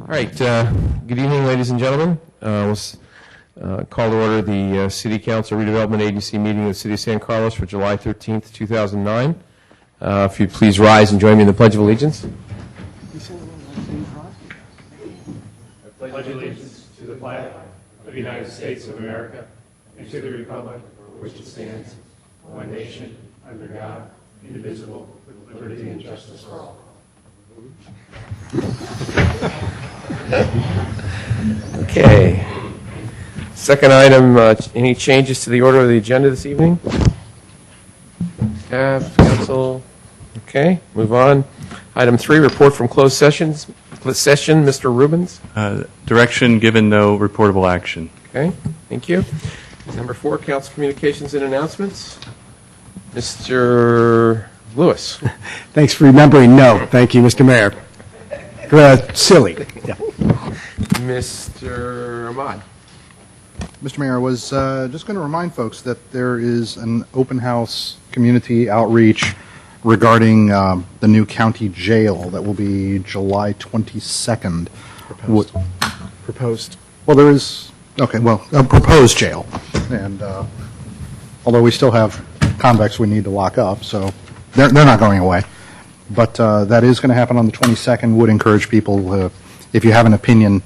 All right. Good evening, ladies and gentlemen. We'll call to order the City Council Redevelopment Agency meeting of the City of San Carlos for July 13th, 2009. If you'd please rise and join me in the Pledge of Allegiance. I pledge allegiance to the flag of the United States of America and to the republic for which it stands, one nation, under God, indivisible, with liberty and justice for all. Okay. Second item, any changes to the order of the agenda this evening? Council. Okay, move on. Item 3, report from closed session. Mr. Rubens. Direction given, no reportable action. Okay, thank you. Number 4, council communications and announcements. Mr. Lewis. Thanks for remembering. No, thank you, Mr. Mayor. Silly. Yeah. Mr. Ahmad. Mr. Mayor, I was just going to remind folks that there is an open house community outreach regarding the new county jail that will be July 22nd. Proposed. Well, there is, okay, well, a proposed jail. And although we still have convicts we need to lock up, so they're not going away. But that is going to happen on the 22nd. Would encourage people, if you have an opinion,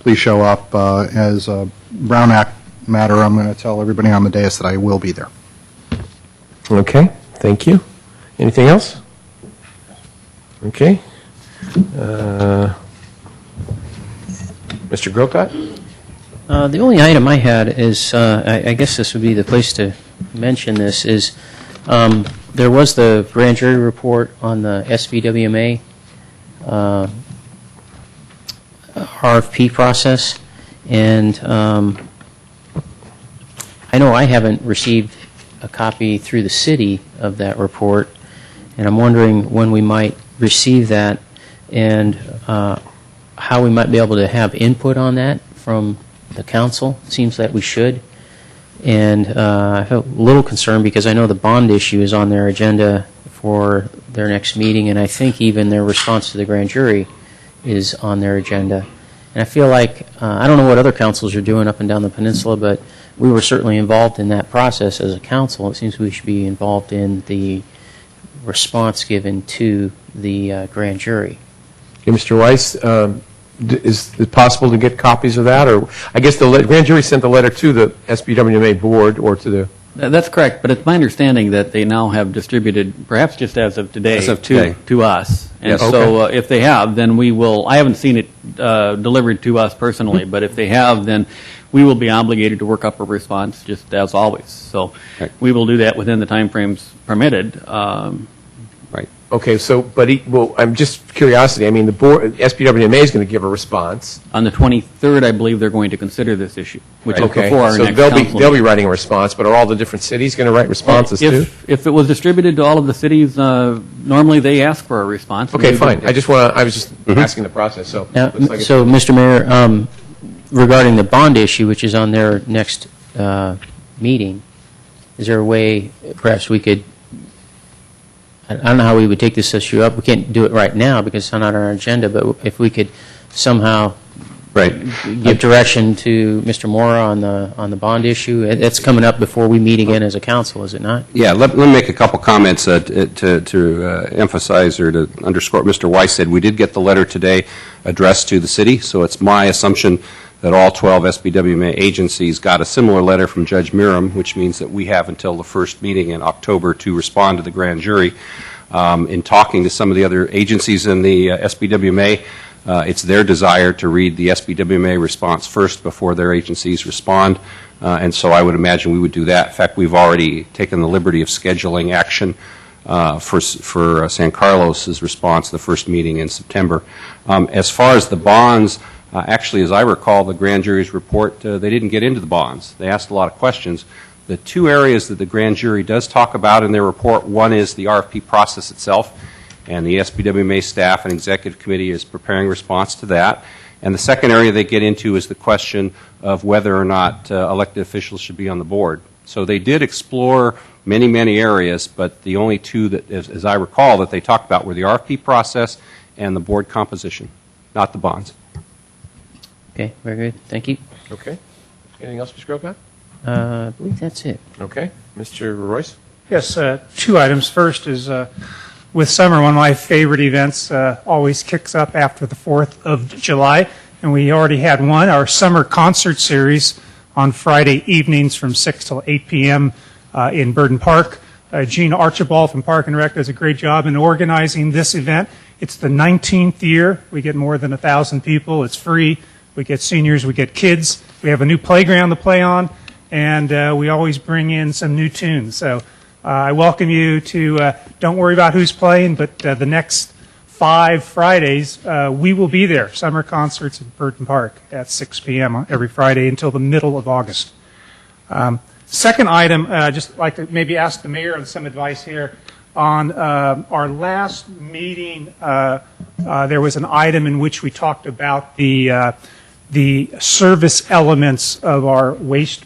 please show up. As a Brown Act matter, I'm going to tell everybody on the dais that I will be there. Okay, thank you. Anything else? Okay. Mr. Grocott? The only item I had is, I guess this would be the place to mention this, is there was the grand jury report on the SVWMA RFP process, and I know I haven't received a copy through the city of that report, and I'm wondering when we might receive that and how we might be able to have input on that from the council. It seems that we should. And I have a little concern because I know the bond issue is on their agenda for their next meeting, and I think even their response to the grand jury is on their agenda. And I feel like, I don't know what other councils are doing up and down the peninsula, but we were certainly involved in that process as a council. It seems we should be involved in the response given to the grand jury. Okay, Mr. Weiss, is it possible to get copies of that? Or I guess the grand jury sent the letter to the SBWMA board or to the... That's correct, but it's my understanding that they now have distributed, perhaps just as of today, to us. And Yes. so if they have, then we will, I haven't seen it delivered to us personally, but if they have, then we will be obligated to work up a response just as always. So we will do that within the time frames permitted. Right. Okay, so, but well, I'm just curiosity. I mean, the board, SBWMA is going to give a response. On the 23rd, I believe they're going to consider this issue, which is Okay, before our so next they'll council be writing a response, but are all the different cities going to write responses too? If it was distributed to all of the cities, normally they ask for a response. Okay, fine. I was just asking the process. So, Now, looks like so Mr. Mayor, regarding the bond issue, which is on their next meeting, is there a way perhaps we could, I don't know how we would take this issue up. We can't do it right now because it's not on our agenda, but if we could somehow give direction to Mr. Mora on the bond issue. It's coming up before we meet again as a council, is it not? Yeah, let me make a couple comments to emphasize or to underscore what Mr. Weiss said. We did get the letter today addressed to the city, so it's my assumption that all 12 SBWMA agencies got a similar letter from Judge Miram, which means that we have until the first meeting in October to respond to the grand jury. In talking to some of the other agencies in the SBWMA, it's their desire to read the SBWMA response first before their agencies respond, and so I would imagine we would do that. In fact, we've already taken the liberty of scheduling action for San Carlos's response, the first meeting in September. As far as the bonds, actually, as I recall, the grand jury's report, they didn't get into the bonds. They asked a lot of questions. The two areas that the grand jury does talk about in their report, one is the RFP process itself, and the SBWMA staff and executive committee is preparing response to that. And the second area they get into is the question of whether or not elected officials should be on the board. So they did explore many, many areas, but the only two that, as I recall, that they talked about were the RFP process and the board composition, not the bonds. Okay, very good. Thank you. Okay. Anything else, Mr. Grocott? I believe that's it. Okay. Mr. Royce? Yes, two items. First is with summer, one of my favorite events always kicks up after the 4th of July, and we already had one, our summer concert series on Friday evenings from 6 till 8 p.m. In Burden Park. Gene Archibald from Park and Rec does a great job in organizing this event. It's the 19th year. We get more than 1,000 people. It's free. We get seniors. We get kids. We have a new playground to play on, and we always bring in some new tunes. So I welcome you to, don't worry about who's playing, but the next 5 Fridays, we will be there. Summer concerts at Burton Park at 6 p.m. every Friday until the middle of August. Second item, just like to maybe ask the mayor on some advice here. On our last meeting, there was an item in which we talked about the service elements of our waste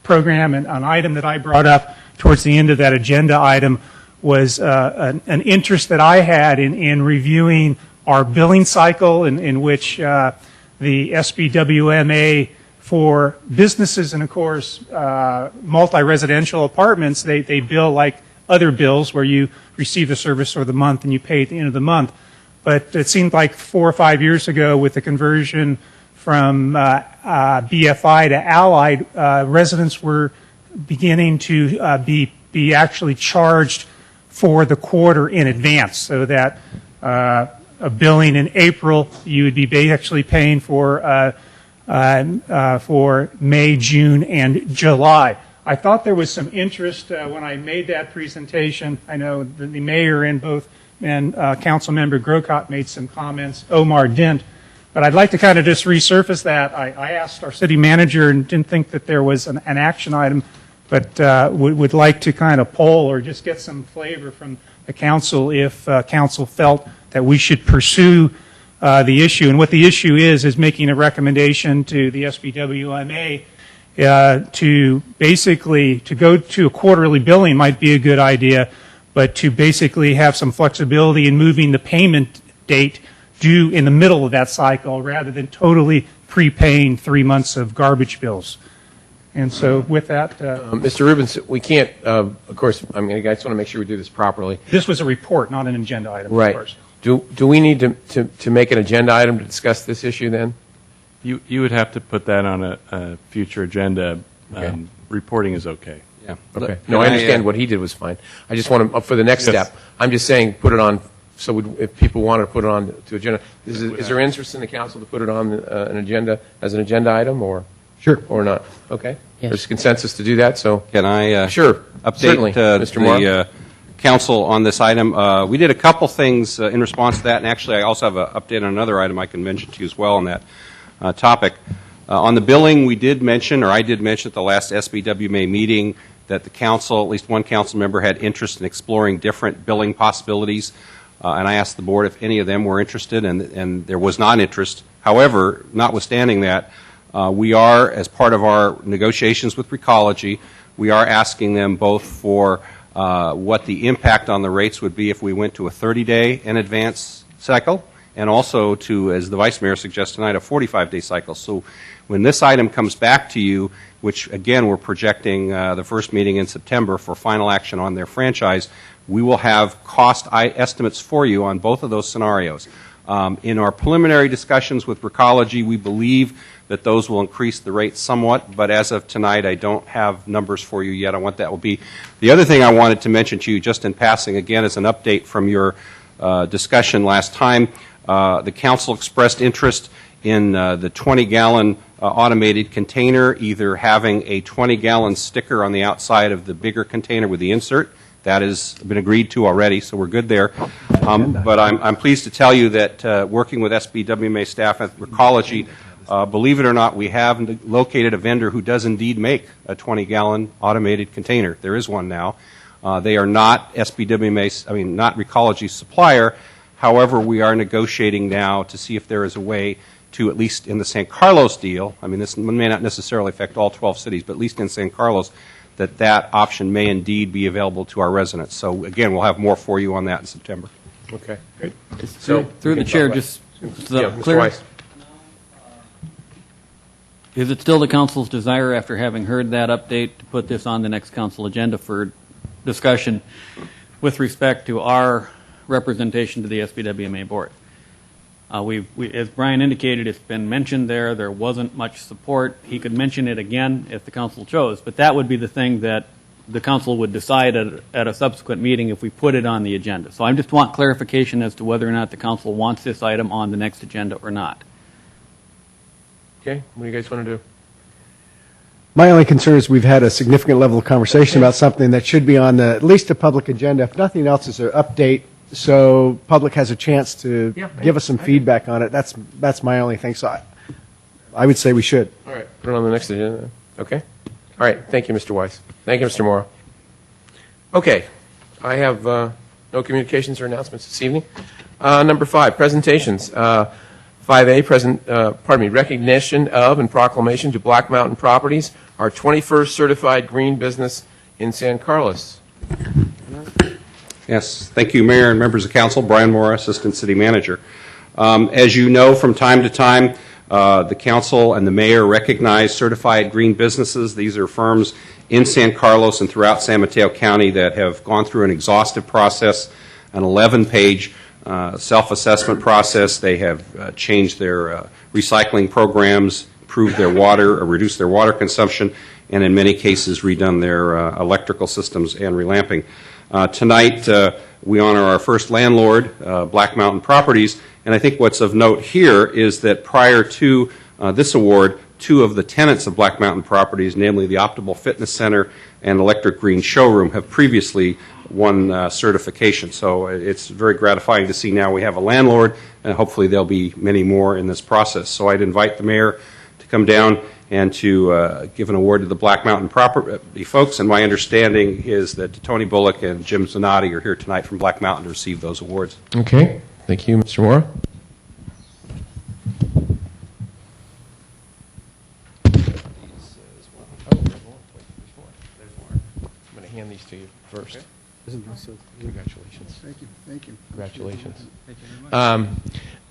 program, and an item that I brought up towards the end of that agenda item was an interest that I had in reviewing our billing cycle, in which the SBWMA for businesses and, of course, multi-residential apartments, they bill like other bills where you receive the service for the month and you pay at the end of the month. But it seemed like 4 or 5 years ago with the conversion from BFI to Allied, residents were beginning to be actually charged for the quarter in advance, so that a billing in April, you would be actually paying for May, June, and July. I thought there was some interest when I made that presentation. I know the mayor and Council Member Grocott made some comments, Omar didn't. But I'd like to kind of just resurface that. I asked our city manager and didn't think that there was an action item, but would like to kind of poll or just get some flavor from the council if council felt that we should pursue the issue. And what the issue is making a recommendation to the SBWMA to basically to go to a quarterly billing might be a good idea, but to basically have some flexibility in moving the payment date due in the middle of that cycle rather than totally prepaying 3 months of garbage bills. And so with that... Mr. Rubens, we can't, of course, I mean, I just want to make sure we do this properly. This was a report, not an agenda item, Right. of course. Do we need to make an agenda item to discuss this issue then? You would have to put that on a future agenda. Okay. Reporting is okay. Yeah. Okay. No, I understand what he did was fine. I just want to, for the next Yes. step, I'm just saying put it on, so if people want to put it on to agenda, is there interest in the council to put it on an agenda, as an agenda item, or? Sure. Or not? Okay. Yes. There's consensus to do that, so. Can I Sure. update Certainly. Mr. Moore? the council on this item? We did a couple things in response to that, and actually I also have an update on another item I can mention to you as well on that topic. On the billing, we did mention, or I did mention at the last SBWMA meeting, that the council, at least one council member, had interest in exploring different billing possibilities, and I asked the board if any of them were interested, and there was not interest. However, notwithstanding that, we are, as part of our negotiations with Recology, we are asking them both for what the impact on the rates would be if we went to a 30-day in advance cycle, and also to, as the Vice Mayor suggests tonight, a 45-day cycle. So when this item comes back to you, which again we're projecting the first meeting in September for final action on their franchise, we will have cost estimates for you on both of those scenarios. In our preliminary discussions with Recology, we believe that those will increase the rate somewhat, but as of tonight, I don't have numbers for you yet on what that will be. The other thing I wanted to mention to you, just in passing, again, as an update from your discussion last time, the council expressed interest in the 20-gallon automated container, either having a 20-gallon sticker on the outside of the bigger container with the insert. That has been agreed to already, so we're good there. But I'm pleased to tell you that working with SBWMA staff at Recology, believe it or not, we have located a vendor who does indeed make a 20-gallon automated container. There is one now. They are not SBWMA, not Recology's supplier. However, we are negotiating now to see if there is a way to, at least in the San Carlos deal, this may not necessarily affect all 12 cities, but at least in San Carlos, that option may indeed be available to our residents. So again, we'll have more for you on that in September. Okay, great. So through the chair, just Yeah, Mr. clear. Weiss. Is it still the council's desire, after having heard that update, to put this on the next council agenda for discussion with respect to our representation to the SBWMA board? As Brian indicated, it's been mentioned there. There wasn't much support. He could mention it again if the council chose, but that would be the thing that the council would decide at a subsequent meeting if we put it on the agenda. So I just want clarification as to whether or not the council wants this item on the next agenda or not. Okay, what do you guys want to do? My only concern is we've had a significant level of conversation about something that should be on at least a public agenda. If nothing else, is an update so public has a chance to give us some feedback on it. That's my only thing. So I would say we should. All right, put it on the next agenda. Okay. All right, thank you, Mr. Weiss. Thank you, Mr. Morrow. Okay, I have no communications or announcements this evening. Number 5, presentations. 5A, recognition of and proclamation to Black Mountain Properties, our 21st certified green business in San Carlos. Yes, thank you, Mayor and members of council. Brian Moore, Assistant City Manager. As you know, from time to time, the council and the mayor recognize certified green businesses. These are firms in San Carlos and throughout San Mateo County that have gone through an exhaustive process, an 11-page self-assessment process. They have changed their recycling programs, improved their water, or reduced their water consumption, and in many cases redone their electrical systems and relamping. Tonight, we honor our first landlord, Black Mountain Properties, and I think what's of note here is that prior to this award, 2 of the tenants of Black Mountain Properties, namely the Optimal Fitness Center and Electric Green Showroom, have previously won certification. So it's very gratifying to see now we have a landlord, and hopefully there'll be many more in this process. So I'd invite the mayor to come down and to give an award to the Black Mountain Property folks. And my understanding is that Tony Bullock and Jim Zanotti are here tonight from Black Mountain to receive those awards. Okay, thank you, Mr. Moore. I'm going to hand these to you first. Congratulations. Thank you. Thank you. Congratulations.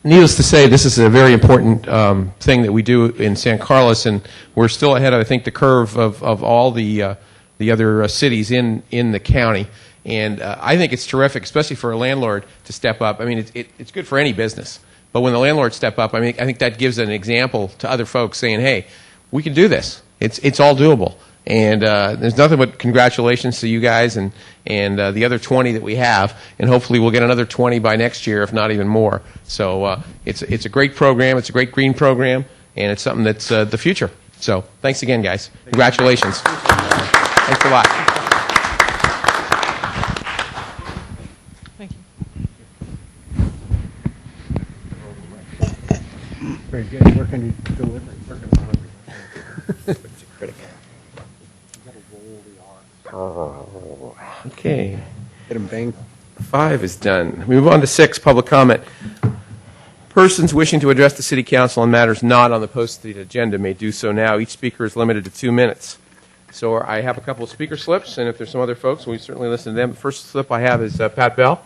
Needless to say, this is a very important thing that we do in San Carlos, and we're still ahead of, I think, the curve of all the other cities in the county. And I think it's terrific, especially for a landlord to step up. I mean, it's good for any business, but when the landlords step up, I mean, I think that gives an example to other folks saying, "Hey, we can do this. It's all doable." And there's nothing but congratulations to you guys and the other 20 that we have, and hopefully we'll get another 20 by next year, if not even more. So it's a great program. It's a great green program, and it's something that's the future. So thanks again, guys. Congratulations. Thanks a lot. Thank you. Very good. Work on your delivery. Okay. Get them banged. 5 is done. We move on to 6, public comment. Persons wishing to address the City Council on matters not on the posted agenda may do so now. Each speaker is limited to 2 minutes. So I have a couple of speaker slips, and if there's some other folks, we certainly listen to them. The first slip I have is Pat Bell.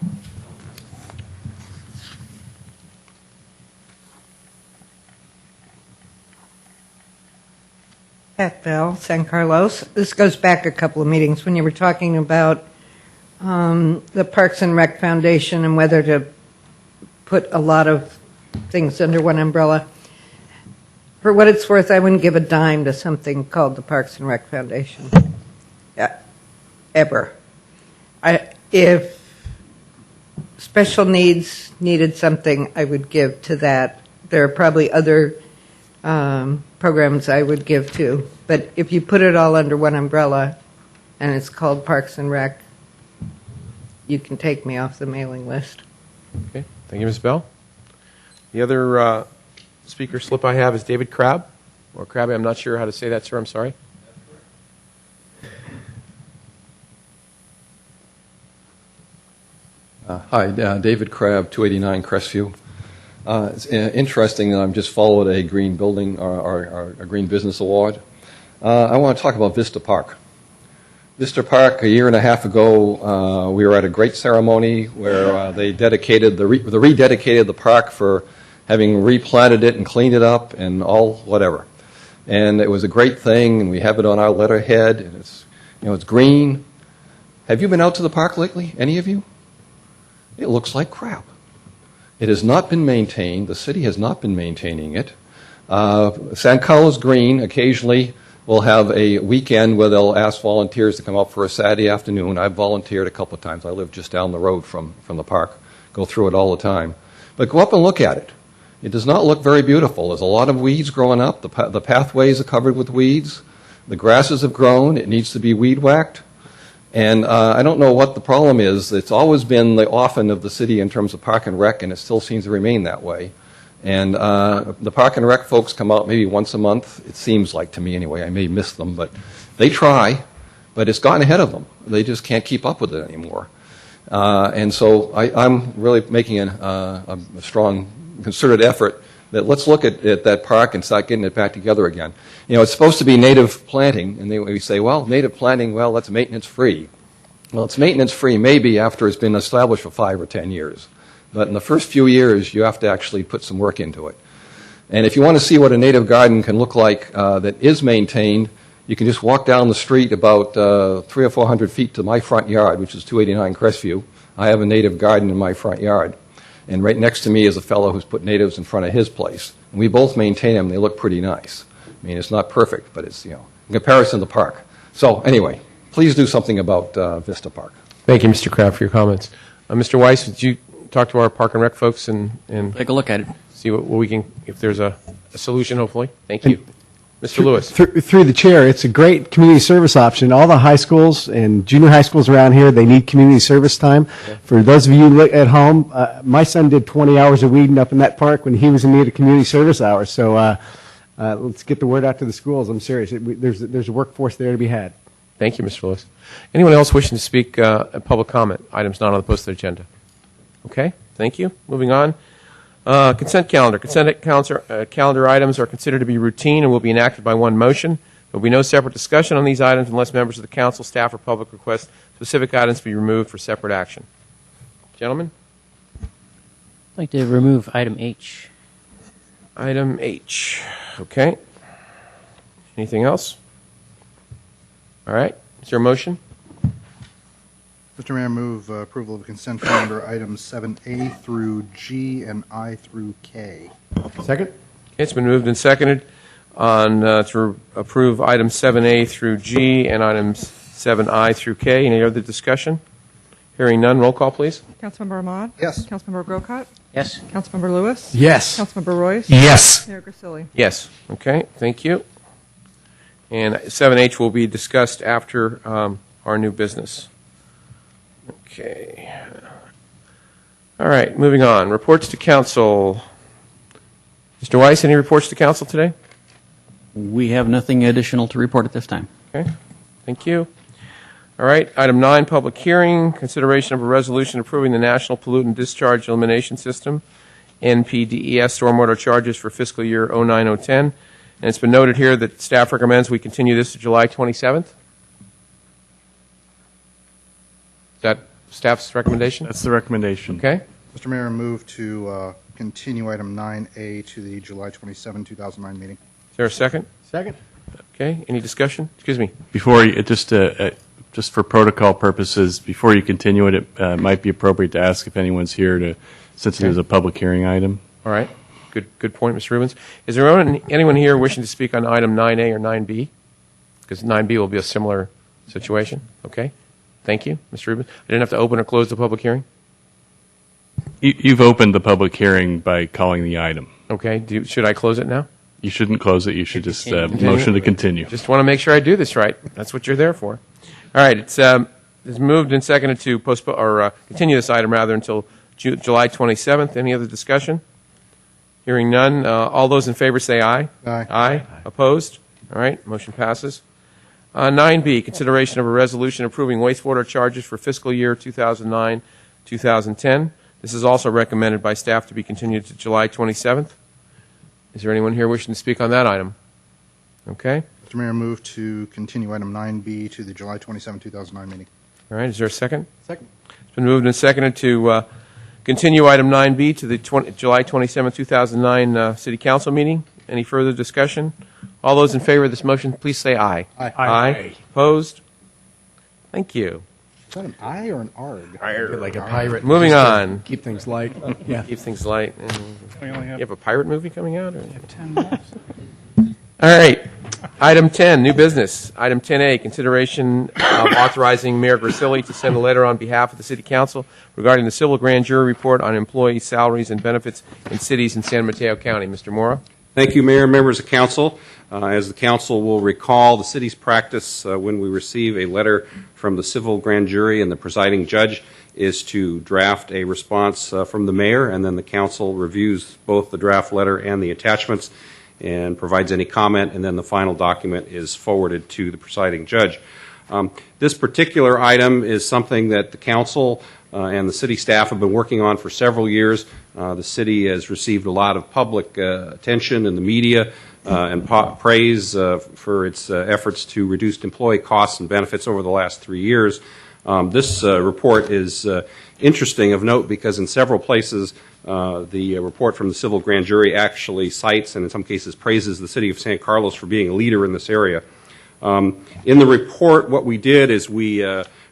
Pat Bell, San Carlos. This goes back a couple of meetings when you were talking about the Parks and Rec Foundation and whether to put a lot of things under one umbrella. For what it's worth, I wouldn't give a dime to something called the Parks and Rec Foundation. Ever. If special needs needed something, I would give to that. There are probably other programs I would give to. But if you put it all under one umbrella and it's called Parks and Rec, you can take me off the mailing list. Okay. Thank you, Ms. Bell. The other speaker slip I have is David Crabb, or Crabbe. I'm not sure how to say that, sir. I'm sorry. Hi, David Crabb, 289 Crestview. It's interesting that I'm just followed a green building or a green business award. I want to talk about Vista Park. Vista Park, a year and a half ago, we were at a great ceremony where they dedicated rededicated the park for having replanted it and cleaned it up and all whatever. and it was a great thing, and we have it on our letterhead, and it's green. Have you been out to the park lately, any of you? It looks like crap. It has not been maintained. The city has not been maintaining it. San Carlos Green occasionally will have a weekend where they'll ask volunteers to come out for a Saturday afternoon. I've volunteered a couple of times. I live just down the road from the park. Go through it all the time. But go up and look at it. It does not look very beautiful. There's a lot of weeds growing up. The pathways are covered with weeds. The grasses have grown. It needs to be weed whacked. And I don't know what the problem is. It's always been the often of the city in terms of park and rec, and it still seems to remain that way. And the park and rec folks come out maybe once a month. It seems like to me anyway. I may miss them, but they try. But it's gotten ahead of them. They just can't keep up with it anymore. And so I'm really making a strong, concerted effort that let's look at that park and start getting it back together again. You know, it's supposed to be native planting, and we say, well, native planting, well, that's maintenance-free. Well, it's maintenance-free maybe after it's been established for 5 or 10 years. But in the first few years, you have to actually put some work into it. And if you want to see what a native garden can look like that is maintained, you can just walk down the street about 300 or 400 feet to my front yard, which is 289 Crestview. I have a native garden in my front yard. And right next to me is a fellow who's put natives in front of his place. And we both maintain them. They look pretty nice. I mein, it's not perfect, but it's, in comparison to the park. So anyway, please do something about Vista Park. Thank you, Mr. Kraft, for your comments. Mr. Weiss, would you talk to our Park and Rec folks and Take a look at it. see what we can, if there's a solution, hopefully? Thank you. Mr. Lewis. Through the chair, it's a great community service option. All the high schools and junior high schools around here, they need community service time. Yeah. For those of you at home, my son did 20 hours of weeding up in that park when he was in need of community service hours. So let's get the word out to the schools. I'm serious. There's a workforce there to be had. Thank you, Mr. Lewis. Anyone else wishing to speak at public comment? Items not on the posted agenda. Okay, thank you. Moving on. Consent calendar. Consent calendar items are considered to be routine and will be enacted by one motion. There will be no separate discussion on these items unless members of the council, staff, or public request specific items be removed for separate action. Gentlemen? I'd like to remove item H. Item H. Okay. Anything else? All right. Is there a motion? Mr. Mayor, move approval of consent calendar items 7A through G and I through K. Second? It's been moved and seconded on to approve items 7A through G and items 7I through K. Any other discussion? Hearing none, roll call, please. Councilmember Ahmad? Yes. Councilmember Grocott? Yes. Councilmember Lewis? Yes. Councilmember Royce? Yes. Mayor Grisilli? Yes. Okay, thank you. And 7H will be discussed after our new business. Okay. All right, moving on. Reports to council. Mr. Weiss, any reports to council today? We have nothing additional to report at this time. Okay, thank you. All right, item 9, public hearing, consideration of a resolution approving the National Pollutant Discharge Elimination System, NPDES stormwater charges for fiscal year 09-010. And it's been noted here that staff recommends we continue this to July 27th. Is that staff's recommendation? That's the recommendation. Okay. Mr. Mayor, move to continue item 9A to the July 27, 2009 meeting. Is there a second? Second? Okay, any discussion? Excuse me. Before you, just for protocol purposes, before you continue it, it might be appropriate to ask if anyone's here to, since it is a public hearing item. All right. Good point, Mr. Rubens. Is there anyone here wishing to speak on item 9A or 9B? Because 9B will be a similar situation. Okay. Thank you, Mr. Rubens. I didn't have to open or close the public hearing? You've opened the public hearing by calling the item. Okay. Should I close it now? You shouldn't close it. You should just Continue. motion to continue. Just want to make sure I do this right. That's what you're there for. All right. It's moved and seconded to postpone or continue this item rather until July 27th. Any other discussion? Hearing none. All those in favor say aye. Aye. Aye. Opposed? All right. Motion passes. 9B, consideration of a resolution approving wastewater charges for fiscal year 2009-2010. This is also recommended by staff to be continued to July 27th. Is there anyone here wishing to speak on that item? Okay. Mr. Mayor, move to continue item 9B to the July 27, 2009 meeting. All right. Is there a second? Second. It's been moved and seconded to continue item 9B to the July 27, 2009 City Council meeting. Any further discussion? All those in favor of this motion, please say aye. Aye. Aye. Opposed? Thank you. Is that an I or an ARG? Like a pirate. Moving just to on. Keep things light. Yeah. Keep things light. We only You have have a pirate movie coming out? Or? 10 minutes. All right. Item 10, new business. Item 10A, consideration of authorizing Mayor Grisilli to send a letter on behalf of the City Council regarding the civil grand jury report on employee salaries and benefits in cities in San Mateo County. Mr. Mora? Thank you, Mayor, members of council. As the council will recall, the city's practice when we receive a letter from the civil grand jury and the presiding judge is to draft a response from the mayor, and then the council reviews both the draft letter and the attachments and provides any comment, and then the final document is forwarded to the presiding judge. This particular item is something that the council and the city staff have been working on for several years. The city has received a lot of public attention in the media and praise for its efforts to reduce employee costs and benefits over the last 3 years. This report is interesting of note because in several places the report from the civil grand jury actually cites and in some cases praises the city of San Carlos for being a leader in this area. In the report, what we did is we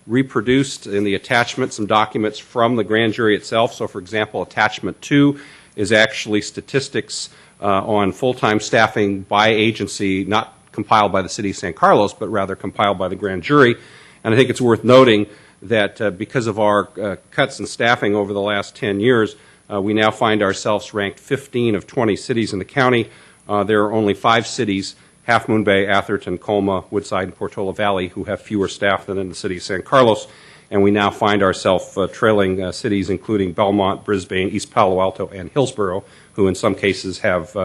reproduced in the attachment some documents from the grand jury itself. So, for example, attachment 2 is actually statistics on full-time staffing by agency, not compiled by the city of San Carlos, but rather compiled by the grand jury. And I think it's worth noting that because of our cuts in staffing over the last 10 years, we now find ourselves ranked 15 of 20 cities in the county. There are only 5 cities, Half Moon Bay, Atherton, Colma, Woodside, and Portola Valley, who have fewer staff than in the city of San Carlos. And we now find ourselves trailing cities including Belmont, Brisbane, East Palo Alto, and Hillsborough, who in some cases have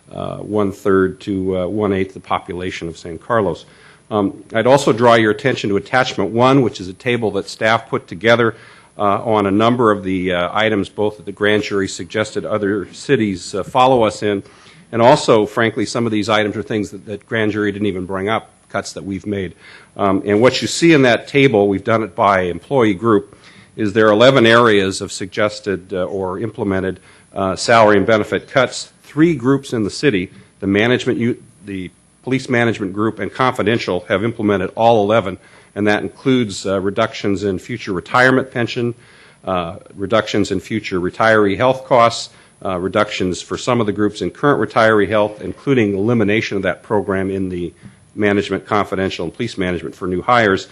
1/3 to 1/8 the population of San Carlos. I'd also draw your attention to attachment 1, which is a table that staff put together on a number of the items, both that the grand jury suggested other cities follow us in, and also, frankly, some of these items are things that grand jury didn't even bring up, cuts that we've made. And what you see in that table, we've done it by employee group, is there are 11 areas of suggested or implemented salary and benefit cuts. 3 groups in the city, the police management group and confidential, have implemented all 11, and that includes reductions in future retirement pension, reductions in future retiree health costs, reductions for some of the groups in current retiree health, including elimination of that program in the management, confidential, and police management for new hires,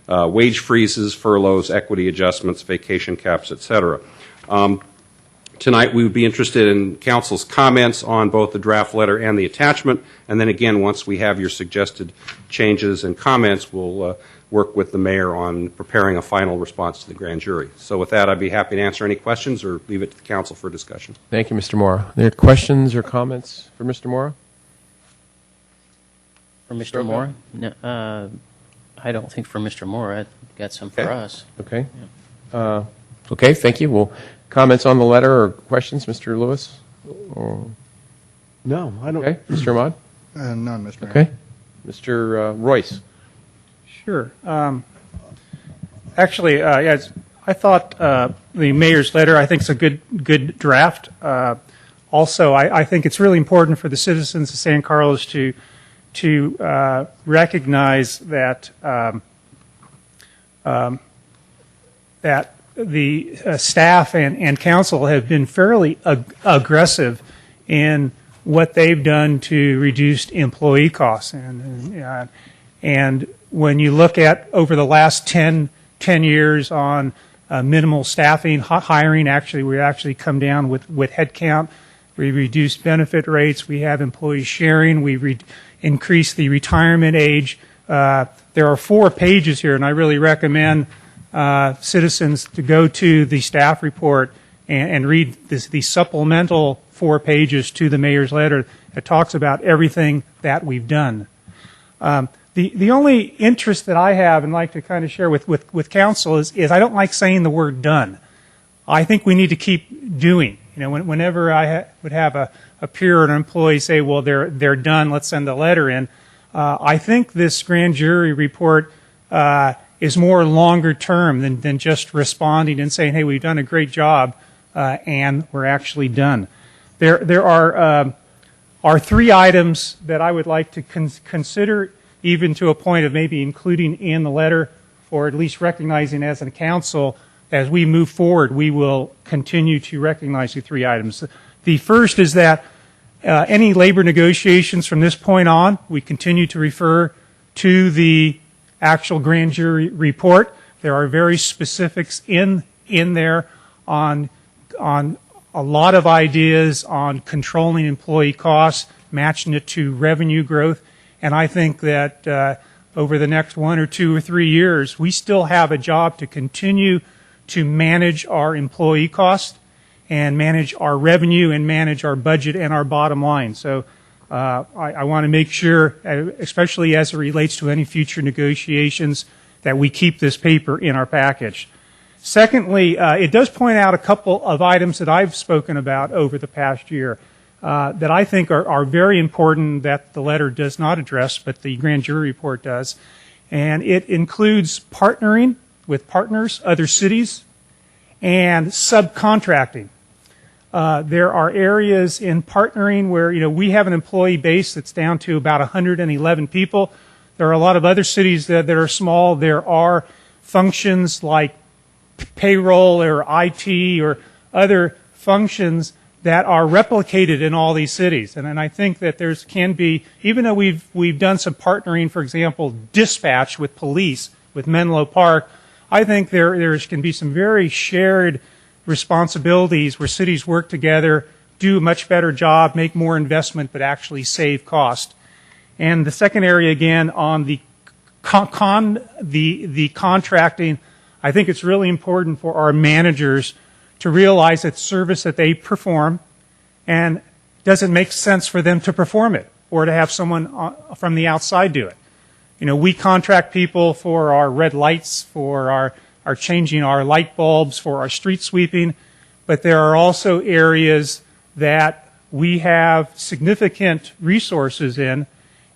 wage freezes, furloughs, equity adjustments, vacation caps, etc. Tonight we would be interested in council's comments on both the draft letter and the attachment, and then again, once we have your suggested changes and comments, we'll work with the mayor on preparing a final response to the grand jury. So with that, I'd be happy to answer any questions or leave it to the council for discussion. Thank you, Mr. Mora. Are there questions or comments for Mr. Mora? For Mr. Moore? No, I don't think for Mr. Moore. I've got some for us. Okay. Okay, thank you. Well, comments on the letter or questions, Mr. Lewis? Or, No, I don't. okay, Mr. Ahmad? None, Mr. Mayor. Okay. Mr. Royce? Sure. Actually, yes, I thought the mayor's letter, I think, is a good draft. Also, I think it's really important for the citizens of San Carlos to recognize that that the staff and council have been fairly aggressive in what they've done to reduce employee costs. And when you look at over the last 10 years on minimal staffing, hiring, actually, we actually come down with headcount. We reduced benefit rates. We have employee sharing. We increased the retirement age. There are 4 pages here, and I really recommend citizens to go to the staff report and read the supplemental 4 pages to the mayor's letter that talks about everything that we've done. The only interest that I have and like to kind of share with council is I don't like saying the word done. I think we need to keep doing. You know, whenever I would have a peer or an employee say, well, they're done, let's send a letter in, I think this grand jury report is more longer term than just responding and saying, hey, we've done a great job and we're actually done. There are are three items that I would like to consider, even to a point of maybe including in the letter, or at least recognizing as a council, as we move forward, we will continue to recognize the three items. The first is that any labor negotiations from this point on, we continue to refer to the actual grand jury report. There are very specifics in there on a lot of ideas on controlling employee costs, matching it to revenue growth, and I think that over the next 1 or 2 or 3 years, we still have a job to continue to manage our employee costs and manage our revenue and manage our budget and our bottom line. So I want to make sure, especially as it relates to any future negotiations, that we keep this paper in our package. Secondly, it does point out a couple of items that I've spoken about over the past year that I think are very important that the letter does not address, but the grand jury report does. And it includes partnering with partners, other cities, and subcontracting. There are areas in partnering where, we have an employee base that's down to about 111 people. There are a lot of other cities that are small. There are functions like payroll or IT or other functions that are replicated in all these cities. And I think that can be, even though we've done some partnering, for example, dispatch with police, with Menlo Park, I think there can be some very shared responsibilities where cities work together, do a much better job, make more investment, but actually save cost. And the second area, again, on the contracting, I think it's really important for our managers to realize that service that they perform, and doesn't make sense for them to perform it or to have someone from the outside do it. We contract people for our red lights, for our changing our light bulbs, for our street sweeping, but there are also areas that we have significant resources in,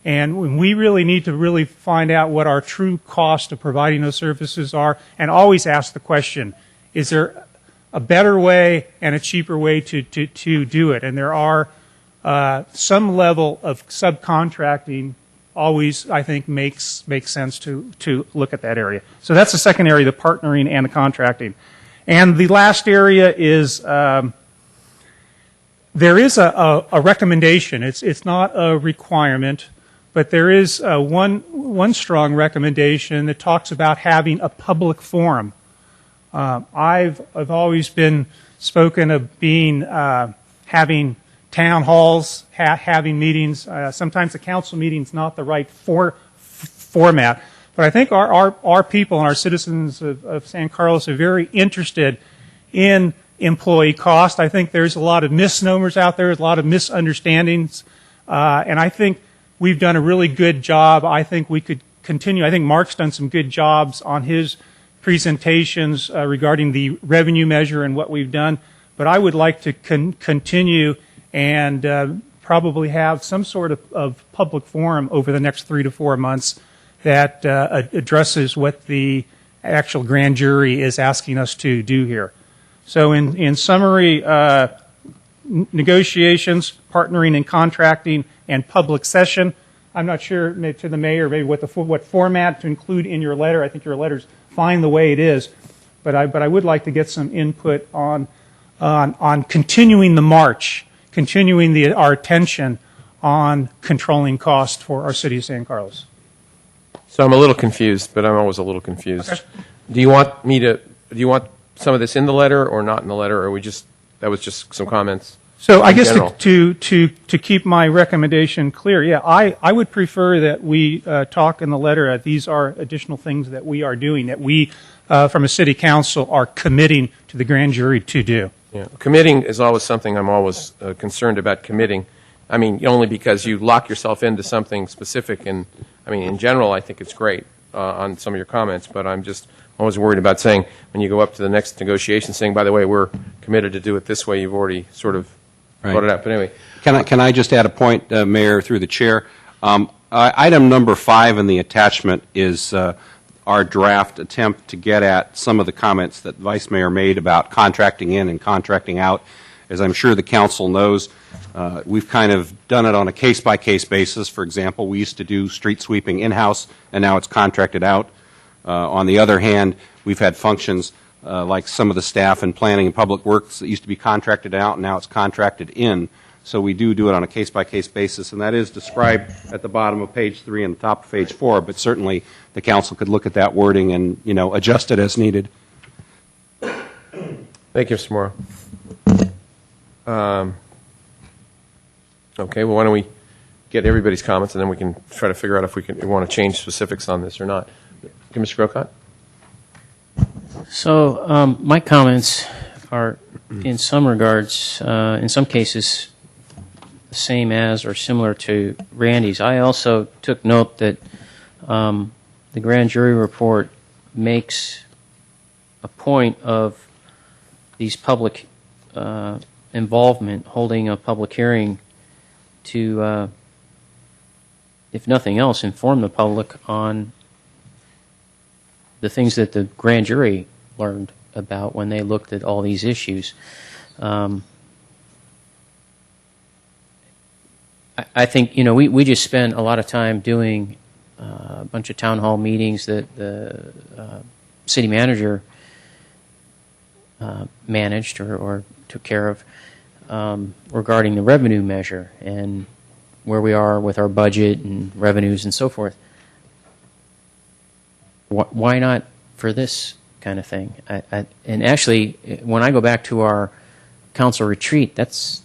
and we really need to really find out what our true cost of providing those services are, and always ask the question, is there a better way and a cheaper way to do it? And there are some level of subcontracting always, I think, makes sense to look at that area. So that's the second area, the partnering and the contracting. And the last area is there is a recommendation. It's not a requirement, but there is one strong recommendation that talks about having a public forum. I've always been spoken of being having town halls, having meetings. Sometimes the council meeting's not the right format, but I think our people and our citizens of San Carlos are very interested in employee cost. I think there's a lot of misnomers out there, a lot of misunderstandings, and I think we've done a really good job. I think we could continue. I think Mark's done some good jobs on his presentations regarding the revenue measure and what we've done, but I would like to continue and probably have some sort of public forum over the next 3 to 4 months that addresses what the actual grand jury is asking us to do here. So in summary, negotiations, partnering and contracting, and public session. I'm not sure, maybe to the mayor, maybe what format to include in your letter. I think your letter's fine the way it is, but I would like to get some input on continuing the march, continuing our attention on controlling cost for our city of San Carlos. So I'm a little confused, but I'm always a little confused. Okay. Do you want some of this in the letter or not in the letter, or that was just some comments? So I in guess general? to keep my recommendation clear, yeah, I would prefer that we talk in the letter. These are additional things that we are doing, that we, from a city council, are committing to the grand jury to do. Yeah. Committing is always something I'm always concerned about committing. I mean, only because you lock yourself into something specific. And I mean, in general, I think it's great on some of your comments, but I'm just always worried about saying, when you go up to the next negotiation, saying, by the way, we're committed to do it this way. You've already sort of brought it up. But anyway. Can I just add a point, Mayor, through the chair? Item number 5 in the attachment is our draft attempt to get at some of the comments that Vice Mayor made about contracting in and contracting out. As I'm sure the council knows, we've kind of done it on a case-by-case basis. For example, we used to do street sweeping in-house, and now it's contracted out. On the other hand, we've had functions like some of the staff in planning and public works that used to be contracted out, and now it's contracted in. So we do it on a case-by-case basis, and that is described at the bottom of page 3 and the top of page 4, but certainly the council could look at that wording and, adjust it as needed. Thank you, Mr. Morrow. Okay, well, why don't we get everybody's comments, and then we can try to figure out if we want to change specifics on this or not. Okay, Mr. Grocott? So my comments are, in some regards, in some cases, the same as or similar to Randy's. I also took note that the grand jury report makes a point of these public involvement, holding a public hearing to, if nothing else, inform the public on the things that the grand jury learned about when they looked at all these issues. I think, we just spent a lot of time doing a bunch of town hall meetings that the city manager managed or took care of regarding the revenue measure and where we are with our budget and revenues and so forth. Why not for this kind of thing? And actually, when I go back to our council retreat, that's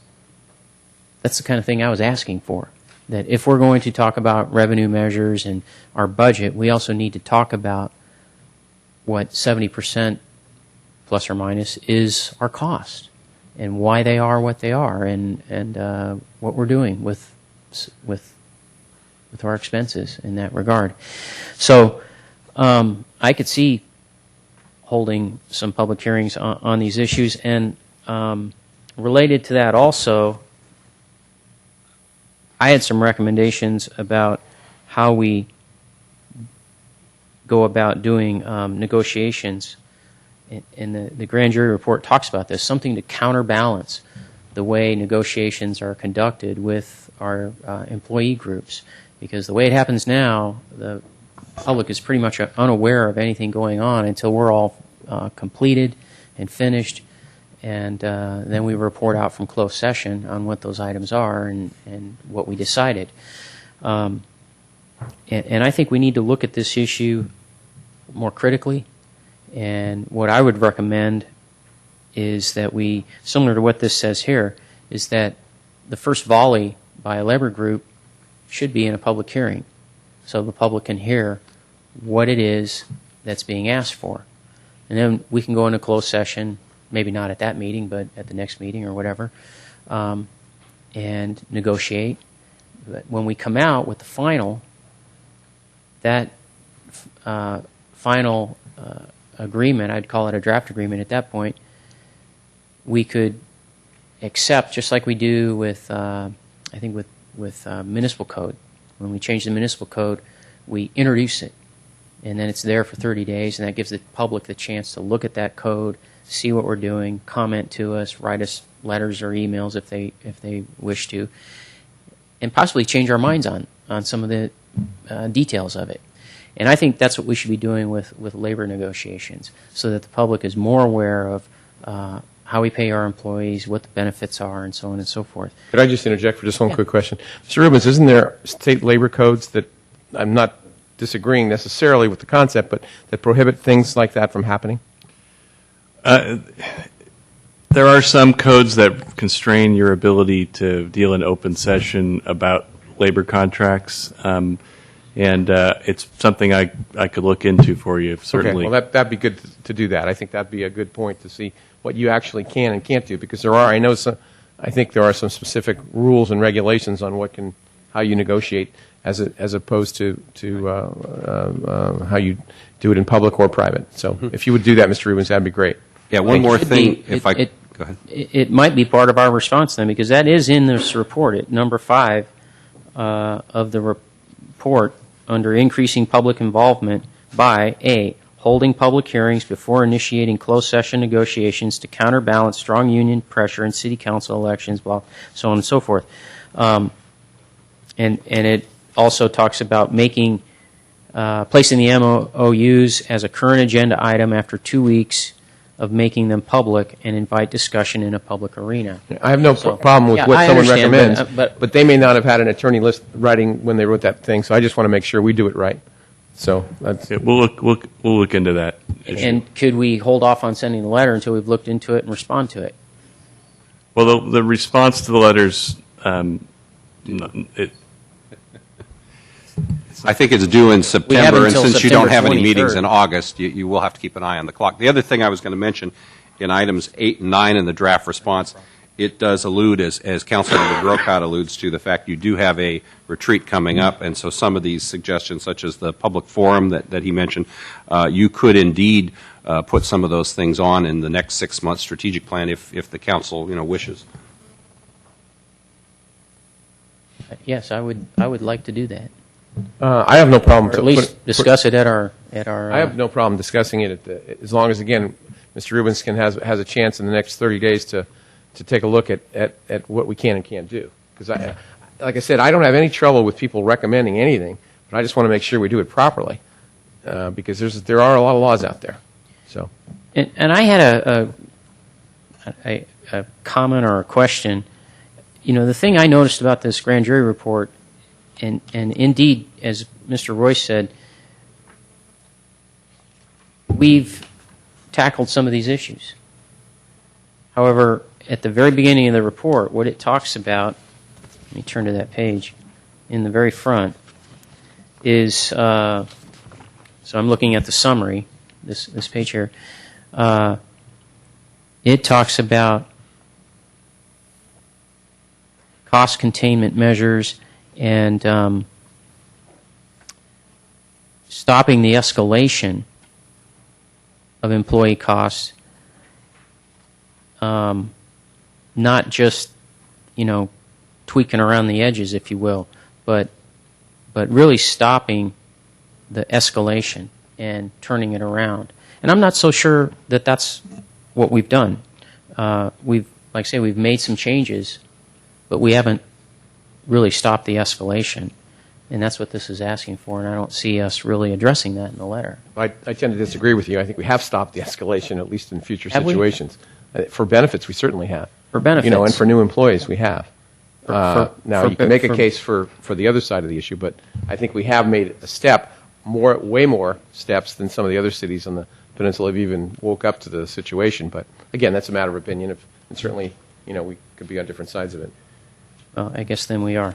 the kind of thing I was asking for. That if we're going to talk about revenue measures and our budget, we also need to talk about what 70% plus or minus is our cost and why they are what they are and what we're doing with our expenses in that regard. So I could see holding some public hearings on these issues, and related to that also, I had some recommendations about how we go about doing negotiations, and the grand jury report talks about this, something to counterbalance the way negotiations are conducted with our employee groups, because the way it happens now, the public is pretty much unaware of anything going on until we're all completed and finished, and then we report out from closed session on what those items are and what we decided. And I think we need to look at this issue more critically, and what I would recommend is that we, similar to what this says here, is that the first volley by a labor group should be in a public hearing, so the public can hear what it is that's being asked for. And then we can go into closed session, maybe not at that meeting, but at the next meeting or whatever, and negotiate. But when we come out with the final, that final agreement, I'd call it a draft agreement at that point, we could accept, just like we do with, I think with municipal code. When we change the municipal code, we introduce it, and then it's there for 30 days, and that gives the public the chance to look at that code, see what we're doing, comment to us, write us letters or emails if they wish to, and possibly change our minds on some of the details of it. And I think that's what we should be doing with labor negotiations, so that the public is more aware of how we pay our employees, what the benefits are, and so on and so forth. Could I just interject for just one quick question? Mr. Rubens, isn't there state labor codes that, I'm not disagreeing necessarily with the concept, but that prohibit things like that from happening? There are some codes that constrain your ability to deal in open session about labor contracts, and it's something I could look into for you, certainly. Okay, well, that'd be good to do that. I think that'd be a good point to see what you actually can and can't do, because I think there are some specific rules and regulations on how you negotiate as opposed to how you do it in public or private. So if you would do that, Mr. Rubens, that'd be great. Yeah, one more thing, go ahead. It might be part of our response then, because that is in this report at number 5 of the report under increasing public involvement by A, holding public hearings before initiating closed session negotiations to counterbalance strong union pressure in city council elections, blah, so on and so forth. And it also talks about making placing the MOUs as a current agenda item after 2 weeks of making them public and invite discussion in a public arena. I have no problem with Yeah, what I someone understand, recommends, but- but they may not have had an attorney writing when they wrote that thing, so I just want to make sure we do it right. So that's, Yeah, we'll look into that issue. And could we hold off on sending the letter until we've looked into it and respond to it? Well, the response to the letters, I think it's due in September, and until since you don't September have any meetings 23rd. in August, you will have to keep an eye on the clock. The other thing I was going to mention, in items 8 and 9 in the draft response, it does allude, as Councilmember Grocott alludes to, the fact you do have a retreat coming up, and so some of these suggestions, such as the public forum that he mentioned, you could indeed put some of those things on in the next 6-month strategic plan if the council wishes. Yes, I would like to do that. I have no problem. Or at least discuss it at our. I have no problem discussing it as long as, again, Mr. Rubinskin has a chance in the next 30 days to take a look at what we can and can't do. Because, like I said, I don't have any trouble with people recommending anything, but I just want to make sure we do it properly because there are a lot of laws out there. So, And I had a comment or a question. The thing I noticed about this grand jury report, and indeed, as Mr. Royce said, we've tackled some of these issues. However, at the very beginning of the report, what it talks about, let me turn to that page, in the very front, is, so I'm looking at the summary, this page here, it talks about cost containment measures and stopping the escalation of employee costs, not just, tweaking around the edges, if you will, but really stopping the escalation and turning it around. And I'm not so sure that that's what we've done. Like I say, we've made some changes, but we haven't really stopped the escalation. And that's what this is asking for, and I don't see us really addressing that in the letter. I tend to disagree with you. I think we have stopped the escalation, at least in future Have we? situations. For benefits, we certainly have. For benefits. And for new employees, we have. Now, for- you can make a for- case for the other side of the issue, but I think we have made a step, way more steps than some of the other cities on the peninsula have even woke up to the situation. But again, that's a matter of opinion, and certainly, we could be on different sides of it. Well, I guess then we are.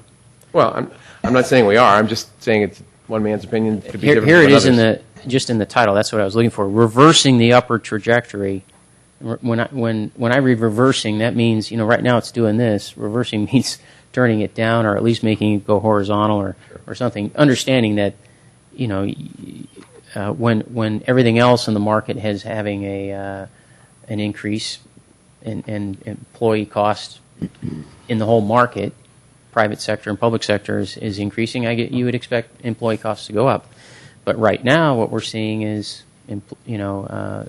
Well, I'm not saying we are. I'm just saying it's one man's opinion could be Here different it from is others. just in the title. That's what I was looking for. Reversing the upward trajectory. When I read reversing, that means right now it's doing this. Reversing means turning it down, or at least making it go horizontal, or something. Understanding that when everything else in the market is having an increase in employee costs in the whole market, private sector and public sector is increasing, you would expect employee costs to go up. But right now, what we're seeing is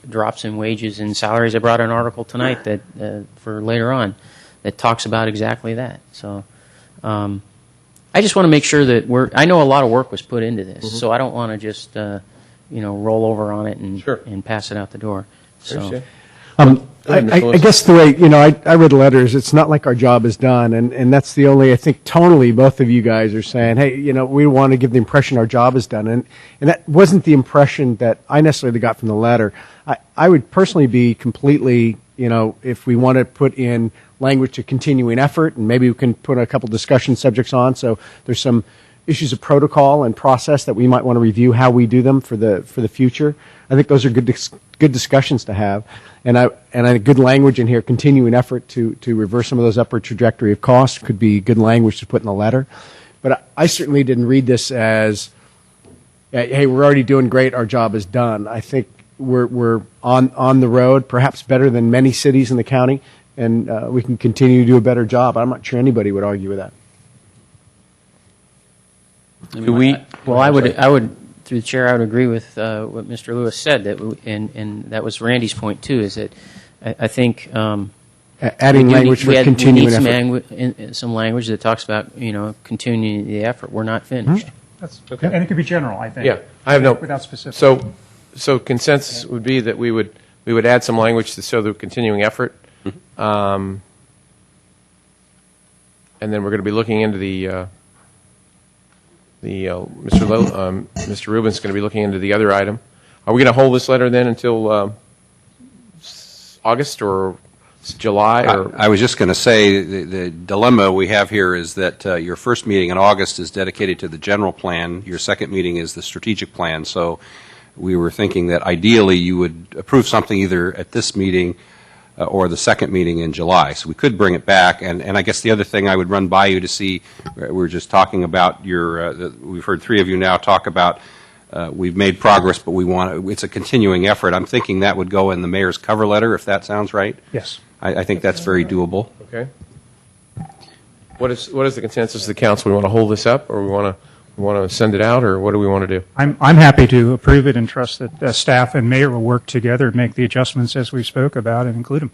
drops in wages and salaries. I brought an article tonight that for later on that talks about exactly that. So I just want to make sure that I know a lot of work was put into this, so I don't want to just roll over on it and pass it out the door. So. I guess the way, I read the letters, it's not like our job is done, and that's the only, I think tonally both of you guys are saying, hey, we want to give the impression our job is done, and that wasn't the impression that I necessarily got from the letter. I would personally be completely, if we want to put in language to continuing effort, and maybe we can put a couple discussion subjects on, so there's some issues of protocol and process that we might want to review how we do them for the future. I think those are good discussions to have, and I good language in here. Continuing effort to reverse some of those upward trajectory of costs could be good language to put in the letter. But I certainly didn't read this as, hey, we're already doing great. Our job is done. I think we're on the road, perhaps better than many cities in the county, and we can continue to do a better job. I'm not sure anybody would argue with that. Well, I would through the chair, I would agree with what Mr. Lewis said, and that was Randy's point too, is that I think Adding language for continuing effort. We need some language that talks about, continuing the effort. We're not finished. That's okay. And it could be general, I think. Yeah, I have no. Without specifics. So consensus would be that we would add some language to show the continuing effort. And then we're going to be looking into Mr. Rubin's going to be looking into the other item. Are we going to hold this letter then until August or July? Or? I was just going to say the dilemma we have here is that your first meeting in August is dedicated to the general plan. Your second meeting is the strategic plan. So we were thinking that ideally you would approve something either at this meeting or the second meeting in July. So we could bring it back. And I guess the other thing I would run by you to see, we're just talking about we've heard three of you now talk about we've made progress, but it's a continuing effort. I'm thinking that would go in the mayor's cover letter, if that sounds right. Yes. I think that's very doable. Okay. What is the consensus of the council? We want to hold this up, or we want to send it out, or what do we want to do? I'm happy to approve it and trust that staff and mayor will work together and make the adjustments as we spoke about and include them.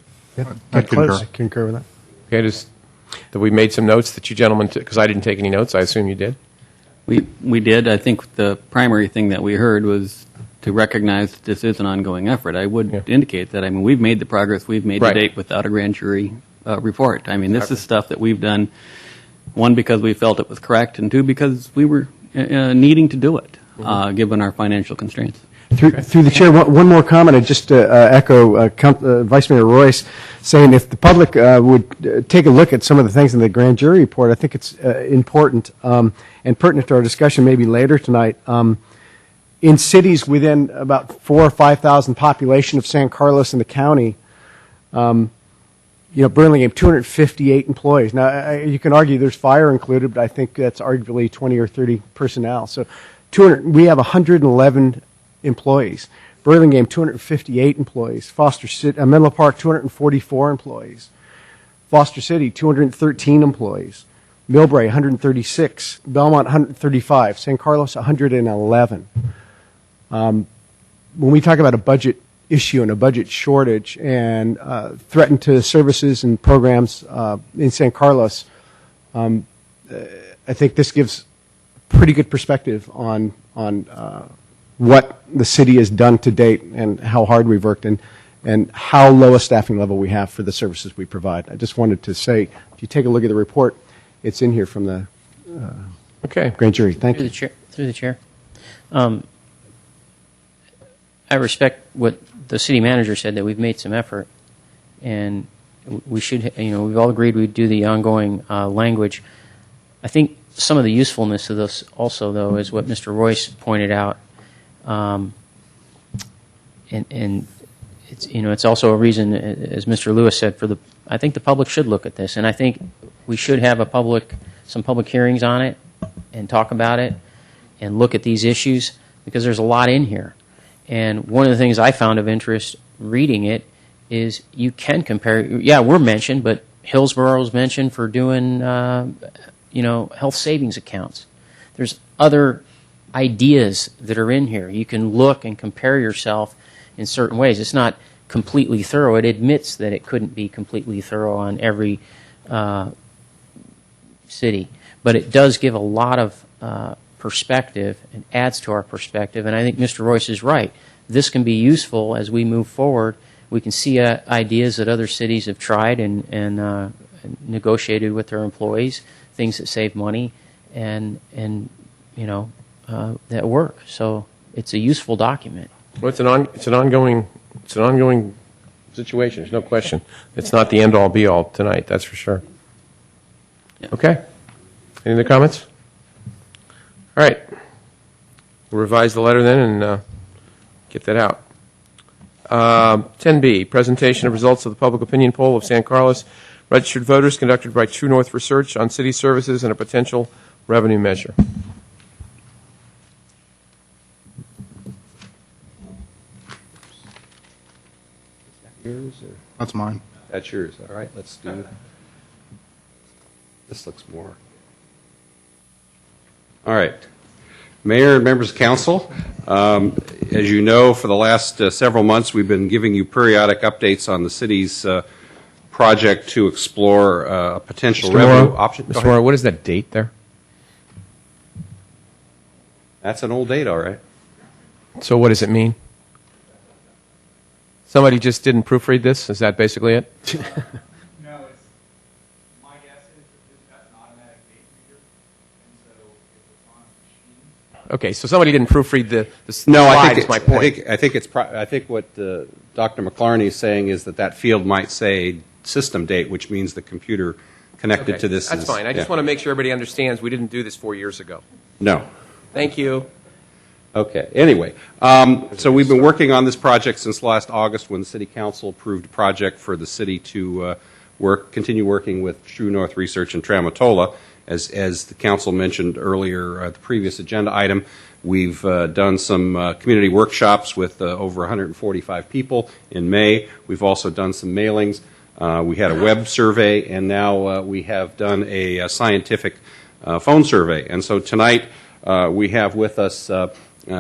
I concur with that. Okay, that we made some notes that you gentlemen took, because I didn't take any notes. I assume you did. We did. I think the primary thing that we heard was to recognize that this is an ongoing effort. I would indicate that, we've made the progress we've made to date without a grand jury report. This is stuff that we've done, one, because we felt it was correct, and two, because we were needing to do it, given our financial constraints. Through the chair, one more comment, just to echo Vice Mayor Royce saying if the public would take a look at some of the things in the grand jury report, I think it's important and pertinent to our discussion maybe later tonight. In cities within about 4,000 or 5,000 population of San Carlos in the county, Burlingame, 258 employees. Now, you can argue there's fire included, but I think that's arguably 20 or 30 personnel. So we have 111 employees. Burlingame, 258 employees. Foster City, Menlo Park, 244 employees. Foster City, 213 employees. Millbrae, 136. Belmont, 135. San Carlos, 111. When we talk about a budget issue and a budget shortage and threat to services and programs in San Carlos, I think this gives pretty good perspective on what the city has done to date and how hard we've worked and how low a staffing level we have for the services we provide. I just wanted to say, if you take a look at the report, it's in here from the grand jury. Thank you. Through the chair. I respect what the city manager said, that we've made some effort, and we should, we've all agreed we'd do the ongoing language. I think some of the usefulness of this also, though, is what Mr. Royce pointed out, and it's also a reason, as Mr. Lewis said, I think the public should look at this, and I think we should have some public hearings on it and talk about it and look at these issues, because there's a lot in here. And one of the things I found of interest reading it is you can compare. Yeah, we're mentioned, but Hillsborough is mentioned for doing, health savings accounts. There's other ideas that are in here. You can look and compare yourself in certain ways. It's not completely thorough. It admits that it couldn't be completely thorough on every city, but it does give a lot of perspective and adds to our perspective. And I think Mr. Royce is right. This can be useful as we move forward. We can see ideas that other cities have tried and negotiated with their employees, things that save money and that work. So it's a useful document. Well, it's an ongoing situation. There's no question. It's not the end all be all tonight. That's for sure. Yeah. Okay. Any other comments? All right. We'll revise the letter then and get that out. 10B, presentation of results of the public opinion poll of San Carlos registered voters conducted by True North Research on city services and a potential revenue measure. That's mine. That's yours. All right, let's do it. This looks more. All right. Mayor and members of council, as you know, for the last several months, we've been giving you periodic updates on the city's project to explore a potential revenue option. Go Mr. ahead. Morrow, what is that date there? That's an old date, all right. So what does it mean? Somebody just didn't proofread this? Is that basically it? No, it's, my guess is that that's an automatic date reader, and so if it's on a machine. Okay, so somebody didn't proofread the No, slide, I think is my point. I think what Dr. McClarney is saying is that field might say system date, which means the computer connected Okay, to this. that's fine. I just want to make sure everybody understands we didn't do this 4 years ago. No. Thank you. Okay. Anyway, so we've been working on this project since last August when the City Council approved a project for the city to continue working with True North Research and Tramutola. As the council mentioned earlier, the previous agenda item, we've done some community workshops with over 145 people in May. We've also done some mailings. We had a web survey, and now we have done a scientific phone survey. And so tonight we have with us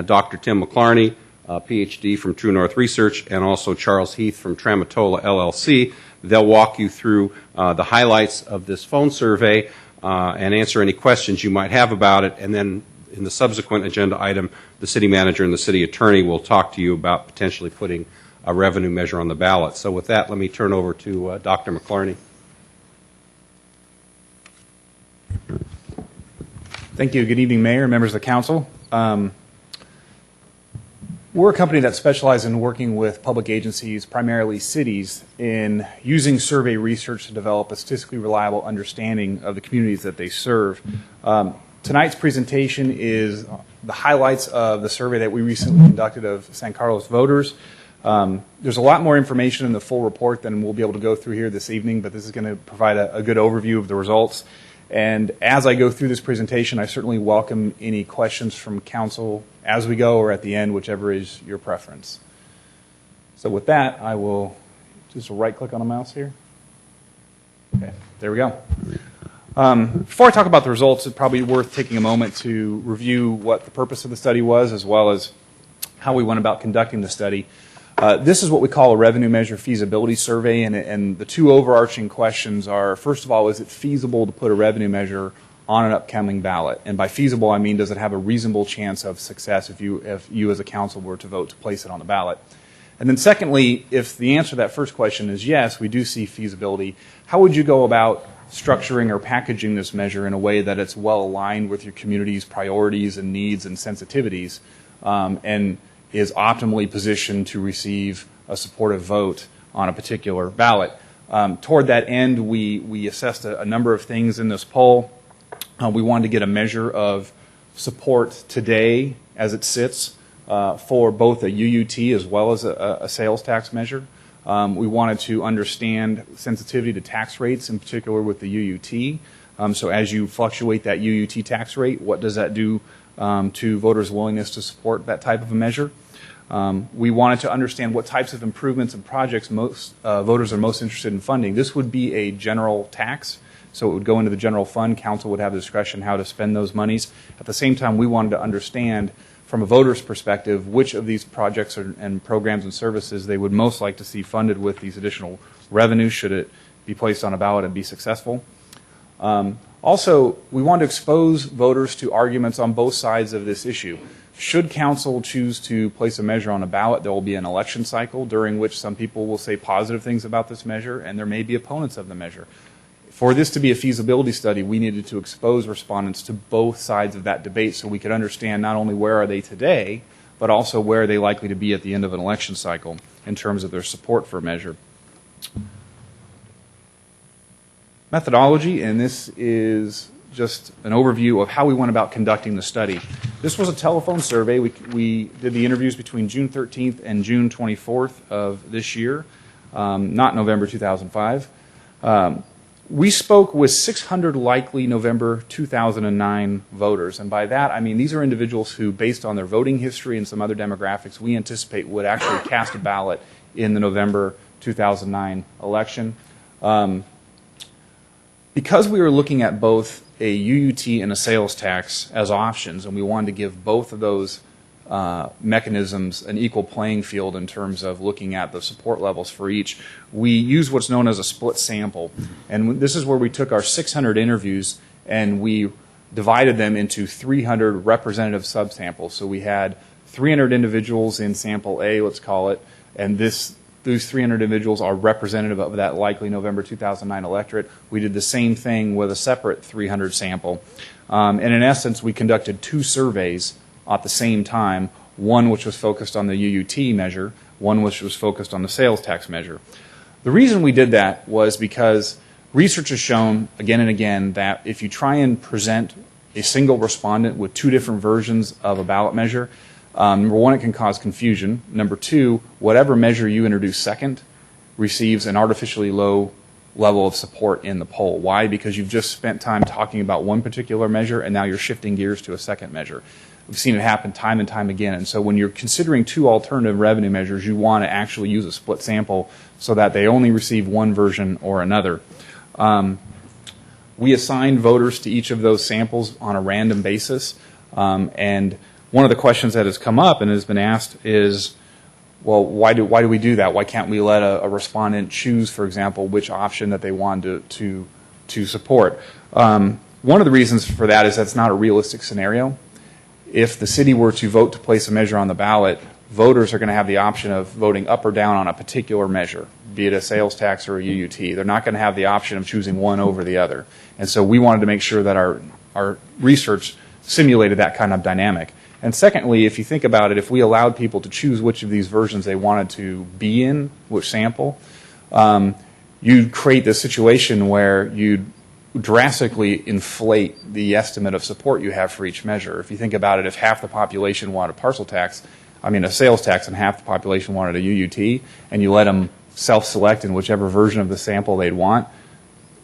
Dr. Tim McClarney, PhD from True North Research, and also Charles Heath from Tramutola LLC. They'll walk you through the highlights of this phone survey and answer any questions you might have about it. And then in the subsequent agenda item, the city manager and the city attorney will talk to you about potentially putting a revenue measure on the ballot. So with that, let me turn over to Dr. McClarney. Thank you. Good evening, Mayor and members of the council. We're a company that specializes in working with public agencies, primarily cities, in using survey research to develop a statistically reliable understanding of the communities that they serve. Tonight's presentation is the highlights of the survey that we recently conducted of San Carlos voters. There's a lot more information in the full report than we'll be able to go through here this evening, but this is going to provide a good overview of the results. And as I go through this presentation, I certainly welcome any questions from council as we go or at the end, whichever is your preference. So with that, I will just right-click on the mouse here. Okay, there we go. Before I talk about the results, it's probably worth taking a moment to review what the purpose of the study was, as well as how we went about conducting the study. This is what we call a revenue measure feasibility survey, and the two overarching questions are, first of all, is it feasible to put a revenue measure on an upcoming ballot? And by feasible, I mean, does it have a reasonable chance of success if you as a council were to vote to place it on the ballot? And then secondly, if the answer to that first question is yes, we do see feasibility, how would you go about structuring or packaging this measure in a way that it's well aligned with your community's priorities and needs and sensitivities, and is optimally positioned to receive a supportive vote on a particular ballot? Toward that end, we assessed a number of things in this poll. We wanted to get a measure of support today as it sits for both a UUT as well as a sales tax measure. We wanted to understand sensitivity to tax rates, in particular with the UUT. So as you fluctuate that UUT tax rate, what does that do to voters' willingness to support that type of a measure? We wanted to understand what types of improvements and projects most voters are most interested in funding. This would be a general tax, so it would go into the general fund. Council would have the discretion how to spend those monies. At the same time, we wanted to understand from a voter's perspective which of these projects and programs and services they would most like to see funded with these additional revenues should it be placed on a ballot and be successful. Also, we want to expose voters to arguments on both sides of this issue. Should council choose to place a measure on a ballot, there will be an election cycle during which some people will say positive things about this measure, and there may be opponents of the measure. For this to be a feasibility study, we needed to expose respondents to both sides of that debate so we could understand not only where are they today, but also where are they likely to be at the end of an election cycle in terms of their support for a measure. Methodology, and this is just an overview of how we went about conducting the study. This was a telephone survey. We did the interviews between June 13th and June 24th of this year, not November 2005. We spoke with 600 likely November 2009 voters, and by that I mean these are individuals who, based on their voting history and some other demographics, we anticipate would actually cast a ballot in the November 2009 election. Because we were looking at both a UUT and a sales tax as options, and we wanted to give both of those mechanisms an equal playing field in terms of looking at the support levels for each. We use what's known as a split sample, and this is where we took our 600 interviews and we divided them into 300 representative subsamples. So we had 300 individuals in sample A, let's call it, and those 300 individuals are representative of that likely November 2009 electorate. We did the same thing with a separate 300 sample. And in essence, we conducted 2 surveys at the same time, one which was focused on the UUT measure, one which was focused on the sales tax measure. The reason we did that was because research has shown again and again that if you try and present a single respondent with 2 different versions of a ballot measure, number one, it can cause confusion. Number two, whatever measure you introduce second receives an artificially low level of support in the poll. Why? Because you've just spent time talking about one particular measure and now you're shifting gears to a second measure. We've seen it happen time and time again. And so when you're considering 2 alternative revenue measures, you want to actually use a split sample so that they only receive one version or another. We assigned voters to each of those samples on a random basis. And one of the questions that has come up and has been asked is, well, why do we do that? Why can't we let a respondent choose, for example, which option that they want to support? One of the reasons for that is that's not a realistic scenario. If the city were to vote to place a measure on the ballot, voters are going to have the option of voting up or down on a particular measure, be it a sales tax or a UUT. They're not going to have the option of choosing one over the other. And so we wanted to make sure that our research simulated that kind of dynamic. And secondly, if you think about it, if we allowed people to choose which of these versions they wanted to be in, which sample, you'd create this situation where you'd drastically inflate the estimate of support you have for each measure. If you think about it, if half the population wanted a sales tax, and half the population wanted a UUT, and you let them self-select in whichever version of the sample they'd want,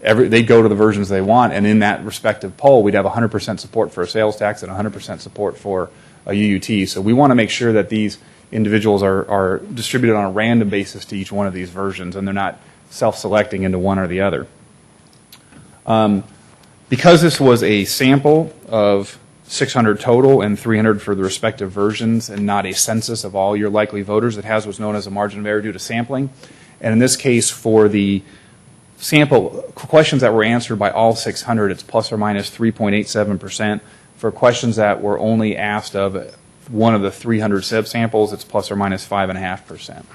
they'd go to the versions they want, and in that respective poll, we'd have 100% support for a sales tax and 100% support for a UUT. So we want to make sure that these individuals are distributed on a random basis to each one of these versions, and they're not self-selecting into one or the other. Because this was a sample of 600 total and 300 for the respective versions and not a census of all your likely voters, it has what's known as a margin of error due to sampling. And in this case, for the sample questions that were answered by all 600, it's plus or minus 3.87%. For questions that were only asked of one of the 300 subsamples, it's plus or minus 5.5%.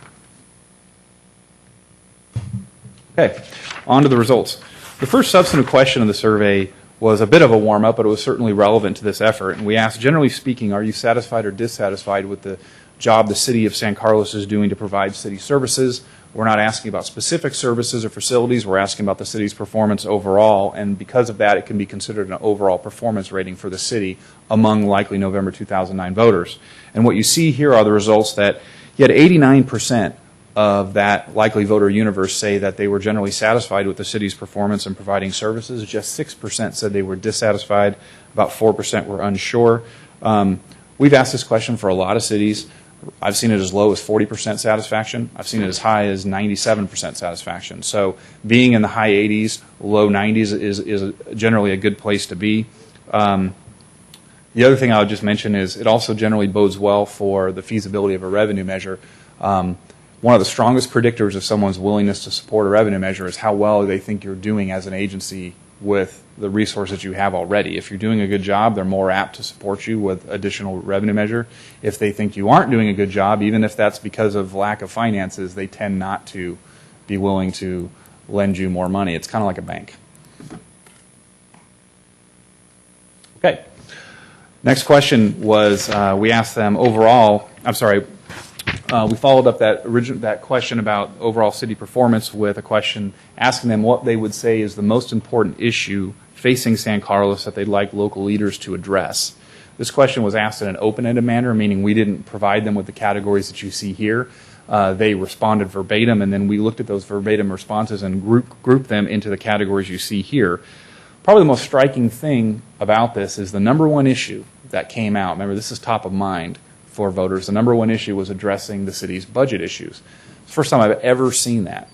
Okay, on to the results. The first substantive question of the survey was a bit of a warm-up, but it was certainly relevant to this effort. And we asked, generally speaking, are you satisfied or dissatisfied with the job the City of San Carlos is doing to provide city services? We're not asking about specific services or facilities. We're asking about the city's performance overall. And because of that, it can be considered an overall performance rating for the city among likely November 2009 voters. And what you see here are the results that you had 89% of that likely voter universe say that they were generally satisfied with the city's performance in providing services. Just 6% said they were dissatisfied. About 4% were unsure. We've asked this question for a lot of cities. I've seen it as low as 40% satisfaction. I've seen it as high as 97% satisfaction. So being in the high 80s, low 90s is generally a good place to be. The other thing I would just mention is it also generally bodes well for the feasibility of a revenue measure. One of the strongest predictors of someone's willingness to support a revenue measure is how well they think you're doing as an agency with the resources you have already. If you're doing a good job, they're more apt to support you with additional revenue measure. If they think you aren't doing a good job, even if that's because of lack of finances, they tend not to be willing to lend you more money. It's kind of like a bank. Okay. Next question was we asked them overall, we followed up that question about overall city performance with a question asking them what they would say is the most important issue facing San Carlos that they'd like local leaders to address. This question was asked in an open-ended manner, meaning we didn't provide them with the categories that you see here. They responded verbatim, and then we looked at those verbatim responses and grouped them into the categories you see here. Probably the most striking thing about this is the number one issue that came out. Remember, this is top of mind for voters. The number one issue was addressing the city's budget issues. It's the first time I've ever seen that.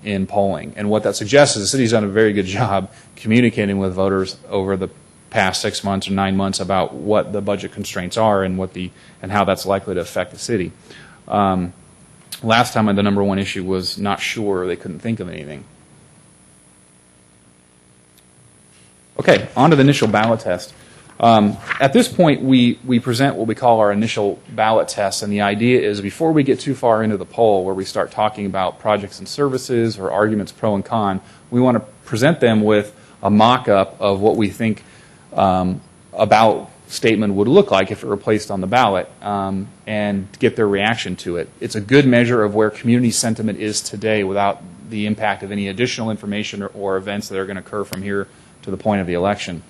in polling. And what that suggests is the city's done a very good job communicating with voters over the past 6 months or 9 months about what the budget constraints are and and how that's likely to affect the city. Last time the number one issue was not sure, they couldn't think of anything. Okay, on to the initial ballot test. At this point, we present what we call our initial ballot test, and the idea is before we get too far into the poll where we start talking about projects and services or arguments pro and con, we want to present them with a mock-up of what we think a ballot statement would look like if it were placed on the ballot, and get their reaction to it. It's a good measure of where community sentiment is today without the impact of any additional information or events that are going to occur from here to the point of the election.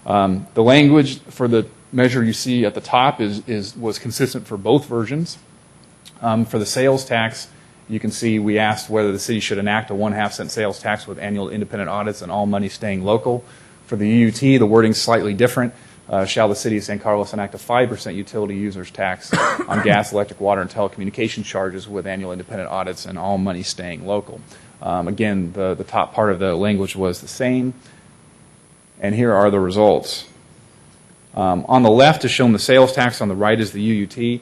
The language for the measure you see at the top was consistent for both versions. For the sales tax, you can see we asked whether the city should enact a 1/2 cent sales tax with annual independent audits and all money staying local. For the UUT, the wording's slightly different. Shall the city of San Carlos enact a 5% utility users tax on gas, electric, water, and telecommunication charges with annual independent audits and all money staying local? Again, the top part of the language was the same. And here are the results. On the left is shown the sales tax, on the right is the UUT.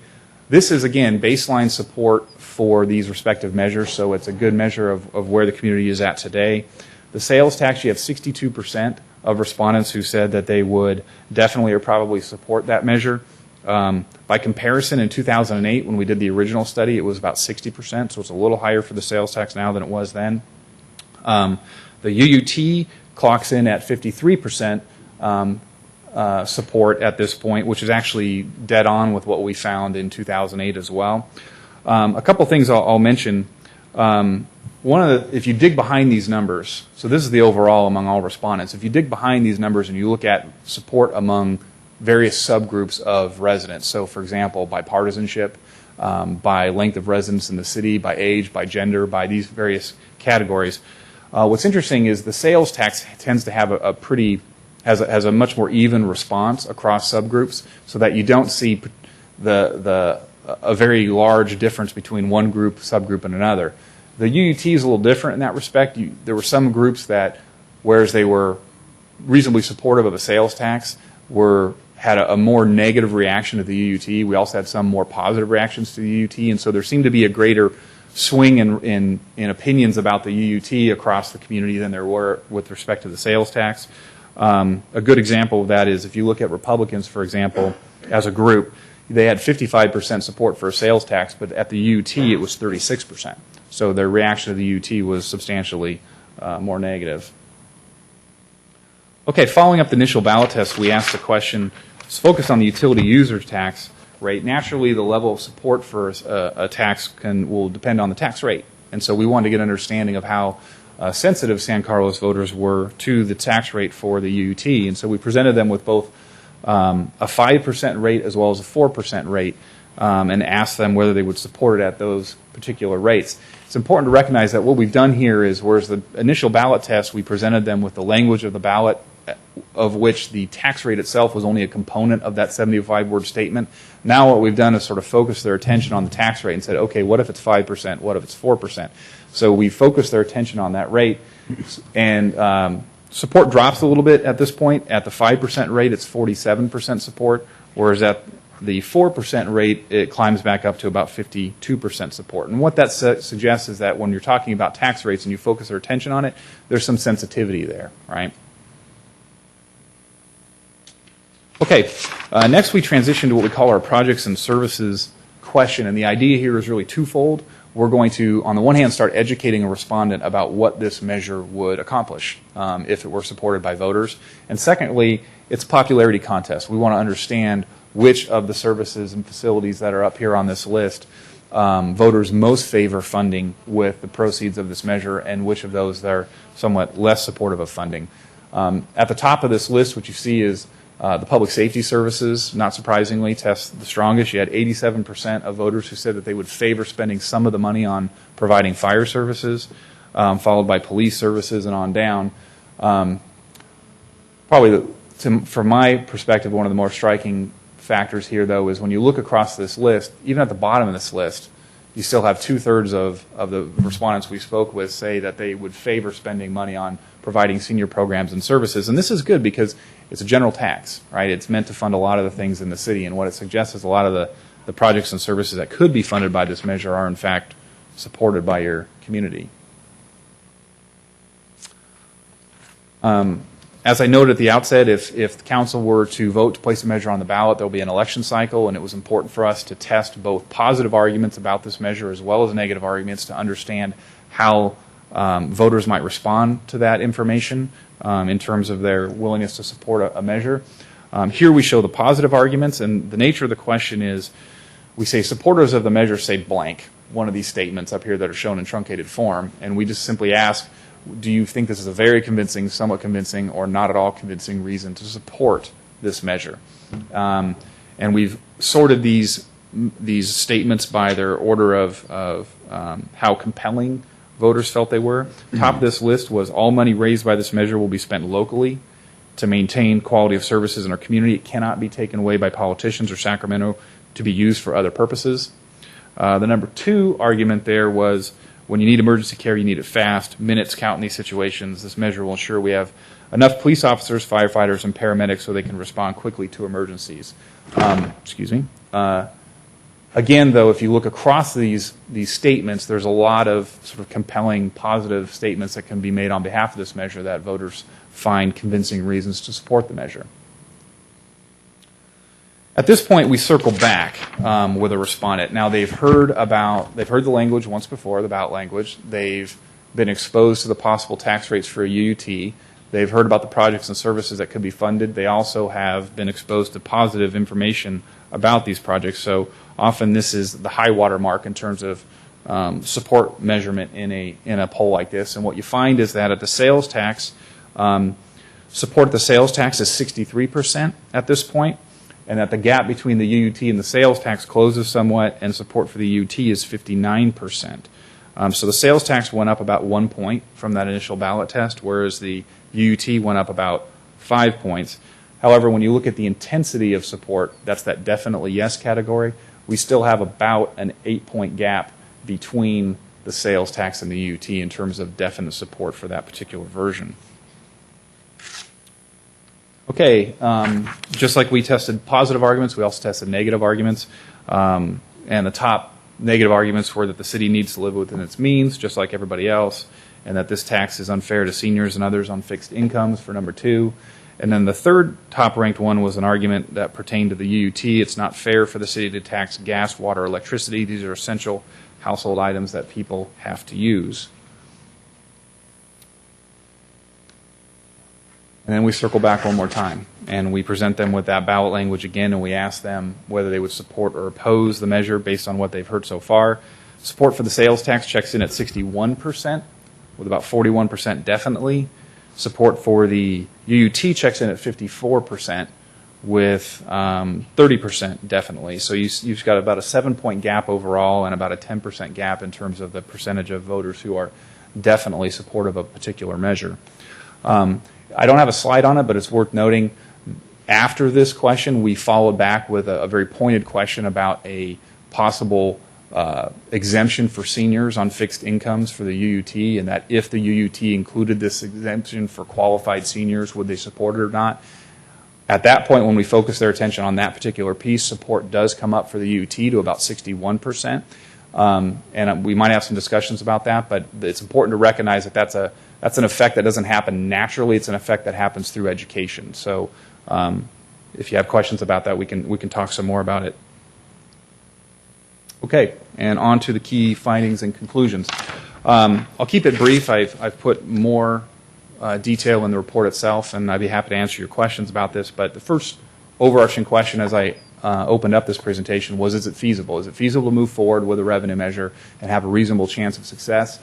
This is, again, baseline support for these respective measures, so it's a good measure of where the community is at today. The sales tax, you have 62% of respondents who said that they would definitely or probably support that measure. By comparison, in 2008, when we did the original study, it was about 60%, so it's a little higher for the sales tax now than it was then. The UUT clocks in at 53% support at this point, which is actually dead on with what we found in 2008 as well. A couple things I'll mention. If you dig behind these numbers, so this is the overall among all respondents. If you dig behind these numbers and you look at support among various subgroups of residents, so for example, by partisanship, by length of residence in the city, by age, by gender, by these various categories, what's interesting is the sales tax tends to have has a much more even response across subgroups, so that you don't see a very large difference between one subgroup, and another. The UUT is a little different in that respect. There were some groups that, whereas they were reasonably supportive of a sales tax, had a more negative reaction to the UUT. We also had some more positive reactions to the UUT, and so there seemed to be a greater swing in opinions about the UUT across the community than there were with respect to the sales tax. A good example of that is if you look at Republicans, for example, as a group, they had 55% support for a sales tax, but at the UUT it was 36%. So their reaction to the UUT was substantially more negative. Okay, following up the initial ballot test, we asked the question, it's focused on the utility users tax rate. Naturally, the level of support for a tax will depend on the tax rate. And so we wanted to get an understanding of how sensitive San Carlos voters were to the tax rate for the UUT. And so we presented them with both a 5% rate as well as a 4% rate, and asked them whether they would support it at those particular rates. It's important to recognize that what we've done here is, whereas the initial ballot test, we presented them with the language of the ballot, of which the tax rate itself was only a component of that 75-word statement. Now what we've done is sort of focus their attention on the tax rate and said, okay, what if it's 5%? What if it's 4%? So we focused their attention on that rate, and support drops a little bit at this point. At the 5% rate, it's 47% support, whereas at the 4% rate, it climbs back up to about 52% support. And what that suggests is that when you're talking about tax rates and you focus their attention on it, there's some sensitivity there, right? Okay, next we transition to what we call our projects and services question, and the idea here is really twofold. We're going to, on the one hand, start educating a respondent about what this measure would accomplish if it were supported by voters. And secondly, it's a popularity contest. We want to understand which of the services and facilities that are up here on this list voters most favor funding with the proceeds of this measure, and which of those they're somewhat less supportive of funding. At the top of this list, what you see is the public safety services, not surprisingly, test the strongest. You had 87% of voters who said that they would favor spending some of the money on providing fire services, followed by police services and on down. From my perspective, one of the more striking factors here, though, is when you look across this list, even at the bottom of this list, you still have 2/3 of the respondents we spoke with say that they would favor spending money on providing senior programs and services. And this is good because it's a general tax, right? It's meant to fund a lot of the things in the city, and what it suggests is a lot of the projects and services that could be funded by this measure are in fact supported by your community. As I noted at the outset, if the council were to vote to place a measure on the ballot, there will be an election cycle, and it was important for us to test both positive arguments about this measure as well as negative arguments to understand how voters might respond to that information in terms of their willingness to support a measure. Here we show the positive arguments, and the nature of the question is we say supporters of the measure say blank, one of these statements up here that are shown in truncated form, and we just simply ask, do you think this is a very convincing, somewhat convincing, or not at all convincing reason to support this measure? And we've sorted these statements by their order of how compelling voters felt they were. Top of this list was all money raised by this measure will be spent locally to maintain quality of services in our community. It cannot be taken away by politicians or Sacramento to be used for other purposes. The number 2 argument there was when you need emergency care, you need it fast. Minutes count in these situations. This measure will ensure we have enough police officers, firefighters, and paramedics so they can respond quickly to emergencies. Again, though, if you look across these statements, there's a lot of sort of compelling, positive statements that can be made on behalf of this measure that voters find convincing reasons to support the measure. At this point, we circle back with a respondent. Now, they've heard the language once before, the ballot language. They've been exposed to the possible tax rates for a UUT. They've heard about the projects and services that could be funded. They also have been exposed to positive information about these projects. So often this is the high water mark in terms of support measurement in a poll like this. And what you find is that at the sales tax, support the sales tax is 63% at this point, and that the gap between the UUT and the sales tax closes somewhat, and support for the UUT is 59%. So the sales tax went up about 1 point from that initial ballot test, whereas the UUT went up about 5 points. However, when you look at the intensity of support, that's that definitely yes category, we still have about an 8-point gap between the sales tax and the UUT in terms of definite support for that particular version. Okay, just like we tested positive arguments, we also tested negative arguments. And the top negative arguments were that the city needs to live within its means, just like everybody else, and that this tax is unfair to seniors and others on fixed incomes for number 2. And then the third top-ranked one was an argument that pertained to the UUT. It's not fair for the city to tax gas, water, electricity. These are essential household items that people have to use. And then we circle back one more time, and we present them with that ballot language again, and we ask them whether they would support or oppose the measure based on what they've heard so far. Support for the sales tax checks in at 61%, with about 41% definitely. Support for the UUT checks in at 54%, with 30% definitely. So you've got about a 7-point gap overall and about a 10% gap in terms of the percentage of voters who are definitely supportive of a particular measure. I don't have a slide on it, but it's worth noting after this question, we followed back with a very pointed question about a possible exemption for seniors on fixed incomes for the UUT, and that if the UUT included this exemption for qualified seniors, would they support it or not? At that point, when we focus their attention on that particular piece, support does come up for the UUT to about 61%. And we might have some discussions about that, but it's important to recognize that that's an effect that doesn't happen naturally. It's an effect that happens through education. So if you have questions about that, we can talk some more about it. Okay, and on to the key findings and conclusions. I'll keep it brief. I've put more detail in the report itself, and I'd be happy to answer your questions about this. But the first overarching question as I opened up this presentation was, is it feasible? Is it feasible to move forward with a revenue measure and have a reasonable chance of success?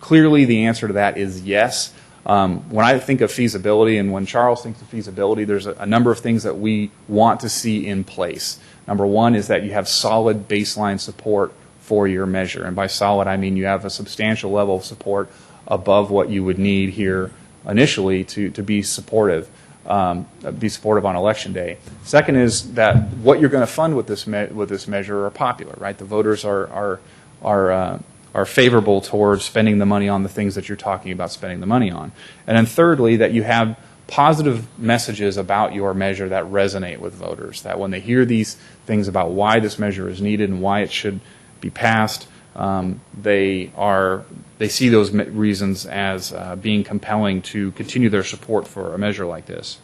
Clearly, the answer to that is yes. When I think of feasibility and when Charles thinks of feasibility, there's a number of things that we want to see in place. Number one is that you have solid baseline support for your measure. And by solid, I mean you have a substantial level of support above what you would need here initially to be supportive on Election Day. Second is that what you're going to fund with this measure are popular, right? The voters are are favorable towards spending the money on the things that you're talking about spending the money on. And then thirdly, that you have positive messages about your measure that resonate with voters, that when they hear these things about why this measure is needed and why it should be passed, they see those reasons as being compelling to continue their support for a measure like this.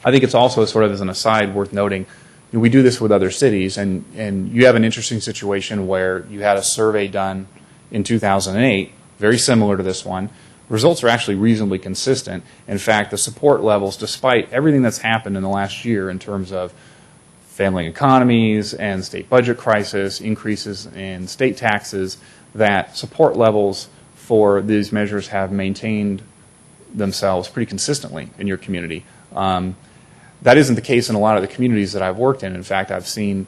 I think it's also, sort of as an aside, worth noting, we do this with other cities, and you have an interesting situation where you had a survey done in 2008, very similar to this one. Results are actually reasonably consistent. In fact, the support levels, despite everything that's happened in the last year in terms of failing economies and state budget crisis, increases in state taxes, that support levels for these measures have maintained themselves pretty consistently in your community. That isn't the case in a lot of the communities that I've worked in. In fact, I've seen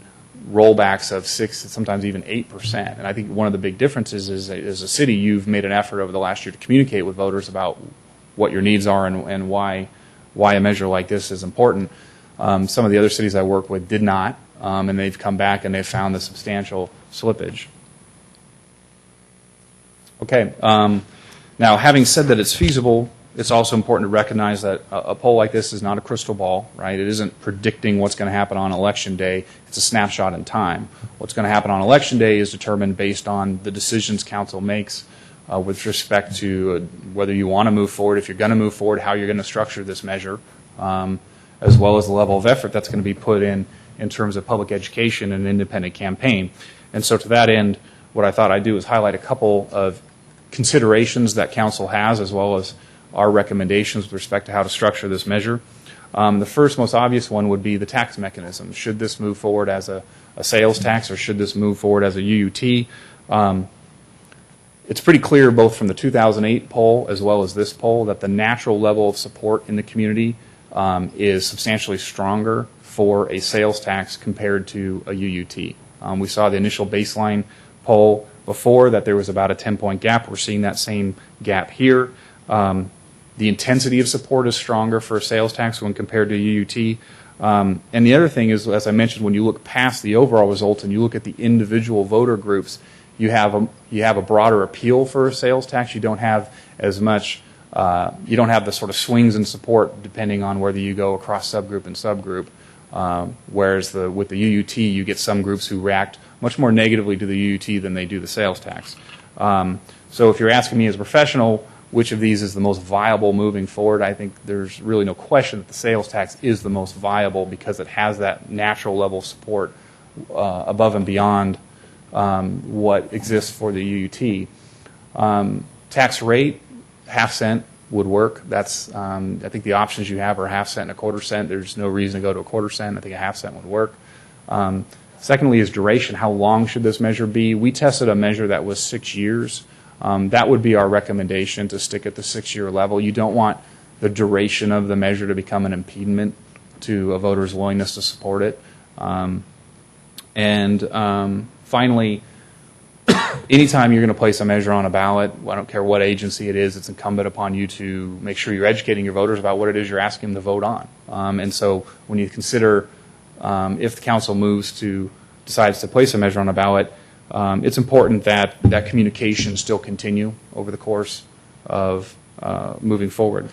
rollbacks of 6%, sometimes even 8%. And I think one of the big differences is, as a city, you've made an effort over the last year to communicate with voters about what your needs are and why a measure like this is important. Some of the other cities I work with did not, and they've come back and they've found the substantial slippage. Okay. Now, having said that it's feasible, it's also important to recognize that a poll like this is not a crystal ball, right? It isn't predicting what's going to happen on Election Day. It's a snapshot in time. What's going to happen on Election Day is determined based on the decisions council makes with respect to whether you want to move forward, if you're going to move forward, how you're going to structure this measure, as well as the level of effort that's going to be put in terms of public education and independent campaign. And so to that end, what I thought I'd do is highlight a couple of considerations that council has, as well as our recommendations with respect to how to structure this measure. The first, most obvious one would be the tax mechanism. Should this move forward as a sales tax, or should this move forward as a UUT? It's pretty clear, both from the 2008 poll as well as this poll, that the natural level of support in the community is substantially stronger for a sales tax compared to a UUT. We saw the initial baseline poll before that there was about a 10-point gap. We're seeing that same gap here. The intensity of support is stronger for a sales tax when compared to UUT. And the other thing is, as I mentioned, when you look past the overall result and you look at the individual voter groups, you have a broader appeal for a sales tax. You don't have as much, you don't have the sort of swings in support depending on whether you go across subgroup and subgroup. Whereas with the UUT, you get some groups who react much more negatively to the UUT than they do the sales tax. So if you're asking me as a professional, which of these is the most viable moving forward, I think there's really no question that the sales tax is the most viable because it has that natural level of support above and beyond what exists for the UUT. Tax rate, half-cent would work. That's I think the options you have are half-cent and a quarter-cent. There's no reason to go to a quarter-cent. I think a half-cent would work. Secondly is duration. How long should this measure be? We tested a measure that was 6 years. That would be our recommendation, to stick at the 6-year level. You don't want the duration of the measure to become an impediment to a voter's willingness to support it. Finally, anytime you're going to place a measure on a ballot, I don't care what agency it is, it's incumbent upon you to make sure you're educating your voters about what it is you're asking them to vote on. And so when you consider if the council decides to place a measure on a ballot, it's important that that communication still continue over the course of moving forward.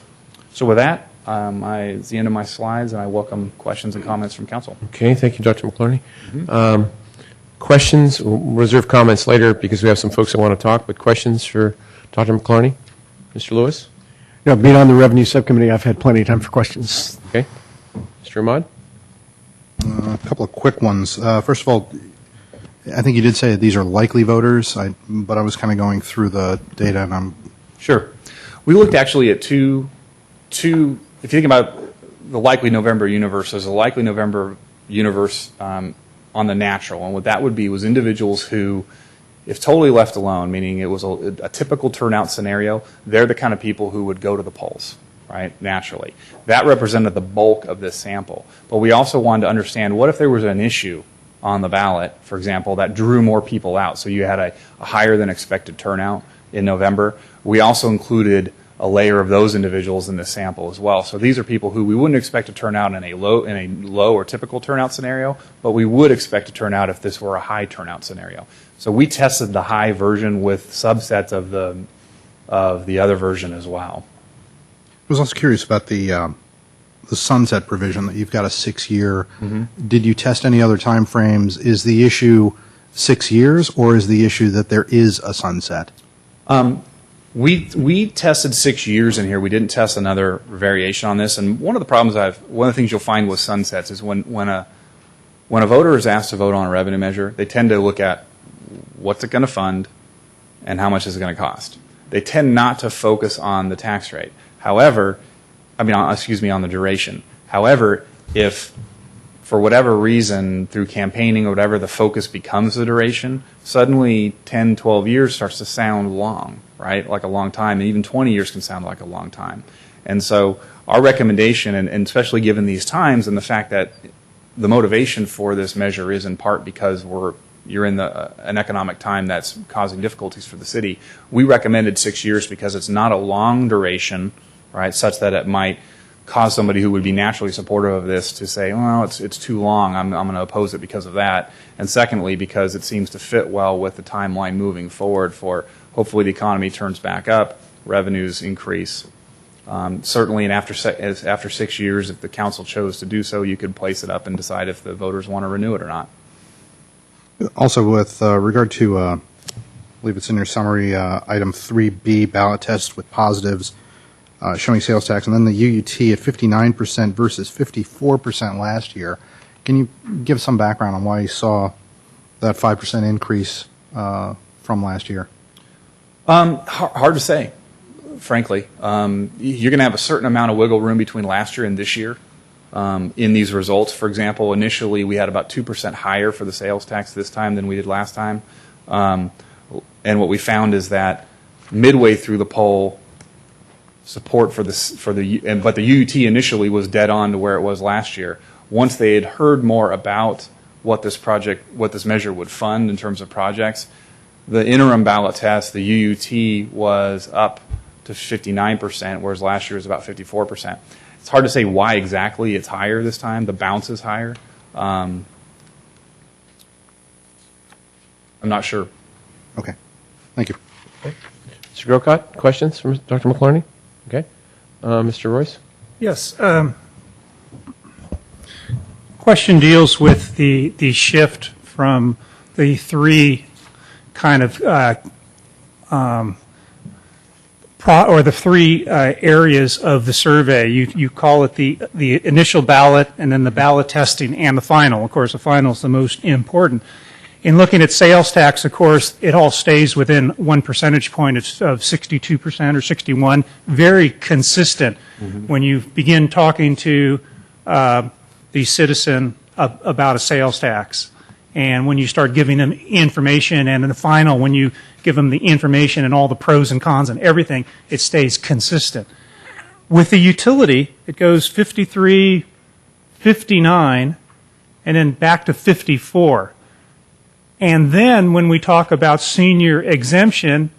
So with that, it's the end of my slides, and I welcome questions and comments from council. Okay, thank you, Dr. McClarney. Questions? We'll reserve comments later because we have some folks that want to talk, but questions for Dr. McClarney? Mr. Lewis? Yeah, being on the Revenue Subcommittee, I've had plenty of time for questions. Okay. Mr. Ahmad? A couple of quick ones. First of all, I think you did say that these are likely voters, but I was kind of going through the data, and I'm... Sure. We looked actually at two. If you think about the likely November universe, there's a likely November universe on the natural, and what that would be was individuals who, if totally left alone, meaning it was a typical turnout scenario, they're the kind of people who would go to the polls, right, naturally. That represented the bulk of this sample. But we also wanted to understand, what if there was an issue on the ballot, for example, that drew more people out? So you had a higher than expected turnout in November. We also included a layer of those individuals in this sample as well. So these are people who we wouldn't expect to turn out in a low or typical turnout scenario, but we would expect to turn out if this were a high turnout scenario. So we tested the high version with subsets of the other version as well. I was also curious about the sunset provision that you've got a 6-year. Did you test any other time frames? Is the issue 6 years, or is the issue that there is a sunset? We tested 6 years in here. We didn't test another variation on this. And one of the things you'll find with sunsets is when a voter is asked to vote on a revenue measure, they tend to look at what's it going to fund and how much is it going to cost. They tend not to focus on the tax rate. However, on the duration. However, if for whatever reason, through campaigning or whatever, the focus becomes the duration, suddenly 10, 12 years starts to sound long, right? Like a long time. And even 20 years can sound like a long time. And so our recommendation, and especially given these times and the fact that the motivation for this measure is in part because you're in an economic time that's causing difficulties for the city, we recommended 6 years because it's not a long duration, right, such that it might cause somebody who would be naturally supportive of this to say, well, it's too long, I'm going to oppose it because of that. And secondly, because it seems to fit well with the timeline moving forward for hopefully the economy turns back up, revenues increase. Certainly, and after 6 years, if the council chose to do so, you could place it up and decide if the voters want to renew it or not. Also, with regard to, I believe it's in your summary, item 3B, ballot tests with positives, showing sales tax, and then the UUT at 59% versus 54% last year. Can you give some background on why you saw that 5% increase from last year? Hard to say, frankly. You're going to have a certain amount of wiggle room between last year and this year in these results. For example, initially we had about 2% higher for the sales tax this time than we did last time. And what we found is that midway through the poll, support but the UUT initially was dead on to where it was last year. Once they had heard more about what this measure would fund in terms of projects, the interim ballot test, the UUT, was up to 59%, whereas last year was about 54%. It's hard to say why exactly it's higher this time. The bounce is higher. I'm not sure. Okay. Thank you. Okay. Mr. Grocott, questions from Dr. McClarney? Okay. Mr. Royce? Yes. Question deals with the shift from the three kind of the three areas of the survey. You call it the initial ballot, and then the ballot testing, and the final. Of course, the final is the most important. In looking at sales tax, of course, it all stays within 1 percentage point of 62% or 61, very consistent when you begin talking to the citizen about a sales tax. And when you start giving them information, and in the final, when you give them the information and all the pros and cons and everything, it stays consistent. With the utility, it goes 53, 59, and then back to 54. And then when we talk about senior exemption,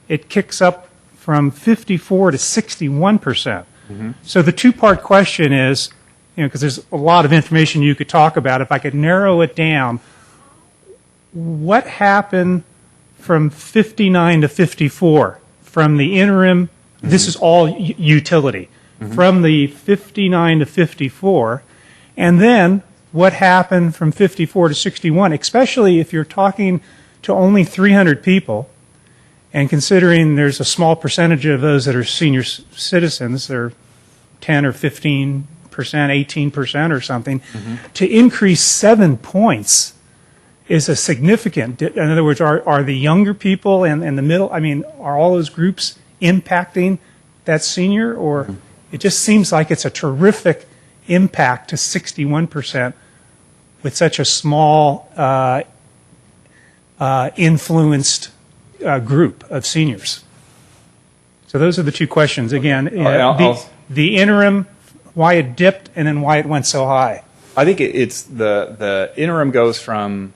it kicks up from 54 to 61%. So the two-part question is, because there's a lot of information you could talk about, if I could narrow it down, what happened from 59 to 54 from the interim? This is all utility. From the 59 to 54, and then what happened from 54 to 61, especially if you're talking to only 300 people, and considering there's a small percentage of those that are senior citizens, they're 10 or 15%, 18% or something, to increase 7 points is a significant, in other words, are the younger people and the middle, are all those groups impacting that senior? Or it just seems like it's a terrific impact to 61% with such a small influenced group of seniors. So those are the two questions. Again, the interim, why it dipped, and then why it went so high. I think it's the interim goes from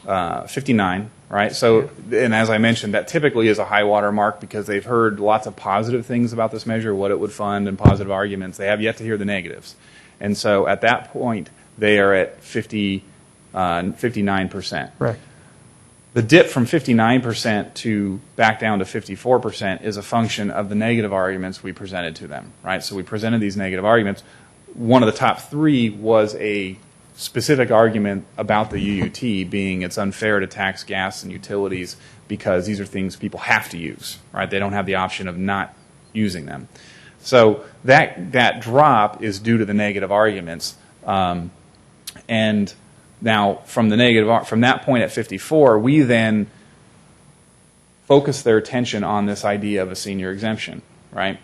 59 right? So, and as I mentioned, that typically is a high water mark because they've heard lots of positive things about this measure, what it would fund, and positive arguments. They have yet to hear the negatives. And so at that point, they are at 59%. Correct. The dip from 59% to back down to 54% is a function of the negative arguments we presented to them, right? So we presented these negative arguments. One of the top three was a specific argument about the UUT being it's unfair to tax gas and utilities because these are things people have to use, right? They don't have the option of not using them. So that drop is due to the negative arguments. And now from that point at 54, we then focus their attention on this idea of a senior exemption, right?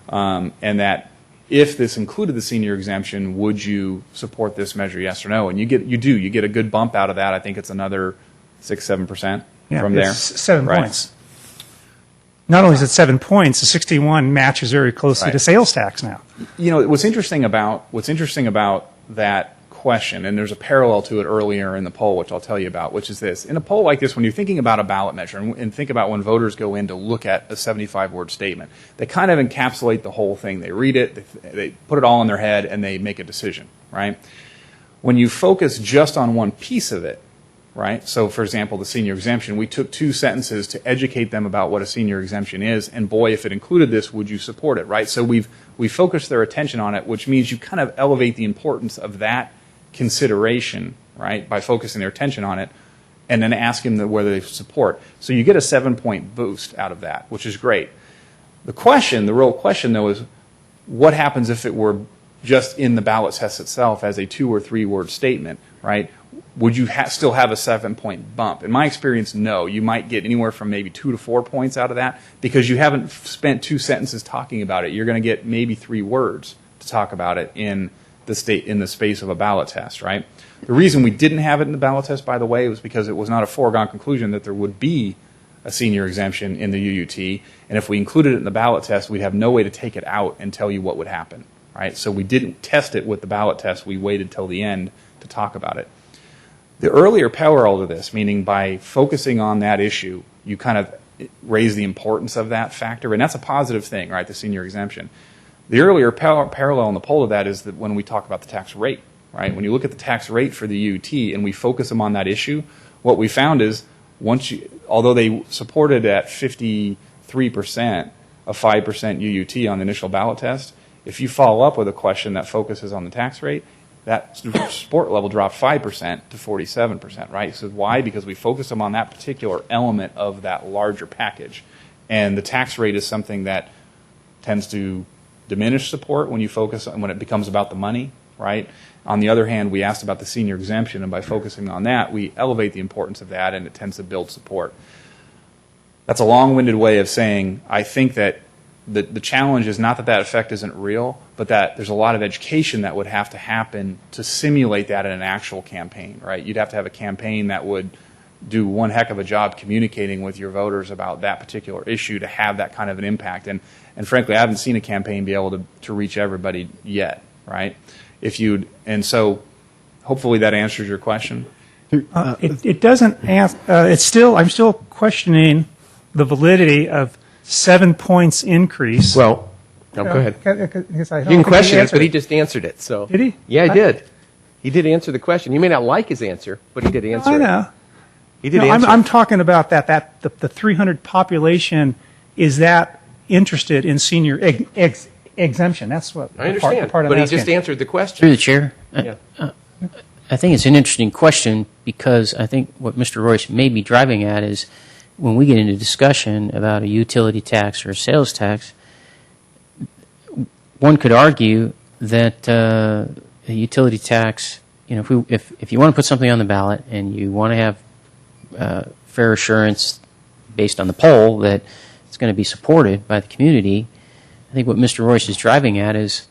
And that if this included the senior exemption, would you support this measure, yes or no? And you get a good bump out of that. I think it's another 6-7% from there. It's 7 Right. points. Not only is it 7 points, the 61 matches very closely Right. to sales tax now. You know, what's interesting about that question, and there's a parallel to it earlier in the poll, which I'll tell you about, which is this. In a poll like this, when you're thinking about a ballot measure, and think about when voters go in to look at a 75-word statement, they kind of encapsulate the whole thing. They read it, they put it all in their head, and they make a decision, right? When you focus just on one piece of it, right? So, for example, the senior exemption, we took 2 sentences to educate them about what a senior exemption is, and boy, if it included this, would you support it, right? So we focused their attention on it, which means you kind of elevate the importance of that consideration, right, by focusing their attention on it, and then asking them whether they support. So you get a 7-point boost out of that, which is great. The real question, though, is what happens if it were just in the ballot test itself as a 2 or 3 word statement, right? Would you still have a 7-point bump? In my experience, no. You might get anywhere from maybe 2 to 4 points out of that because you haven't spent 2 sentences talking about it. You're going to get maybe 3 words to talk about it in the space of a ballot test, right? The reason we didn't have it in the ballot test, by the way, was because it was not a foregone conclusion that there would be a senior exemption in the UUT, and if we included it in the ballot test, we'd have no way to take it out and tell you what would happen, right? So we didn't test it with the ballot test. We waited till the end to talk about it. The earlier parallel to this, meaning by focusing on that issue, you kind of raise the importance of that factor, and that's a positive thing, right, the senior exemption. The earlier parallel in the poll of that is that when we talk about the tax rate, right? When you look at the tax rate for the UUT and we focus them on that issue, what we found is although they supported at 53% a 5% UUT on the initial ballot test, if you follow up with a question that focuses on the tax rate, that support level dropped 5% to 47%, right? So why? Because we focus them on that particular element of that larger package. And the tax rate is something that tends to diminish support when it becomes about the money, right? On the other hand, we asked about the senior exemption, and by focusing on that, we elevate the importance of that, and it tends to build support. That's a long-winded way of saying I think that the challenge is not that effect isn't real, but that there's a lot of education that would have to happen to simulate that in an actual campaign, right? You'd have to have a campaign that would do one heck of a job communicating with your voters about that particular issue to have that kind of an impact. And frankly, I haven't seen a campaign be able to reach everybody yet, right? And so hopefully that answers your question. It doesn't answer. I'm still questioning the validity of 7 points increase. Well, go ahead. Because I You don't can think question it, answered but he just answered it. So Did he? Yeah, he did. He did answer the question. You may not like his answer, but he did answer it. I know. He did No, answer I'm it. talking about the 300 population is that interested in senior exemption. That's what I understand, the part I'm but he asking. just answered the question. Through the chair, Yeah. I think it's an interesting question because I think what Mr. Royce may be driving at is when we get into discussion about a utility tax or a sales tax, one could argue that a utility tax, if you want to put something on the ballot and you want to have fair assurance based on the poll that it's going to be supported by the community, I think what Mr. Royce is driving at is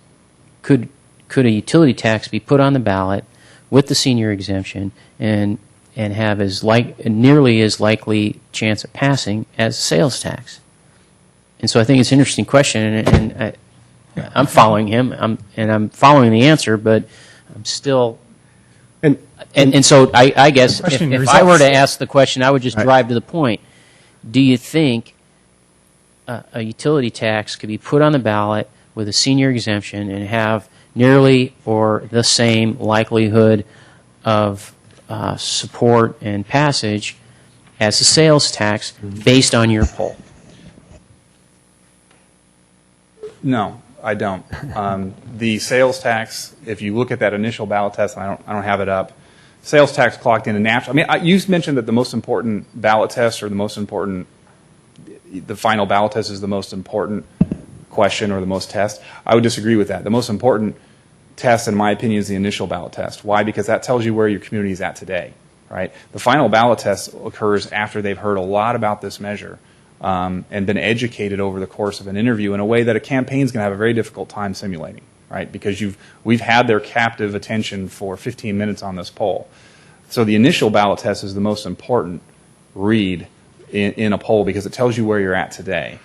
could a utility tax be put on the ballot with the senior exemption and have nearly as likely chance of passing as a sales tax? And so I think it's an interesting question, and I'm following him, and I'm following the answer, but I'm still And so I guess Question if is I were to that- ask the question, I would just drive to the point. Do you think a utility tax could be put on the ballot with a senior exemption and have nearly or the same likelihood of support and passage as a sales tax based on your poll? No, I don't. The sales tax, if you look at that initial ballot test, and I don't have it up, sales tax clocked in a natural. I mean, you mentioned that the most important ballot test or the final ballot test is the most important question or the most test. I would disagree with that. The most important test, in my opinion, is the initial ballot test. Why? Because that tells you where your community is at today, right? The final ballot test occurs after they've heard a lot about this measure and been educated over the course of an interview in a way that a campaign's going to have a very difficult time simulating, right? Because we've had their captive attention for 15 minutes on this poll. So the initial ballot test is the most important read in a poll because it tells you where you're at today.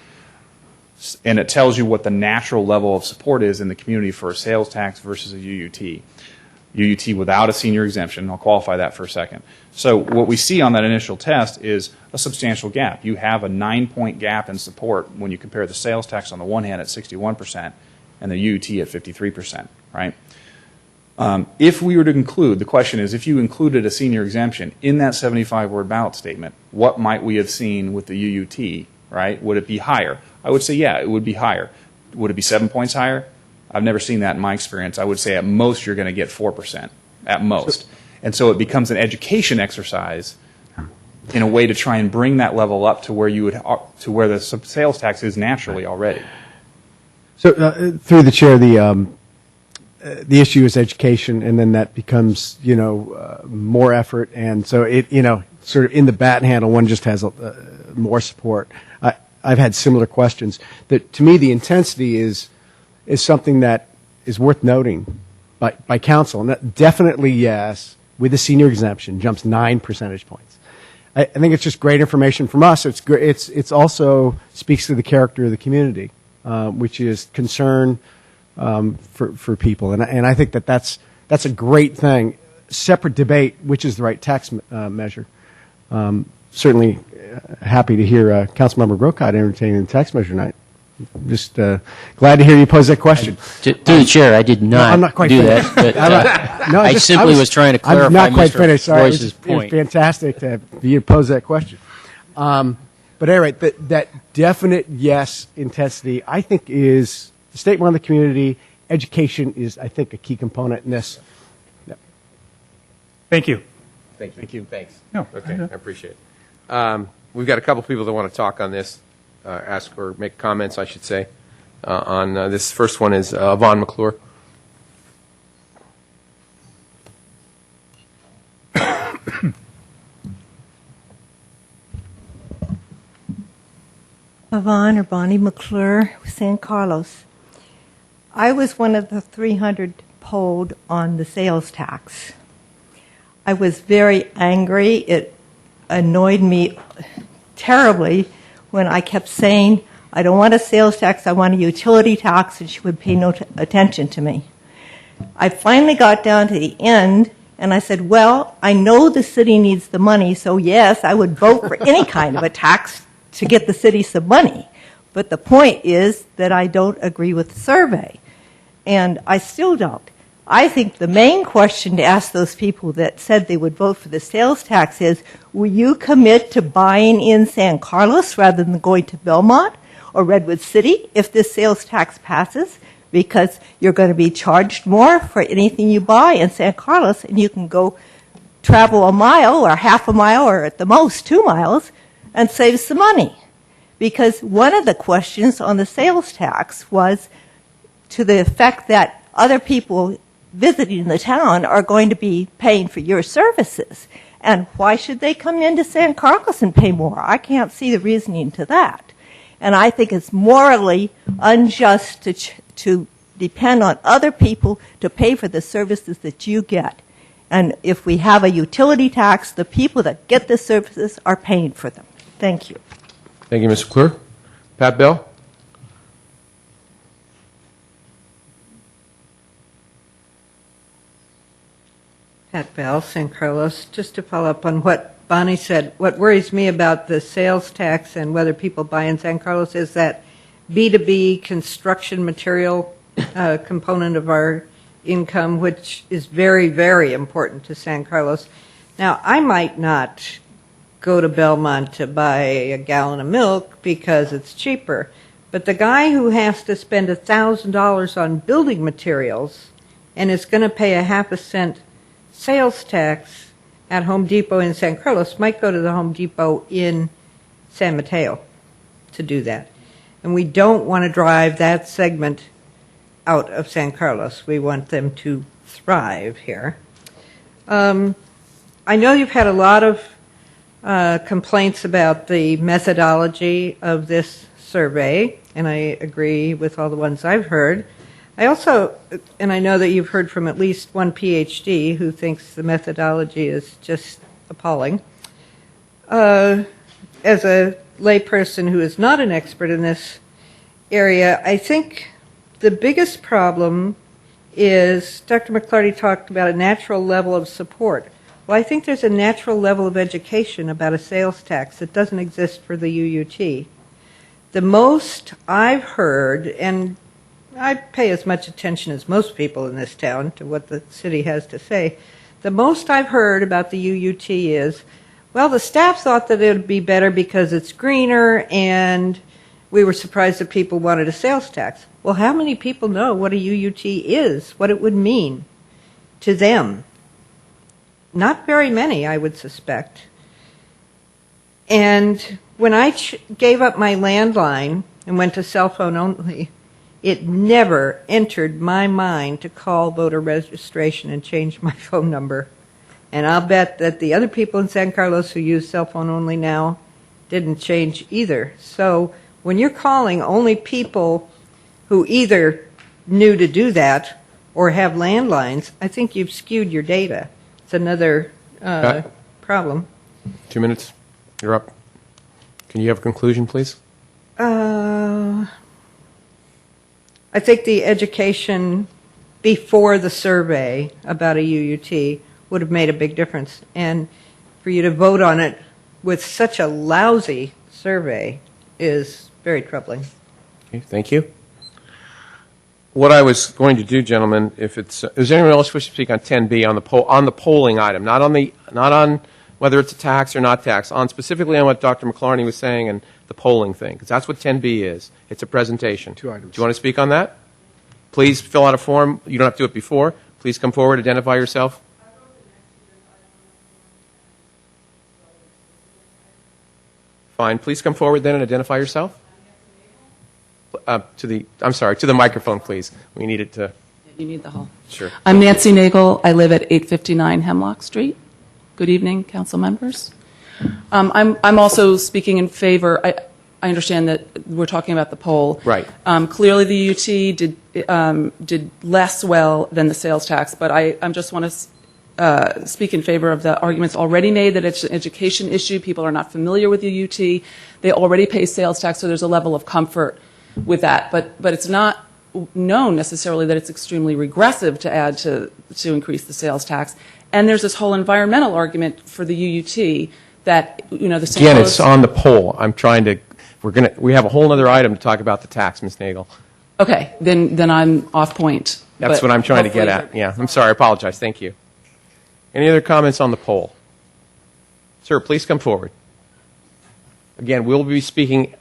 And it tells you what the natural level of support is in the community for a sales tax versus a UUT. UUT without a senior exemption. I'll qualify that for a second. So what we see on that initial test is a substantial gap. You have a 9-point gap in support when you compare the sales tax on the one hand at 61% and the UUT at 53%, right? If we were to include, the question is, if you included a senior exemption in that 75-word ballot statement, what might we have seen with the UUT, right? Would it be higher? I would say, yeah, it would be higher. Would it be 7 points higher? I've never seen that in my experience. I would say at most you're going to get 4%, at most. And so it becomes an education exercise in a way to try and bring that level up to where where the sales tax is naturally already. So through the chair, the issue is education, and then that becomes more effort, and so it sort of in the bat handle one just has more support. I've had similar questions. That to me the intensity is something that is worth noting by council, and that definitely yes with the senior exemption jumps 9 percentage points. I think it's just great information from us. It's also speaks to the character of the community, which is concern for people, and I think that's a great thing. Separate debate, which is the right tax measure. Certainly happy to hear Councilmember Grocott entertaining the tax measure tonight. Just glad to hear you pose that question. To the chair, I did not, I'm not quite do finished. that, but No, I simply was trying to clarify I'm not quite Mr. finished. Sorry, Royce's it was point. fantastic to you pose that question. But anyway, that definite yes intensity, I think, is the statement on the community. Education is, I think, a key component in this. Yep. Thank you. Thank you. Thanks. No, Okay, I appreciate it. We've got a couple people that want to talk on this, ask or make comments, I should say, on this. First one is Vaughn McClure. Yvonne or Bonnie McClure, San Carlos. I was one of the 300 polled on the sales tax. I was very angry. It annoyed me terribly when I kept saying, I don't want a sales tax, I want a utility tax, and she would pay no attention to me. I finally got down to the end, and I said, well, I know the city needs the money, so yes, I would vote for any kind of a tax to get the city some money. But the point is that I don't agree with the survey. And I still don't. I think the main question to ask those people that said they would vote for the sales tax is, will you commit to buying in San Carlos rather than going to Belmont or Redwood City if this sales tax passes? Because you're going to be charged more for anything you buy in San Carlos, and you can go travel a mile or half a mile or at the most 2 miles and save some money. Because one of the questions on the sales tax was to the effect that other people visiting the town are going to be paying for your services. And why should they come into San Carlos and pay more? I can't see the reasoning to that. And I think it's morally unjust to depend on other people to pay for the services that you get. And if we have a utility tax, the people that get the services are paying for them. Thank you. Thank you, Mr. McClure. Pat Bell? Pat Bell, San Carlos. Just to follow up on what Bonnie said, what worries me about the sales tax and whether people buy in San Carlos is that B2B construction material component of our income, which is very, very important to San Carlos. Now, I might not go to Belmont to buy a gallon of milk because it's cheaper, but the guy who has to spend $1,000 on building materials and is going to pay a 0.5 cent sales tax at Home Depot in San Carlos might go to the Home Depot in San Mateo to do that. And we don't want to drive that segment out of San Carlos. We want them to thrive here. I know you've had a lot of complaints about the methodology of this survey, and I agree with all the ones I've heard. I also, and I know that you've heard from at least one PhD who thinks the methodology is just appalling. As a layperson who is not an expert in this area, I think the biggest problem is Dr. McClarty talked about a natural level of support. Well, I think there's a natural level of education about a sales tax that doesn't exist for the UUT. The most I've heard, and I pay as much attention as most people in this town to what the city has to say, the most I've heard about the UUT is, well, the staff thought that it would be better because it's greener, and we were surprised that people wanted a sales tax. Well, how many people know what a UUT is, what it would mean to them? Not very many, I would suspect. And when I gave up my landline and went to cell phone only, it never entered my mind to call voter registration and change my phone number. And I'll bet that the other people in San Carlos who use cell phone only now didn't change either. So when you're calling only people who either knew to do that or have landlines, I think you've skewed your data. It's another problem. 2 minutes. You're up. Can you have a conclusion, please? I think the education before the survey about a UUT would have made a big difference. And for you to vote on it with such a lousy survey is very troubling. Okay, thank you. What I was going to do, gentlemen, if it's is anyone else wish to speak on 10B on the polling item, not on whether it's a tax or not tax, on specifically on what Dr. McClarney was saying and the polling thing, because that's what 10B is. It's a presentation. 2 items. Do you want to speak on that? Please fill out a form. You don't have to do it before. Please come forward, identify yourself. Fine. Please come forward then and identify yourself. To the microphone, please. We need it to. You need the hall. Sure. I'm Nancy Nagel. I live at 859 Hemlock Street. Good evening, council members. I'm also speaking in favor. I understand that we're talking about the poll. Right. Clearly, the UT did less well than the sales tax, but I just want to speak in favor of the arguments already made that it's an education issue. People are not familiar with the UT. They already pay sales tax, so there's a level of comfort with that. But it's not known necessarily that it's extremely regressive to add to increase the sales tax. And there's this whole environmental argument for the UUT that, the St. Again, Louis... it's on the poll. We have a whole other item to talk about the tax, Ms. Nagel. Okay, then I'm off point. That's what I'm trying to get at. Yeah, I'm sorry. I apologize. Thank you. Any other comments on the poll? Sir, please come forward. Again, we'll be speaking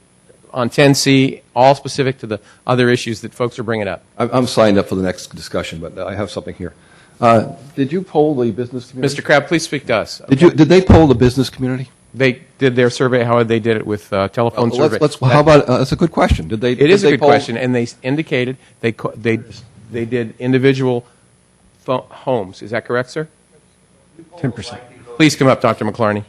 on 10C, all specific to the other issues that folks are bringing up. I'm signed up for the next discussion, but I have something here. Did you poll the business community? Mr. Crabb, please speak to us. Did they poll the business community? They did their survey. How they did it with telephone survey. How about that's a good question. Did they? It is a good poll? question, and they indicated they did individual homes. Is that correct, sir? 10%. Please come up, Dr. McClarney.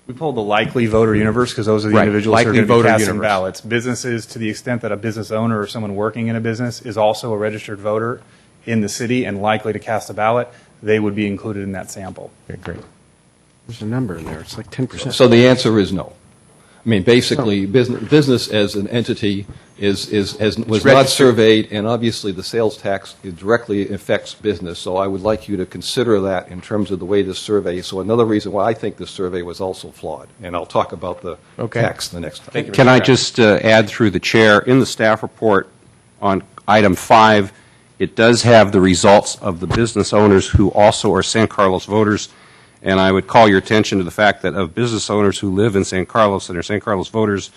We polled the likely voter universe because those are the Right, individuals who are likely going to be voter casting universe. ballots. Businesses, to the extent that a business owner or someone working in a business is also a registered voter in the city and likely to cast a ballot, they would be included in that sample. Okay, great. There's a number in there. It's like 10%. So the answer is no. mean, basically, business as an entity was not registered. surveyed, and obviously the sales tax directly affects business. So I would like you to consider that in terms of the way this survey. So another reason why I think this survey was also flawed, and I'll talk about the tax the next time. Can I just add through the chair, in the staff report on item 5, it does have the results of the business owners who also are San Carlos voters, and I would call your attention to the fact that of business owners who live in San Carlos and are San Carlos voters,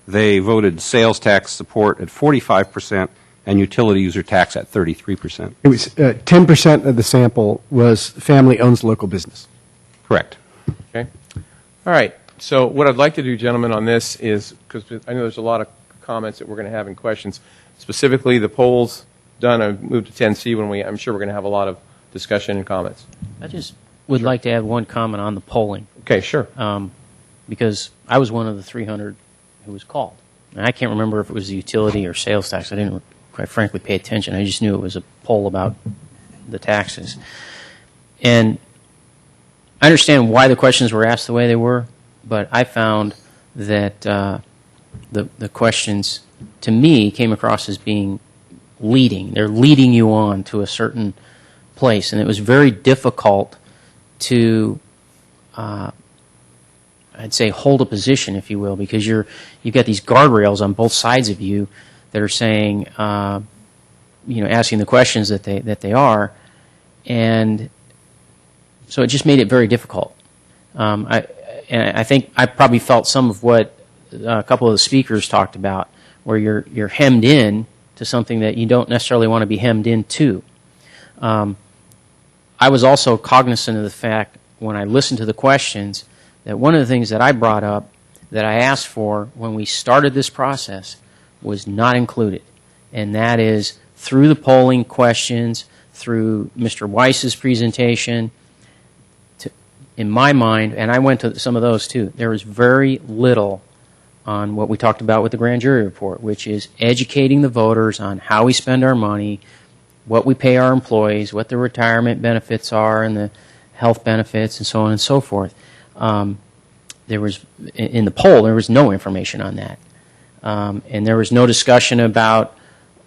they voted sales tax support at 45% and utility user tax at 33%. It was 10% of the sample was family owns local business. Correct. Okay. All right. So what I'd like to do, gentlemen, on this is, because I know there's a lot of comments that we're going to have and questions, specifically the polls done. I've moved to 10C when I'm sure we're going to have a lot of discussion and comments. I just would like to add one comment on the polling. Okay, sure. Because I was one of the 300 who was called. And I can't remember if it was the utility or sales tax. I didn't, quite frankly, pay attention. I just knew it was a poll about the taxes. And I understand why the questions were asked the way they were, but I found that the questions, to me, came across as being leading. They're leading you on to a certain place. And it was very difficult to I'd say hold a position, if you will, because you've got these guardrails on both sides of you that are saying, asking the questions that they are, and so it just made it very difficult. I think I probably felt some of what a couple of the speakers talked about, where you're hemmed in to something that you don't necessarily want to be hemmed into. I was also cognizant of the fact when I listened to the questions that one of the things that I brought up that I asked for when we started this process was not included, and that is through the polling questions, through Mr. Weiss's presentation, in my mind, and I went to some of those too, there was very little on what we talked about with the grand jury report, which is educating the voters on how we spend our money, what we pay our employees, what the retirement benefits are, and the health benefits, and so on and so forth. There was, in the poll, there was no information on that. And there was no discussion about,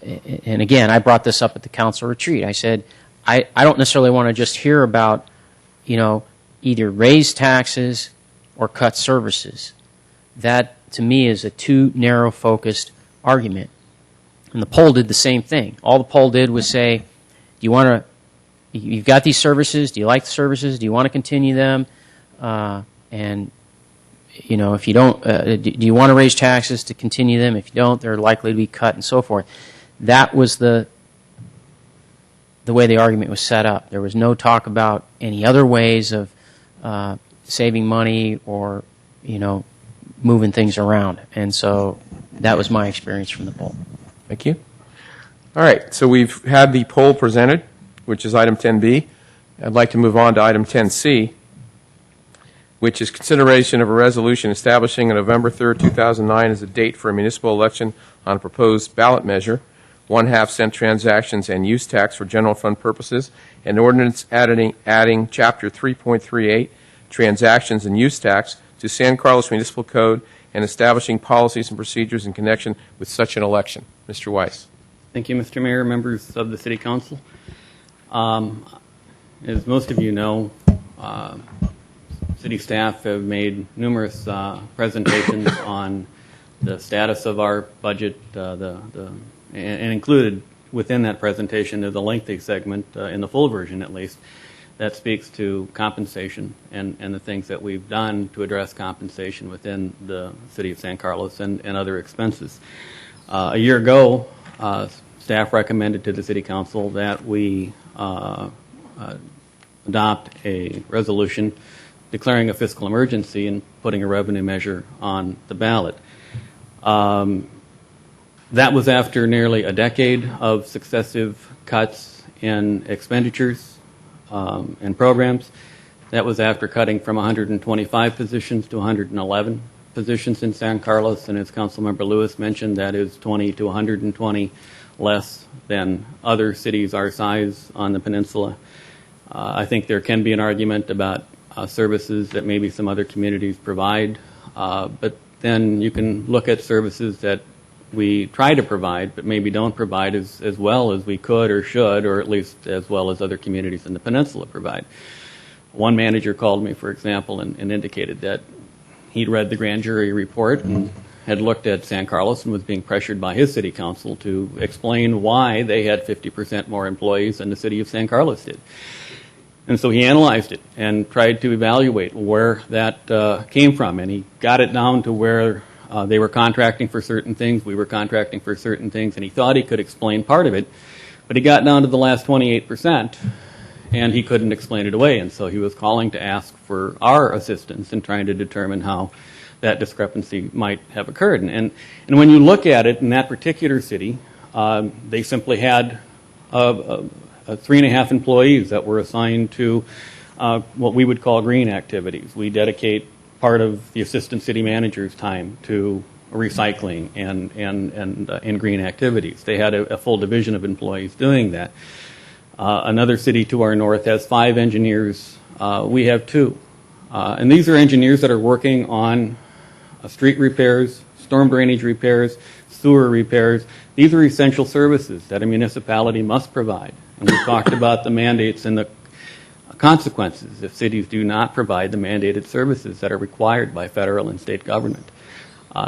and again, I brought this up at the council retreat. I said, I don't necessarily want to just hear about, either raise taxes or cut services. That, to me, is a too narrow-focused argument. And the poll did the same thing. All the poll did was say, you've got these services, do you like the services, do you want to continue them? And if you don't, do you want to raise taxes to continue them? If you don't, they're likely to be cut and so forth. That was the way the argument was set up. There was no talk about any other ways of saving money or, moving things around. And so that was my experience from the poll. Thank you. All right, so we've had the poll presented, which is item 10B. I'd like to move on to item 10C, which is consideration of a resolution establishing on November 3rd, 2009 as a date for a municipal election on a proposed ballot measure, 1/2 cent transactions and use tax for general fund purposes, and ordinance adding Chapter 3.38, transactions and use tax, to San Carlos Municipal Code and establishing policies and procedures in connection with such an election. Mr. Weiss. Thank you, Mr. Mayor, members of the City Council. As most of you know, city staff have made numerous presentations on the status of our budget, and included within that presentation is a lengthy segment, in the full version at least, that speaks to compensation and the things that we've done to address compensation within the city of San Carlos and other expenses. A year ago, staff recommended to the City Council that we adopt a resolution declaring a fiscal emergency and putting a revenue measure on the ballot. That was after nearly a decade of successive cuts in expenditures and programs. That was after cutting from 125 positions to 111 positions in San Carlos, and as Councilmember Lewis mentioned, that is 20 to 120 less than other cities our size on the peninsula. I think there can be an argument about services that maybe some other communities provide, but then you can look at services that we try to provide, but maybe don't provide as well as we could or should, or at least as well as other communities in the peninsula provide. One manager called me, for example, and indicated that he'd read the grand jury report and had looked at San Carlos and was being pressured by his city council to explain why they had 50% more employees than the city of San Carlos did. And so he analyzed it and tried to evaluate where that came from, and he got it down to where they were contracting for certain things, we were contracting for certain things, and he thought he could explain part of it, but he got down to the last 28%, and he couldn't explain it away, and so he was calling to ask for our assistance in trying to determine how that discrepancy might have occurred. And when you look at it in that particular city, they simply had 3.5 employees that were assigned to what we would call green activities. We dedicate part of the assistant city manager's time to recycling and green activities. They had a full division of employees doing that. Another city to our north has 5 engineers. We have 2. And these are engineers that are working on street repairs, storm drainage repairs, sewer repairs. These are essential services that a municipality must provide. And we talked about the mandates and the consequences if cities do not provide the mandated services that are required by federal and state government.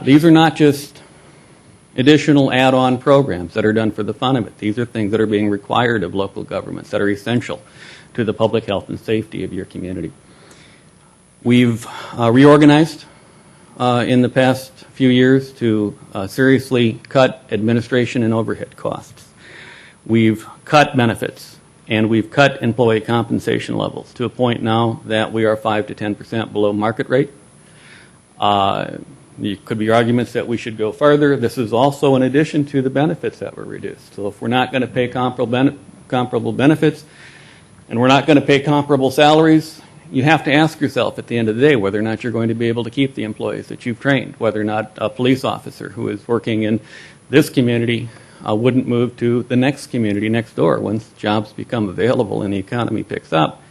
These are not just additional add-on programs that are done for the fun of it. These are things that are being required of local governments that are essential to the public health and safety of your community. We've reorganized in the past few years to seriously cut administration and overhead costs. We've cut benefits, and we've cut employee compensation levels to a point now that we are 5 to 10% below market rate. There could be arguments that we should go further. This is also in addition to the benefits that were reduced. So if we're not going to pay comparable benefits and we're not going to pay comparable salaries, you have to ask yourself at the end of the day whether or not you're going to be able to keep the employees that you've trained, whether or not a police officer who is working in this community wouldn't move to the next community next door once jobs become available and the economy picks up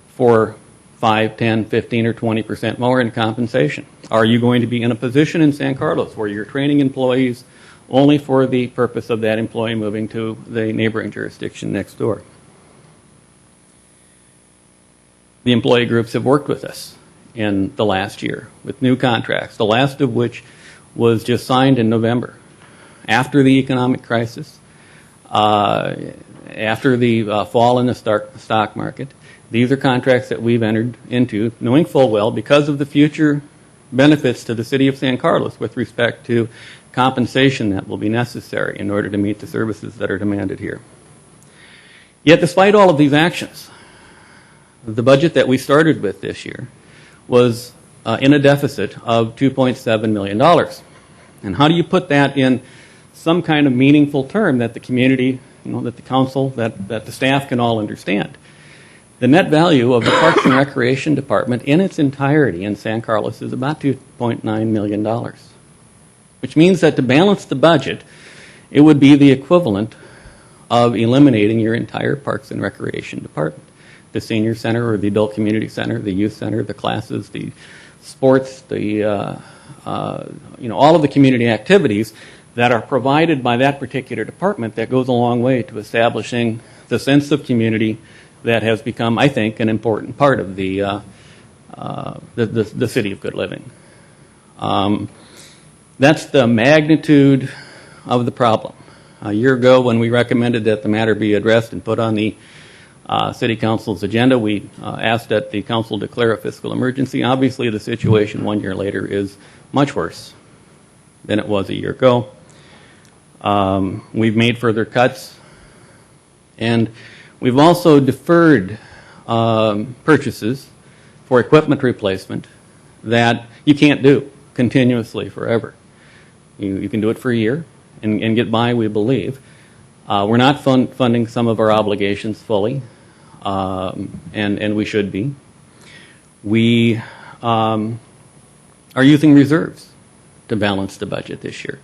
for 5, 10, 15, or 20% more in compensation. Are you going to be in a position in San Carlos where you're training employees only for the purpose of that employee moving to the neighboring jurisdiction next door? The employee groups have worked with us in the last year with new contracts, the last of which was just signed in November. After the economic crisis, after the fall in the stock market, these are contracts that we've entered into, knowing full well, because of the future benefits to the city of San Carlos with respect to compensation that will be necessary in order to meet the services that are demanded here. Yet despite all of these actions, the budget that we started with this year was in a deficit of $2.7 million. And how do you put that in some kind of meaningful term that the community, that the council, that the staff can all understand? The net value of the Parks and Recreation Department in its entirety in San Carlos is about $2.9 million, which means that to balance the budget, it would be the equivalent of eliminating your entire Parks and Recreation Department. The senior center or the adult community center, the youth center, the classes, the sports, all of the community activities that are provided by that particular department that goes a long way to establishing the sense of community that has become, I think, an important part of the city of good living. That's the magnitude of the problem. A year ago, when we recommended that the matter be addressed and put on the City Council's agenda, we asked that the Council declare a fiscal emergency. Obviously, the situation 1 year later is much worse than it was a year ago. We've made further cuts, and we've also deferred purchases for equipment replacement that you can't do continuously forever. You can do it for a year and get by, we believe. We're not funding some of our obligations fully, and we should be. We are using reserves to balance the budget this year.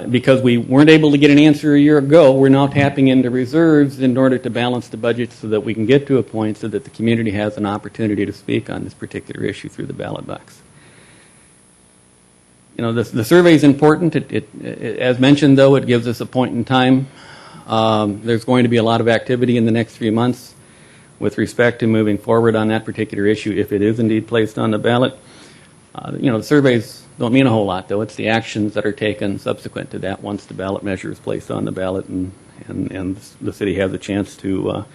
Because we weren't able to get an answer a year ago, we're now tapping into reserves in order to balance the budget so that we can get to a point so that the community has an opportunity to speak on this particular issue through the ballot box. The survey is important. As mentioned, though, it gives us a point in time. There's going to be a lot of activity in the next 3 months with respect to moving forward on that particular issue if it is indeed placed on the ballot. The surveys don't mean a whole lot, though. It's the actions that are taken subsequent to that once the ballot measure is placed on the ballot and the city has a chance to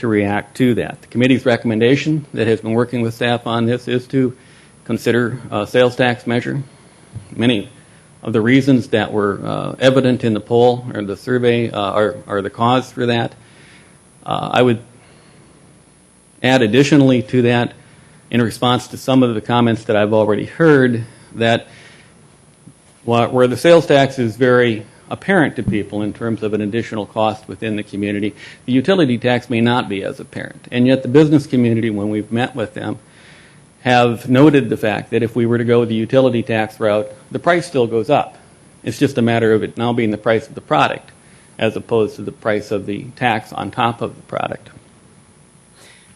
react to that. The committee's recommendation that has been working with staff on this is to consider a sales tax measure. Many of the reasons that were evident in the poll or the survey are the cause for that. I would add additionally to that, in response to some of the comments that I've already heard, that where the sales tax is very apparent to people in terms of an additional cost within the community, the utility tax may not be as apparent. And yet the business community, when we've met with them, have noted the fact that if we were to go the utility tax route, the price still goes up. It's just a matter of it now being the price of the product as opposed to the price of the tax on top of the product.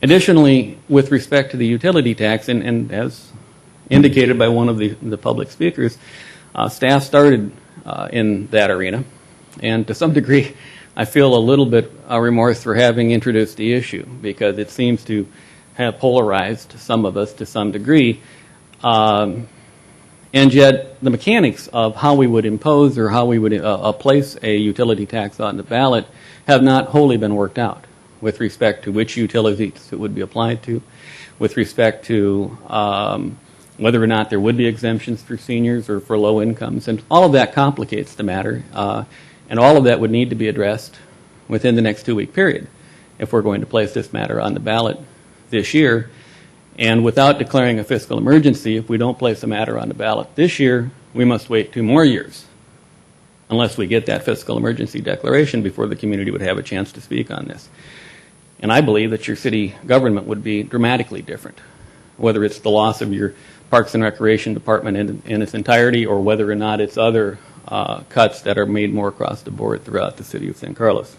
Additionally, with respect to the utility tax, and as indicated by one of the public speakers, staff started in that arena. And to some degree, I feel a little bit remorse for having introduced the issue because it seems to have polarized some of us to some degree. And yet, the mechanics of how we would impose or how we would place a utility tax on the ballot have not wholly been worked out with respect to which utilities it would be applied to, with respect to whether or not there would be exemptions for seniors or for low incomes. And all of that complicates the matter. And all of that would need to be addressed within the next 2-week period if we're going to place this matter on the ballot this year. And without declaring a fiscal emergency, if we don't place the matter on the ballot this year, we must wait 2 more years unless we get that fiscal emergency declaration before the community would have a chance to speak on this. And I believe that your city government would be dramatically different, whether it's the loss of your Parks and Recreation Department in its entirety or whether or not it's other cuts that are made more across the board throughout the city of San Carlos.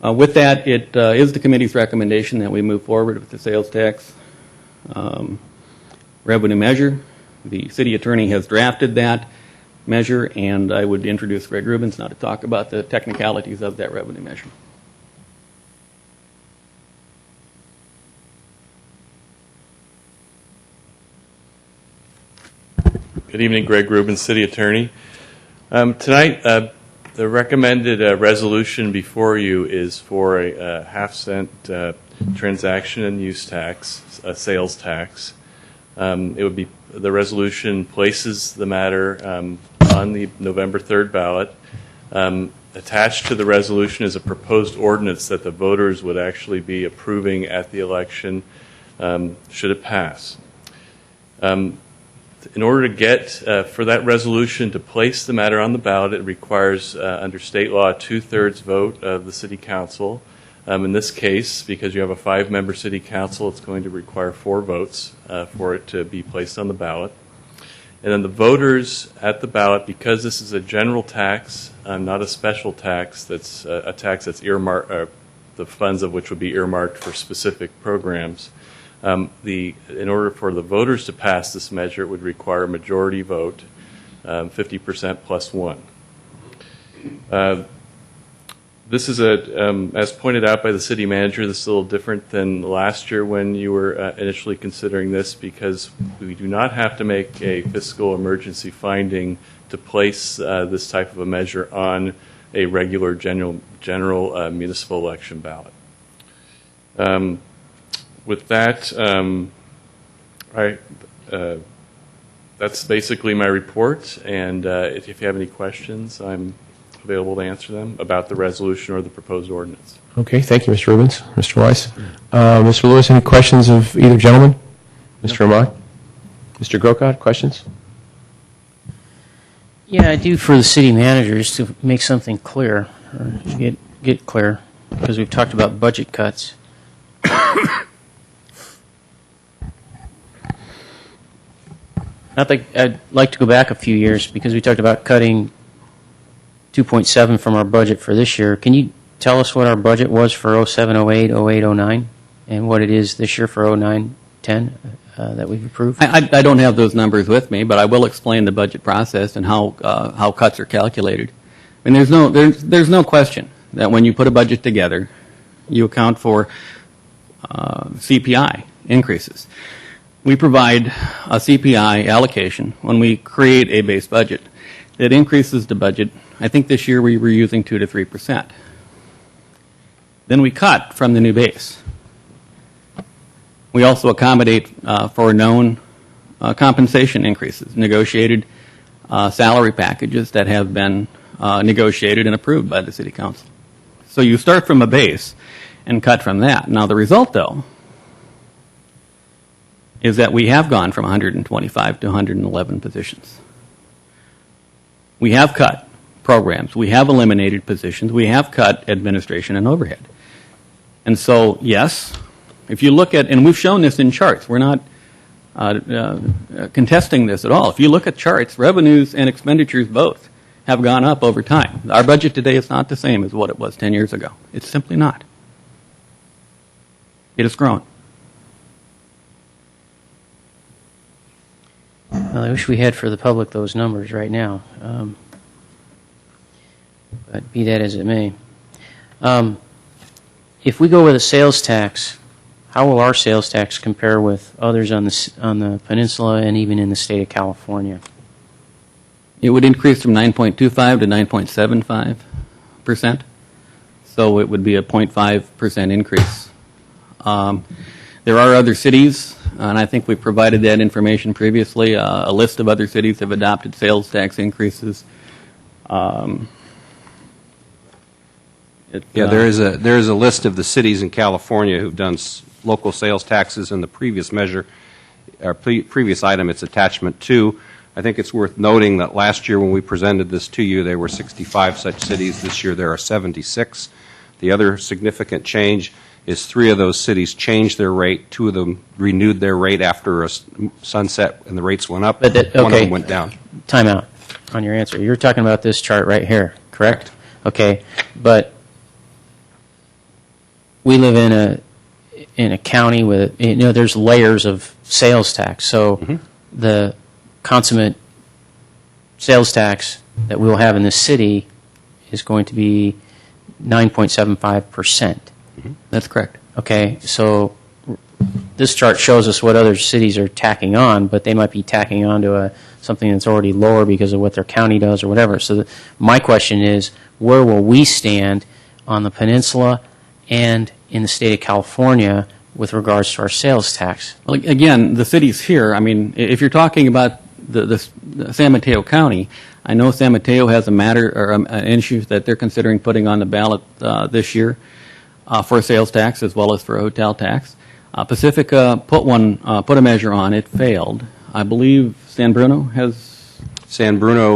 With that, it is the committee's recommendation that we move forward with the sales tax revenue measure. The city attorney has drafted that measure, and I would introduce Greg Rubens now to talk about the technicalities of that revenue measure. Good evening, Greg Rubin, City Attorney. Tonight, the recommended resolution before you is for a half-cent transaction and use tax, a sales tax. It would be the resolution places the matter on the November 3rd ballot. Attached to the resolution is a proposed ordinance that the voters would actually be approving at the election should it pass. In order to get, for that resolution to place the matter on the ballot, it requires, under state law, a 2/3 vote of the city council. In this case, because you have a 5-member city council, it's going to require 4 votes for it to be placed on the ballot. And then the voters at the ballot, because this is a general tax, not a special tax, that's a tax that's earmarked, the funds of which would be earmarked for specific programs. In order for the voters to pass this measure, it would require a majority vote, 50% plus 1. This is as pointed out by the city manager, this is a little different than last year when you were initially considering this because we do not have to make a fiscal emergency finding to place this type of a measure on a regular general municipal election ballot. With that, that's basically my report, and if you have any questions, I'm available to answer them about the resolution or the proposed ordinance. Okay, thank you, Mr. Rubens. Mr. Weiss. Mr. Lewis, any questions of either gentleman? Mr. Ahmad? Mr. Grocott, questions? Yeah, I do for the city managers to make something clear, or get clear, because we've talked about budget cuts. I'd like to go back a few years because we talked about cutting 2.7 from our budget for this year. Can you tell us what our budget was for 07, 08, 08, 09, and what it is this year for 09, 10? that we've approved? I don't have those numbers with me, but I will explain the budget process and how cuts are calculated. I mean, there's no question that when you put a budget together, you account for CPI increases. We provide a CPI allocation when we create a base budget. It increases the budget. I think this year we were using 2 to 3%. Then we cut from the new base. We also accommodate for known compensation increases, negotiated salary packages that have been negotiated and approved by the City Council. So you start from a base and cut from that. Now the result, though, is that we have gone from 125 to 111 positions. We have cut programs. We have eliminated positions. We have cut administration and overhead. And so, yes, if you look at, and we've shown this in charts, we're not contesting this at all. If you look at charts, revenues and expenditures both have gone up over time. Our budget today is not the same as what it was 10 years ago. It's simply not. It has grown. Well, I wish we had for the public those numbers right now. But be that as it may. If we go with a sales tax, how will our sales tax compare with others on the peninsula and even in the state of California? It would increase from 9.25 to 9.75%. So it would be a 0.5% increase. There are other cities, and I think we provided that information previously. A list of other cities have adopted sales tax increases. There is a list of the cities in California who've done local sales taxes in the previous measure, or previous item. It's attachment 2. I think it's worth noting that last year when we presented this to you, there were 65 such cities. This year there are 76. The other significant change is 3 of those cities changed their rate. 2 of them renewed their rate after a sunset, and the rates went up. One of them went down. Time out on your answer. You're talking about this chart right here, correct? Okay, but we live in a county with, there's layers of sales tax. So the consummate sales tax that we'll have in this city is going to be 9.75%. That's correct. Okay, so this chart shows us what other cities are tacking on, but they might be tacking on to something that's already lower because of what their county does or whatever. So my question is, where will we stand on the peninsula and in the state of California with regards to our sales tax? Well, again, the cities here, I mean, if you're talking about the San Mateo County, I know San Mateo has a matter or an issue that they're considering putting on the ballot this year for a sales tax as well as for a hotel tax. Pacifica put a measure on. It failed. I believe San Bruno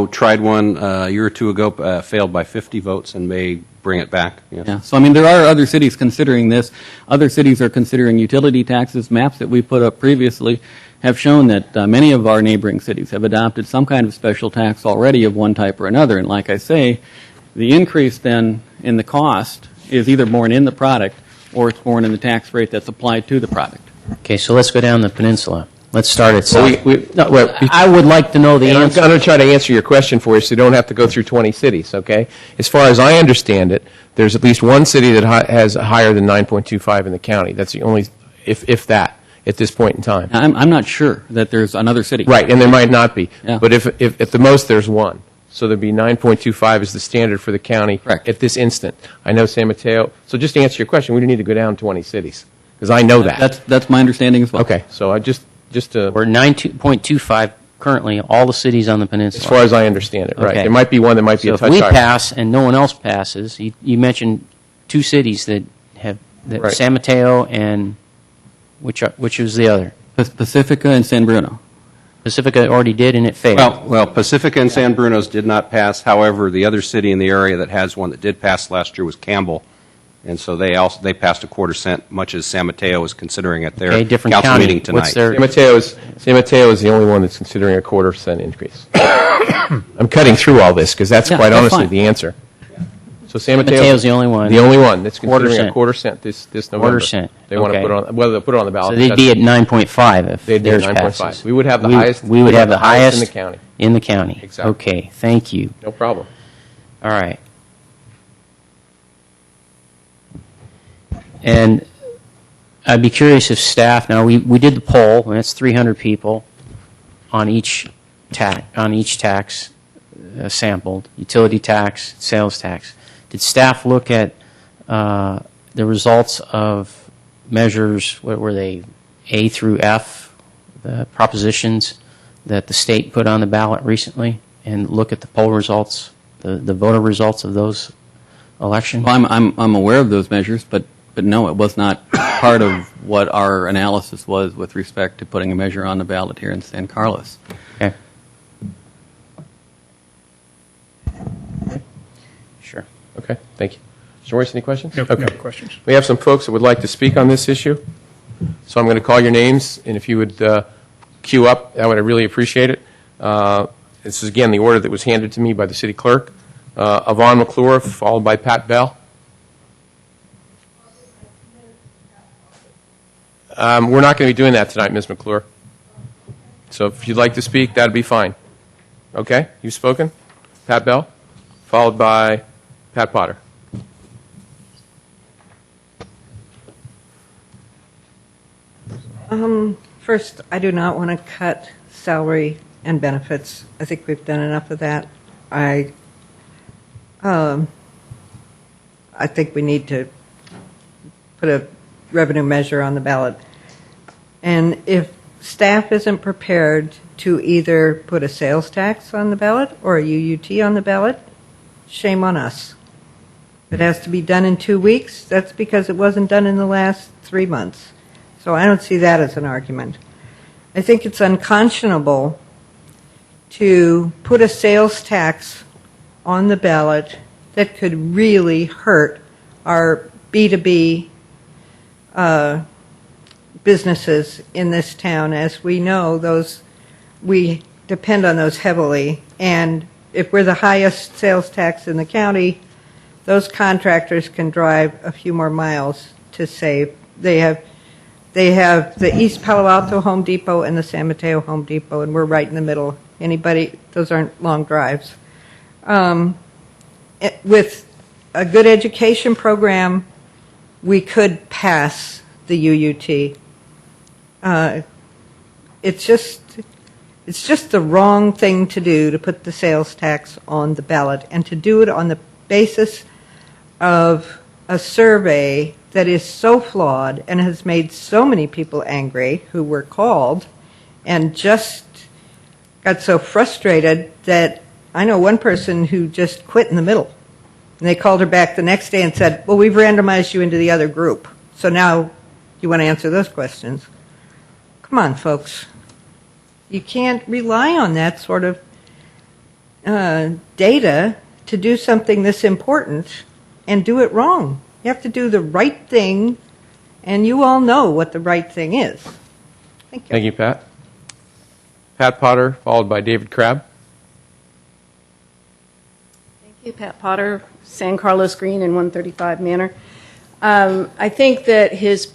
tried one a year or 2 ago, failed by 50 votes, and may bring it back. Yes. Yeah. So, I mean, there are other cities considering this. Other cities are considering utility taxes. Maps that we put up previously have shown that many of our neighboring cities have adopted some kind of special tax already of one type or another. And like I say, the increase then in the cost is either borne in the product or it's borne in the tax rate that's applied to the product. Okay, so let's go down the peninsula. Let's start at South. I would like to know the answer. I'm going to try to answer your question for you so you don't have to go through 20 cities, okay? As far as I understand it, there's at least one city that has higher than 9.25 in the county. That's the only, if that, at this point in time. I'm not sure that there's another city. Right, and there might not be. Yeah. But if at the most there's one. So there'd be 9.25 is the standard for the county at this instant. I know San Mateo. So just to answer your question, we don't need to go down 20 cities because I know that. That's my understanding as well. Okay, so I just to... We're 9.25 currently, all the cities on the peninsula. As far as I understand it, right. Okay. There might be one that might be a touch higher. So if we pass and no one else passes, you mentioned 2 cities that have, Right. San Mateo and which was the other? Pacifica and San Bruno. Pacifica already did and it failed. Well, Pacifica and San Bruno's did not pass. However, the other city in the area that has one that did pass last year was Campbell. And so they passed a $0.25, much as San Mateo is considering at their council meeting tonight. San Mateo is the only one that's considering a $0.25 increase. I'm cutting through all this because that's quite honestly the answer. So San Mateo's the only one. The only one that's Quarter considering a cent. quarter cent this November. Quarter cent. They want to Okay. put on, whether they'll put it on the ballot. So they'd be at 9.5 if They'd be at theirs 9.5. passes. We would have the We- highest. We would have the highest in the county. In the county. Exactly. Okay, thank you. No problem. All right. And I'd be curious if staff, now we did the poll, and it's 300 people on each tax sampled, utility tax, sales tax. Did staff look at the results of measures, what were they, A through F, the propositions that the state put on the ballot recently, and look at the poll results, the voter results of those elections? Well, I'm aware of those measures, but no, it was not part of what our analysis was with respect to putting a measure on the ballot here in San Carlos. Okay. Sure. Okay, thank you. Mr. Royce, any questions? No Okay. questions. We have some folks that would like to speak on this issue. So I'm going to call your names, and if you would queue up, I would really appreciate it. This is, again, the order that was handed to me by the city clerk. Yvonne McClure, followed by Pat Bell. We're not going to be doing that tonight, Ms. McClure. So if you'd like to speak, that'd be fine. Okay, you've spoken. Pat Bell, followed by Pat Potter. First, I do not want to cut salary and benefits. I think we've done enough of that. I think we need to put a revenue measure on the ballot. And if staff isn't prepared to either put a sales tax on the ballot or a UUT on the ballot, shame on us. If it has to be done in 2 weeks, that's because it wasn't done in the last 3 months. So I don't see that as an argument. I think it's unconscionable to put a sales tax on the ballot that could really hurt our B2B businesses in this town. As we know, we depend on those heavily. And if we're the highest sales tax in the county, those contractors can drive a few more miles to save. They have the East Palo Alto Home Depot and the San Mateo Home Depot, and we're right in the middle. Those aren't long drives. With a good education program, we could pass the UUT. It's just the wrong thing to do to put the sales tax on the ballot and to do it on the basis of a survey that is so flawed and has made so many people angry who were called and just got so frustrated that I know one person who just quit in the middle. And they called her back the next day and said, well, we've randomized you into the other group. So now you want to answer those questions. Come on, folks. You can't rely on that sort of data to do something this important and do it wrong. You have to do the right thing, and you all know what the right thing is. Thank you. Thank you, Pat. Pat Potter, followed by David Crabb. Thank you, Pat Potter, San Carlos Green and 135 Manor. I think that his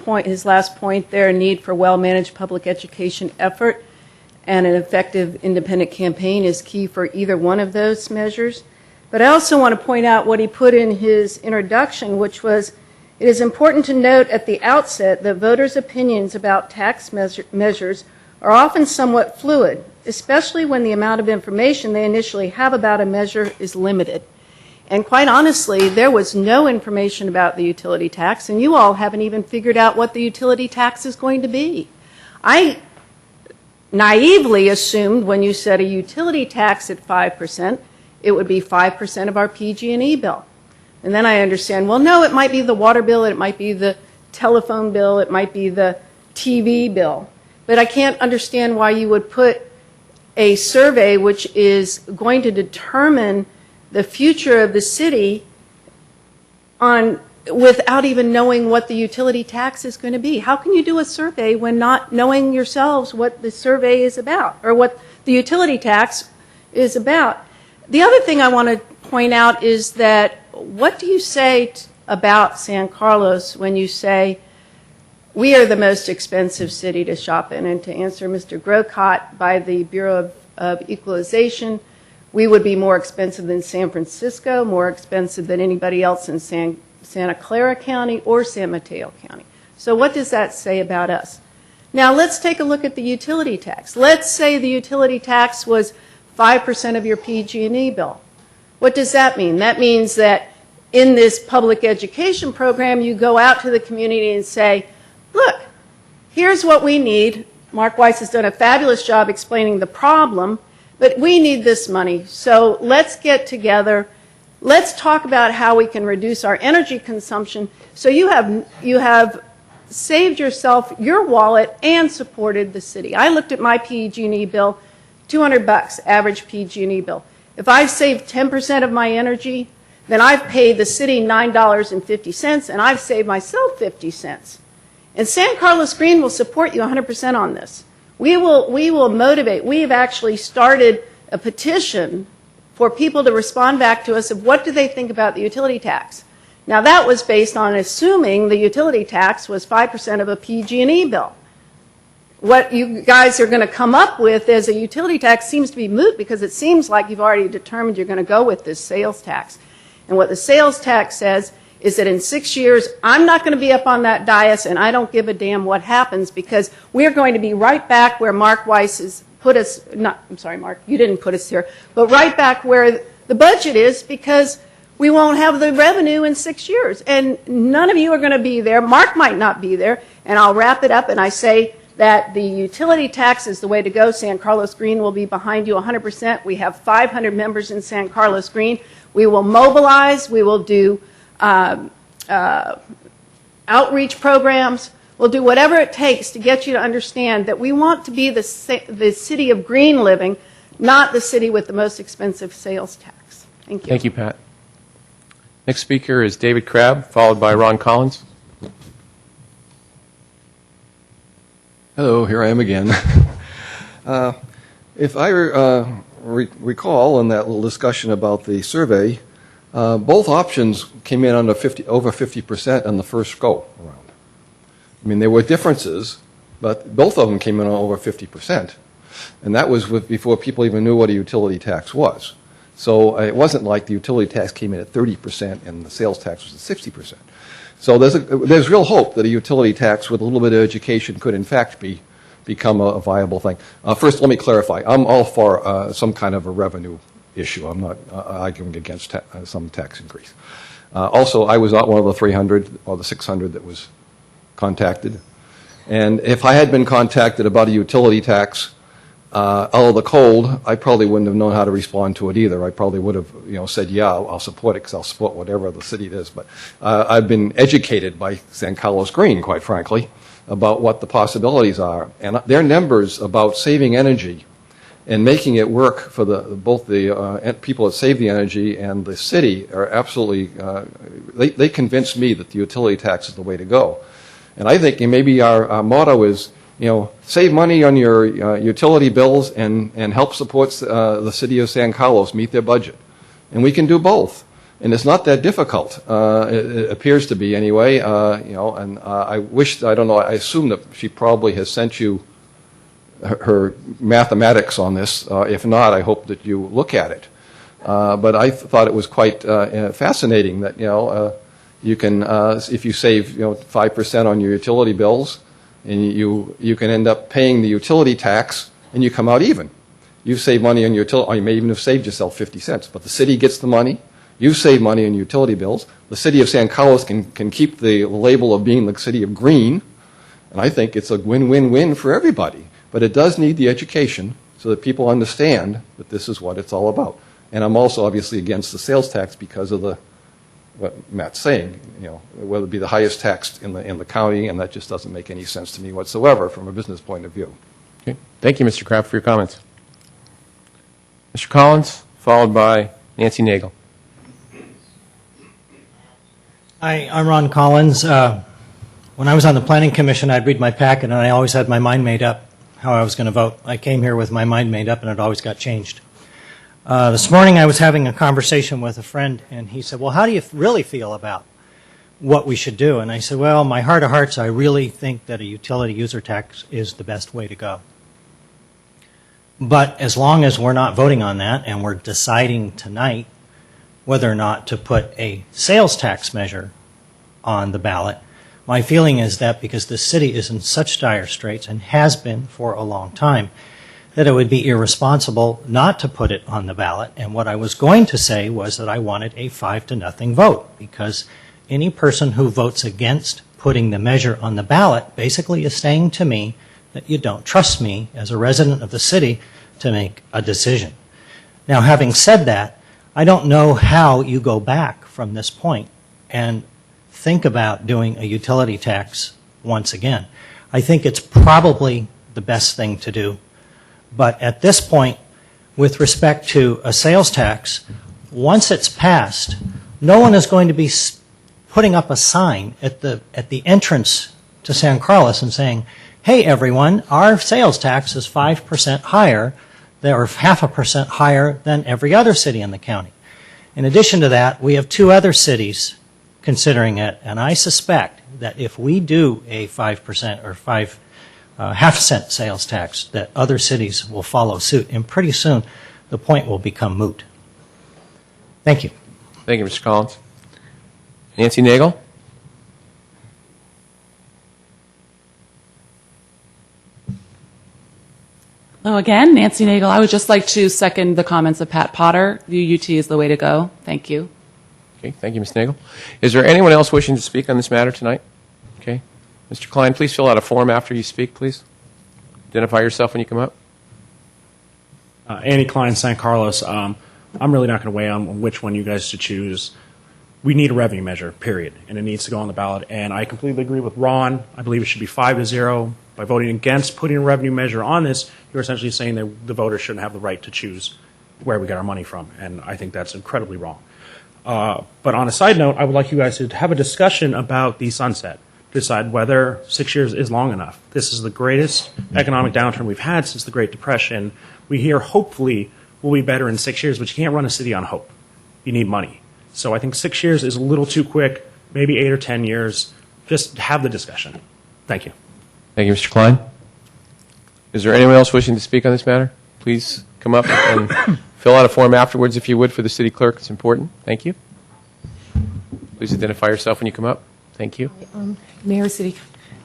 last point there, need for well-managed public education effort and an effective independent campaign is key for either one of those measures. But I also want to point out what he put in his introduction, which was, it is important to note at the outset that voters' opinions about tax measures are often somewhat fluid, especially when the amount of information they initially have about a measure is limited. And quite honestly, there was no information about the utility tax, and you all haven't even figured out what the utility tax is going to be. I naively assumed when you said a utility tax at 5%, it would be 5% of our PG&E bill. And then I understand, well, no, it might be the water bill, it might be the telephone bill, it might be the TV bill. But I can't understand why you would put a survey which is going to determine the future of the city on without even knowing what the utility tax is going to be. How can you do a survey when not knowing yourselves what the survey is about or what the utility tax is about? The other thing I want to point out is that what do you say about San Carlos when you say we are the most expensive city to shop in? And to answer Mr. Grocott, by the Bureau of Equalization, we would be more expensive than San Francisco, more expensive than anybody else in Santa Clara County or San Mateo County. So what does that say about us? Now let's take a look at the utility tax. Let's say the utility tax was 5% of your PG&E bill. What does that mean? That means that in this public education program, you go out to the community and say, look, here's what we need. Mark Weiss has done a fabulous job explaining the problem, but we need this money. So let's get together. Let's talk about how we can reduce our energy consumption so you have saved yourself your wallet and supported the city. I looked at my PG&E bill, $200 average PG&E bill. If I've saved 10% of my energy, then I've paid the city $9.50 and I've saved myself 50 cents. And San Carlos Green will support you 100% on this. We will motivate. We have actually started a petition for people to respond back to us of what do they think about the utility tax. Now that was based on assuming the utility tax was 5% of a PG&E bill. What you guys are going to come up with as a utility tax seems to be moot because it seems like you've already determined you're going to go with this sales tax. And what the sales tax says is that in 6 years, I'm not going to be up on that dais and I don't give a damn what happens because we're going to be right back where Mark Weiss has put us, I'm sorry, Mark, you didn't put us here, but right back where the budget is because we won't have the revenue in 6 years. And none of you are going to be there. Mark might not be there. And I'll wrap it up and I say that the utility tax is the way to go. San Carlos Green will be behind you 100%. We have 500 members in San Carlos Green. We will mobilize. We will do outreach programs. We'll do whatever it takes to get you to understand that we want to be the city of green living, not the city with the most expensive sales tax. Thank you. Thank you, Pat. Next speaker is David Crabb, followed by Ron Collins. Hello, here I am again. If I recall in that little discussion about the survey, both options came in under over 50% on the first go around. I mean, there were differences, but both of them came in on over 50%. And that was before people even knew what a utility tax was. So it wasn't like the utility tax came in at 30% and the sales tax was at 60%. So there's real hope that a utility tax with a little bit of education could in fact become a viable thing. First, let me clarify. I'm all for some kind of a revenue issue. I'm not arguing against some tax increase. Also, I was not one of the 300 or the 600 that was contacted. And if I had been contacted about a utility tax out of the cold, I probably wouldn't have known how to respond to it either. I probably would have, said, yeah, I'll support it because I'll support whatever the city is. But I've been educated by San Carlos Green, quite frankly, about what the possibilities are. And their numbers about saving energy and making it work for both the people that save the energy and the city are absolutely, they convinced me that the utility tax is the way to go. And I think maybe our motto is, save money on your utility bills and help support the city of San Carlos meet their budget. And we can do both. And it's not that difficult. It appears to be anyway. And I assume that she probably has sent you her mathematics on this. If not, I hope that you look at it. But I thought it was quite fascinating that, you can, if you save 5% on your utility bills, and you can end up paying the utility tax, and you come out even. You save money on your utility, or you may even have saved yourself 50 cents. But the city gets the money. You save money on utility bills. The city of San Carlos can keep the label of being the city of green. And I think it's a win-win-win for everybody. But it does need the education so that people understand that this is what it's all about. And I'm also obviously against the sales tax because of what Matt's saying, whether it be the highest tax in the county, and that just doesn't make any sense to me whatsoever from a business point of view. Okay. Thank you, Mr. Crabb, for your comments. Mr. Collins, followed by Nancy Nagel. Hi, I'm Ron Collins. When I was on the Planning Commission, I'd read my packet, and I always had my mind made up how I was going to vote. I came here with my mind made up, and it always got changed. This morning I was having a conversation with a friend, and he said, well, how do you really feel about what we should do? And I said, well, my heart of hearts, I really think that a utility user tax is the best way to go. But as long as we're not voting on that and we're deciding tonight whether or not to put a sales tax measure on the ballot, my feeling is that because the city is in such dire straits and has been for a long time, that it would be irresponsible not to put it on the ballot. And what I was going to say was that I wanted a 5-0 vote, because any person who votes against putting the measure on the ballot basically is saying to me that you don't trust me as a resident of the city to make a decision. Now, having said that, I don't know how you go back from this point and think about doing a utility tax once again. I think it's probably the best thing to do. But at this point, with respect to a sales tax, once it's passed, no one is going to be putting up a sign at the entrance to San Carlos and saying, hey, everyone, our sales tax is 5% higher, or 0.5% higher than every other city in the county. In addition to that, we have 2 other cities considering it, and I suspect that if we do a 5% or 0.5 sales tax, that other cities will follow suit, and pretty soon the point will become moot. Thank you. Thank you, Mr. Collins. Nancy Nagel? Hello again, Nancy Nagel. I would just like to second the comments of Pat Potter. UUT is the way to go. Thank you. Okay, thank you, Ms. Nagel. Is there anyone else wishing to speak on this matter tonight? Okay. Mr. Klein, please fill out a form after you speak, please. Identify yourself when you come up. Andy Klein, San Carlos. I'm really not going to weigh on which one you guys should choose. We need a revenue measure, period, and it needs to go on the ballot. And I completely agree with Ron. I believe it should be 5-0. By voting against putting a revenue measure on this, you're essentially saying that the voters shouldn't have the right to choose where we get our money from, and I think that's incredibly wrong. But on a side note, I would like you guys to have a discussion about the sunset, decide whether 6 years is long enough. This is the greatest economic downturn we've had since the Great Depression. We hear hopefully we'll be better in 6 years, but you can't run a city on hope. You need money. So I think 6 years is a little too quick, maybe 8 or 10 years. Just have the discussion. Thank you. Thank you, Mr. Klein. Is there anyone else wishing to speak on this matter? Please come up and fill out a form afterwards, if you would, for the city clerk. It's important. Thank you. Please identify yourself when you come up. Thank you. Mayor, City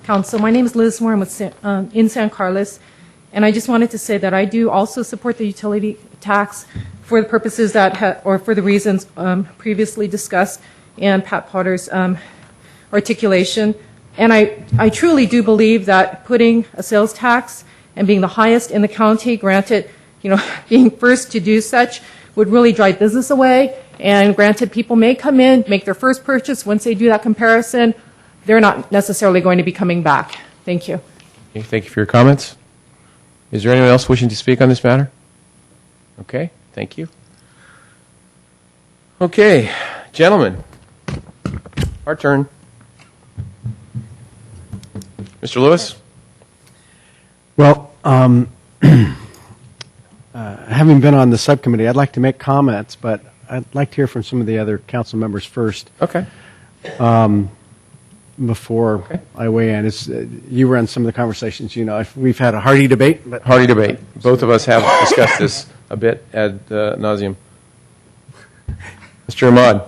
Council, my name is Liz Moore. I'm in San Carlos, and I just wanted to say that I do also support the utility tax for the purposes that, or for the reasons previously discussed in Pat Potter's articulation. And I truly do believe that putting a sales tax and being the highest in the county, granted, being first to do such, would really drive business away. And granted, people may come in, make their first purchase. Once they do that comparison, they're not necessarily going to be coming back. Thank you. Okay, thank you for your comments. Is there anyone else wishing to speak on this matter? Okay, thank you. Okay, gentlemen, our turn. Mr. Lewis? Well, having been on the subcommittee, I'd like to make comments, but I'd like to hear from some of the other council members first. Okay. Before I weigh in. You run some of the conversations, we've had a hearty debate. Hearty debate. Both of us have discussed this a bit ad nauseum. Mr. Ahmad.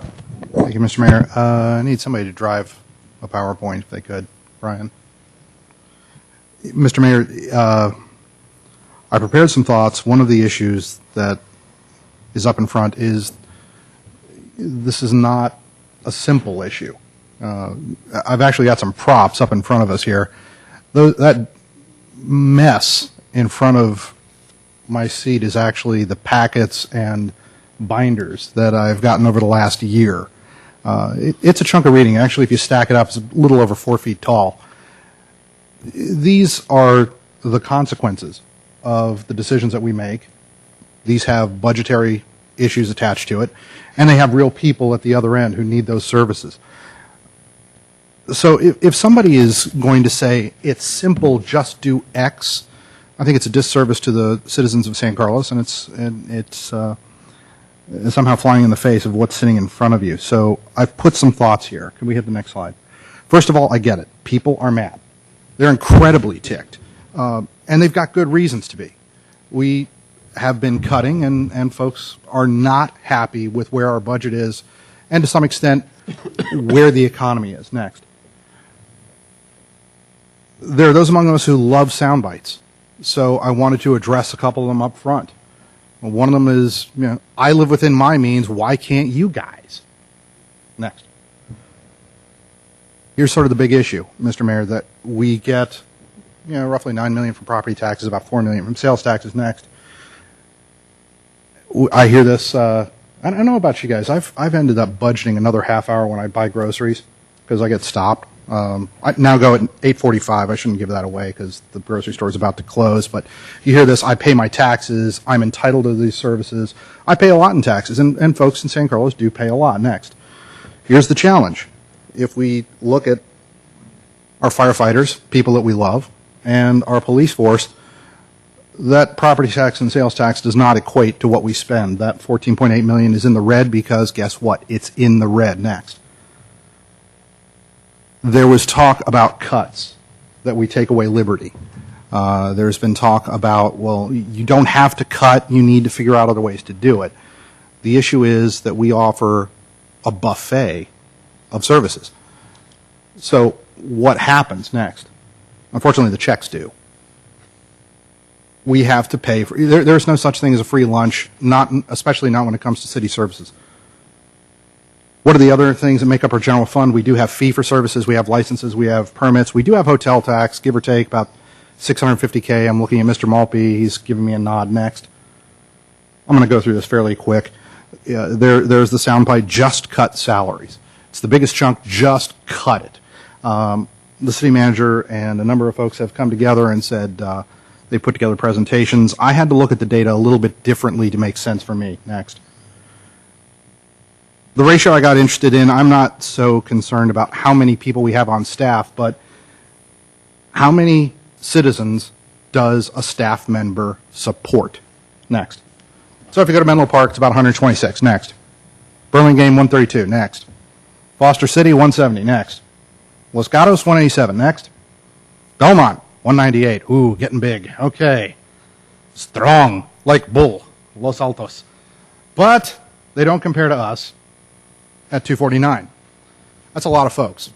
Thank you, Mr. Mayor. I need somebody to drive a PowerPoint if they could. Brian. Mr. Mayor, I prepared some thoughts. One of the issues that is up in front is this is not a simple issue. I've actually got some props up in front of us here. That mess in front of my seat is actually the packets and binders that I've gotten over the last year. It's a chunk of reading. Actually, if you stack it up, it's a little over 4 feet tall. These are the consequences of the decisions that we make. These have budgetary issues attached to it, and they have real people at the other end who need those services. So if somebody is going to say, it's simple, just do X, I think it's a disservice to the citizens of San Carlos, and it's somehow flying in the face of what's sitting in front of you. So I've put some thoughts here. Can we hit the next slide? First of all, I get it. People are mad. They're incredibly ticked. And they've got good reasons to be. We have been cutting, and folks are not happy with where our budget is, and to some extent, where the economy is. Next. There are those among us who love sound bites. So I wanted to address a couple of them up front. One of them is, I live within my means. Why can't you guys? Next. Here's sort of the big issue, Mr. Mayor, that we get, roughly $9 million from property taxes, about $4 million from sales taxes. Next. I hear this. I don't know about you guys. I've ended up budgeting another half hour when I buy groceries because I get stopped. I now go at 8:45. I shouldn't give that away because the grocery store is about to close. But you hear this, I pay my taxes. I'm entitled to these services. I pay a lot in taxes, and folks in San Carlos do pay a lot. Next. Here's the challenge. If we look at our firefighters, people that we love, and our police force, that property tax and sales tax does not equate to what we spend. That $14.8 million is in the red because guess what? It's in the red. Next. There was talk about cuts, that we take away liberty. There's been talk about, well, you don't have to cut, you need to figure out other ways to do it. The issue is that we offer a buffet of services. So what happens next? Unfortunately, the checks do. We have to pay for, there's no such thing as a free lunch, especially not when it comes to city services. What are the other things that make up our general fund? We do have fee for services, we have licenses, we have permits, we do have hotel tax, give or take about $650K. I'm looking at Mr. Maltby, he's giving me a nod. Next. I'm going to go through this fairly quick. There's the soundbite, just cut salaries. It's the biggest chunk, just cut it. The city manager and a number of folks have come together and said they put together presentations. I had to look at the data a little bit differently to make sense for me. Next. The ratio I got interested in, I'm not so concerned about how many people we have on staff, but how many citizens does a staff member support? Next. So if you go to Menlo Park, it's about 126. Next. Burlingame, 132. Next. Foster City, 170. Next. Los Gatos, 187. Next. Belmont, 198. Ooh, getting big. Okay. Strong, like bull. Los Altos. But they don't compare to us at 249. That's a lot of folks.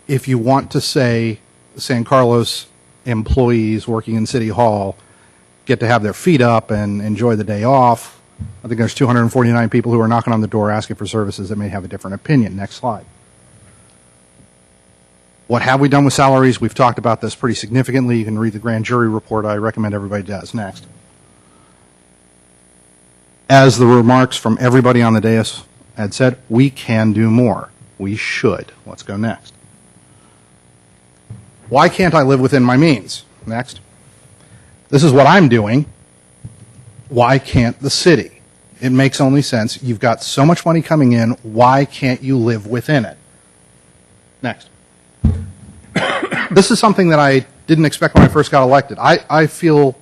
If you want to say San Carlos employees working in City Hall get to have their feet up and enjoy the day off, I think there's 249 people who are knocking on the door asking for services that may have a different opinion. Next slide. What have we done with salaries? We've talked about this pretty significantly. You can read the grand jury report. I recommend everybody does. Next. As the remarks from everybody on the dais had said, we can do more. We should. Let's go next. Why can't I live within my means? Next. This is what I'm doing. Why can't the city? It makes only sense. You've got so much money coming in. Why can't you live within it? Next. This is something that I didn't expect when I first got elected. I feel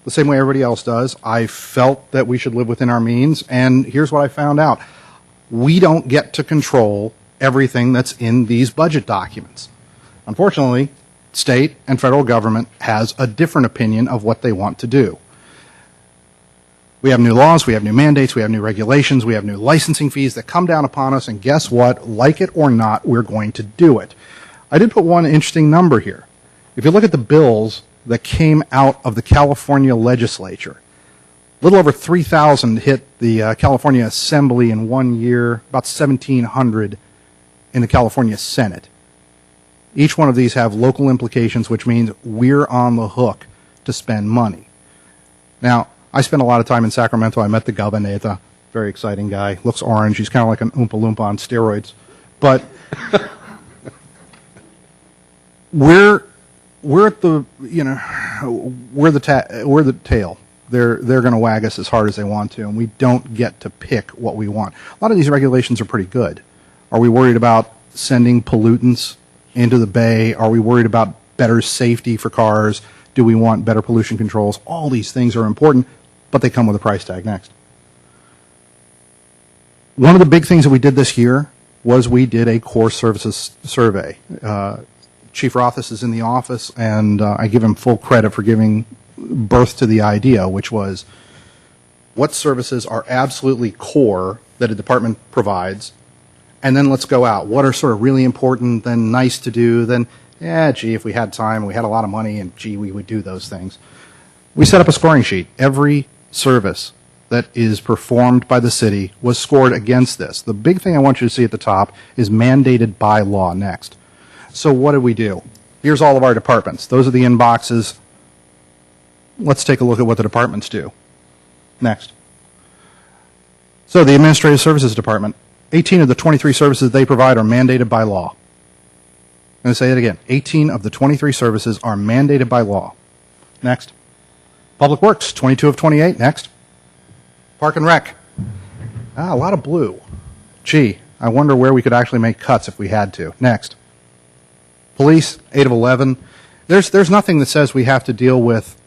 the same way everybody else does. I felt that we should live within our means, and here's what I found out. We don't get to control everything that's in these budget documents. Unfortunately, state and federal government has a different opinion of what they want to do. We have new laws, we have new mandates, we have new regulations, we have new licensing fees that come down upon us, and guess what? Like it or not, we're going to do it. I did put one interesting number here. If you look at the bills that came out of the California legislature, a little over 3,000 hit the California Assembly in 1 year, about 1,700 in the California Senate. Each one of these have local implications, which means we're on the hook to spend money. Now, I spent a lot of time in Sacramento. I met the governor, a very exciting guy. Looks orange. He's kind of like an Oompa Loompa on steroids. But we're at the, we're the tail. They're going to wag us as hard as they want to, and we don't get to pick what we want. A lot of these regulations are pretty good. Are we worried about sending pollutants into the bay? Are we worried about better safety for cars? Do we want better pollution controls? All these things are important, but they come with a price tag. Next. One of the big things that we did this year was we did a core services survey. Chief Rothis is in the office, and I give him full credit for giving birth to the idea, which was what services are absolutely core that a department provides, and then let's go out. What are sort of really important, then nice to do, then, if we had time, we had a lot of money, and we would do those things. We set up a scoring sheet. Every service that is performed by the city was scored against this. The big thing I want you to see at the top is mandated by law next. So what did we do? Here's all of our departments. Those are the inboxes. Let's take a look at what the departments do. Next. So the Administrative Services Department, 18 of the 23 services they provide are mandated by law. I'm going to say it again. 18 of the 23 services are mandated by law. Next. Public Works, 22 of 28. Next. Park and Rec. A lot of blue. Gee, I wonder where we could actually make cuts if we had to. Next. Police, 8 of 11. There's nothing that says we have to deal with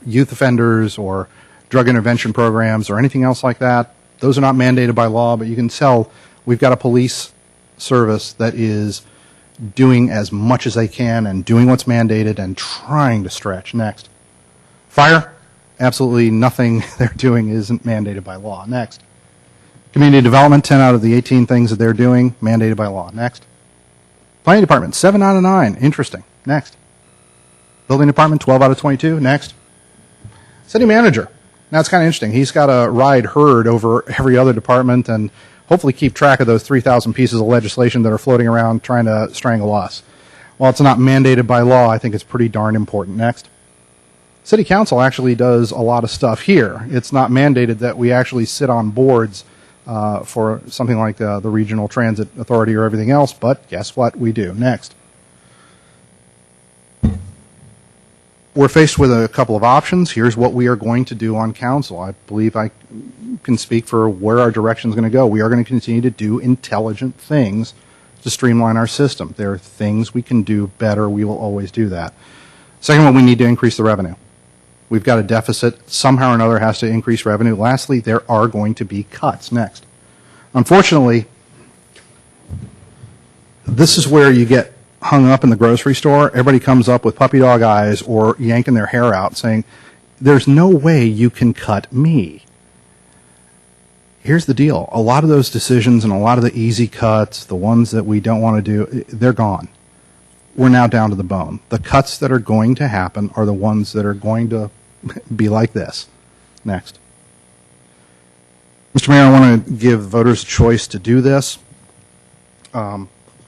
youth offenders or drug intervention programs or anything else like that. Those are not mandated by law, but you can tell we've got a police service that is doing as much as they can and doing what's mandated and trying to stretch. Next. Fire, absolutely nothing they're doing isn't mandated by law. Next. Community development, 10 out of the 18 things that they're doing, mandated by law. Next. Planning department, 7 out of 9. Interesting. Next. Building department, 12 out of 22. Next. City manager. Now it's kind of interesting. He's got to ride herd over every other department and hopefully keep track of those 3,000 pieces of legislation that are floating around trying to strangle us. While it's not mandated by law, I think it's pretty darn important. Next. City council actually does a lot of stuff here. It's not mandated that we actually sit on boards for something like the Regional Transit Authority or everything else, but guess what? We do. Next. We're faced with a couple of options. Here's what we are going to do on council. I believe I can speak for where our direction is going to go. We are going to continue to do intelligent things to streamline our system. There are things we can do better. We will always do that. Second one, we need to increase the revenue. We've got a deficit. Somehow or another has to increase revenue. Lastly, there are going to be cuts. Next. Unfortunately, this is where you get hung up in the grocery store. Everybody comes up with puppy dog eyes or yanking their hair out saying, there's no way you can cut me. Here's the deal. A lot of those decisions and a lot of the easy cuts, the ones that we don't want to do, they're gone. We're now down to the bone. The cuts that are going to happen are the ones that are going to be like this. Next. Mr. Mayor, I want to give voters a choice to do this.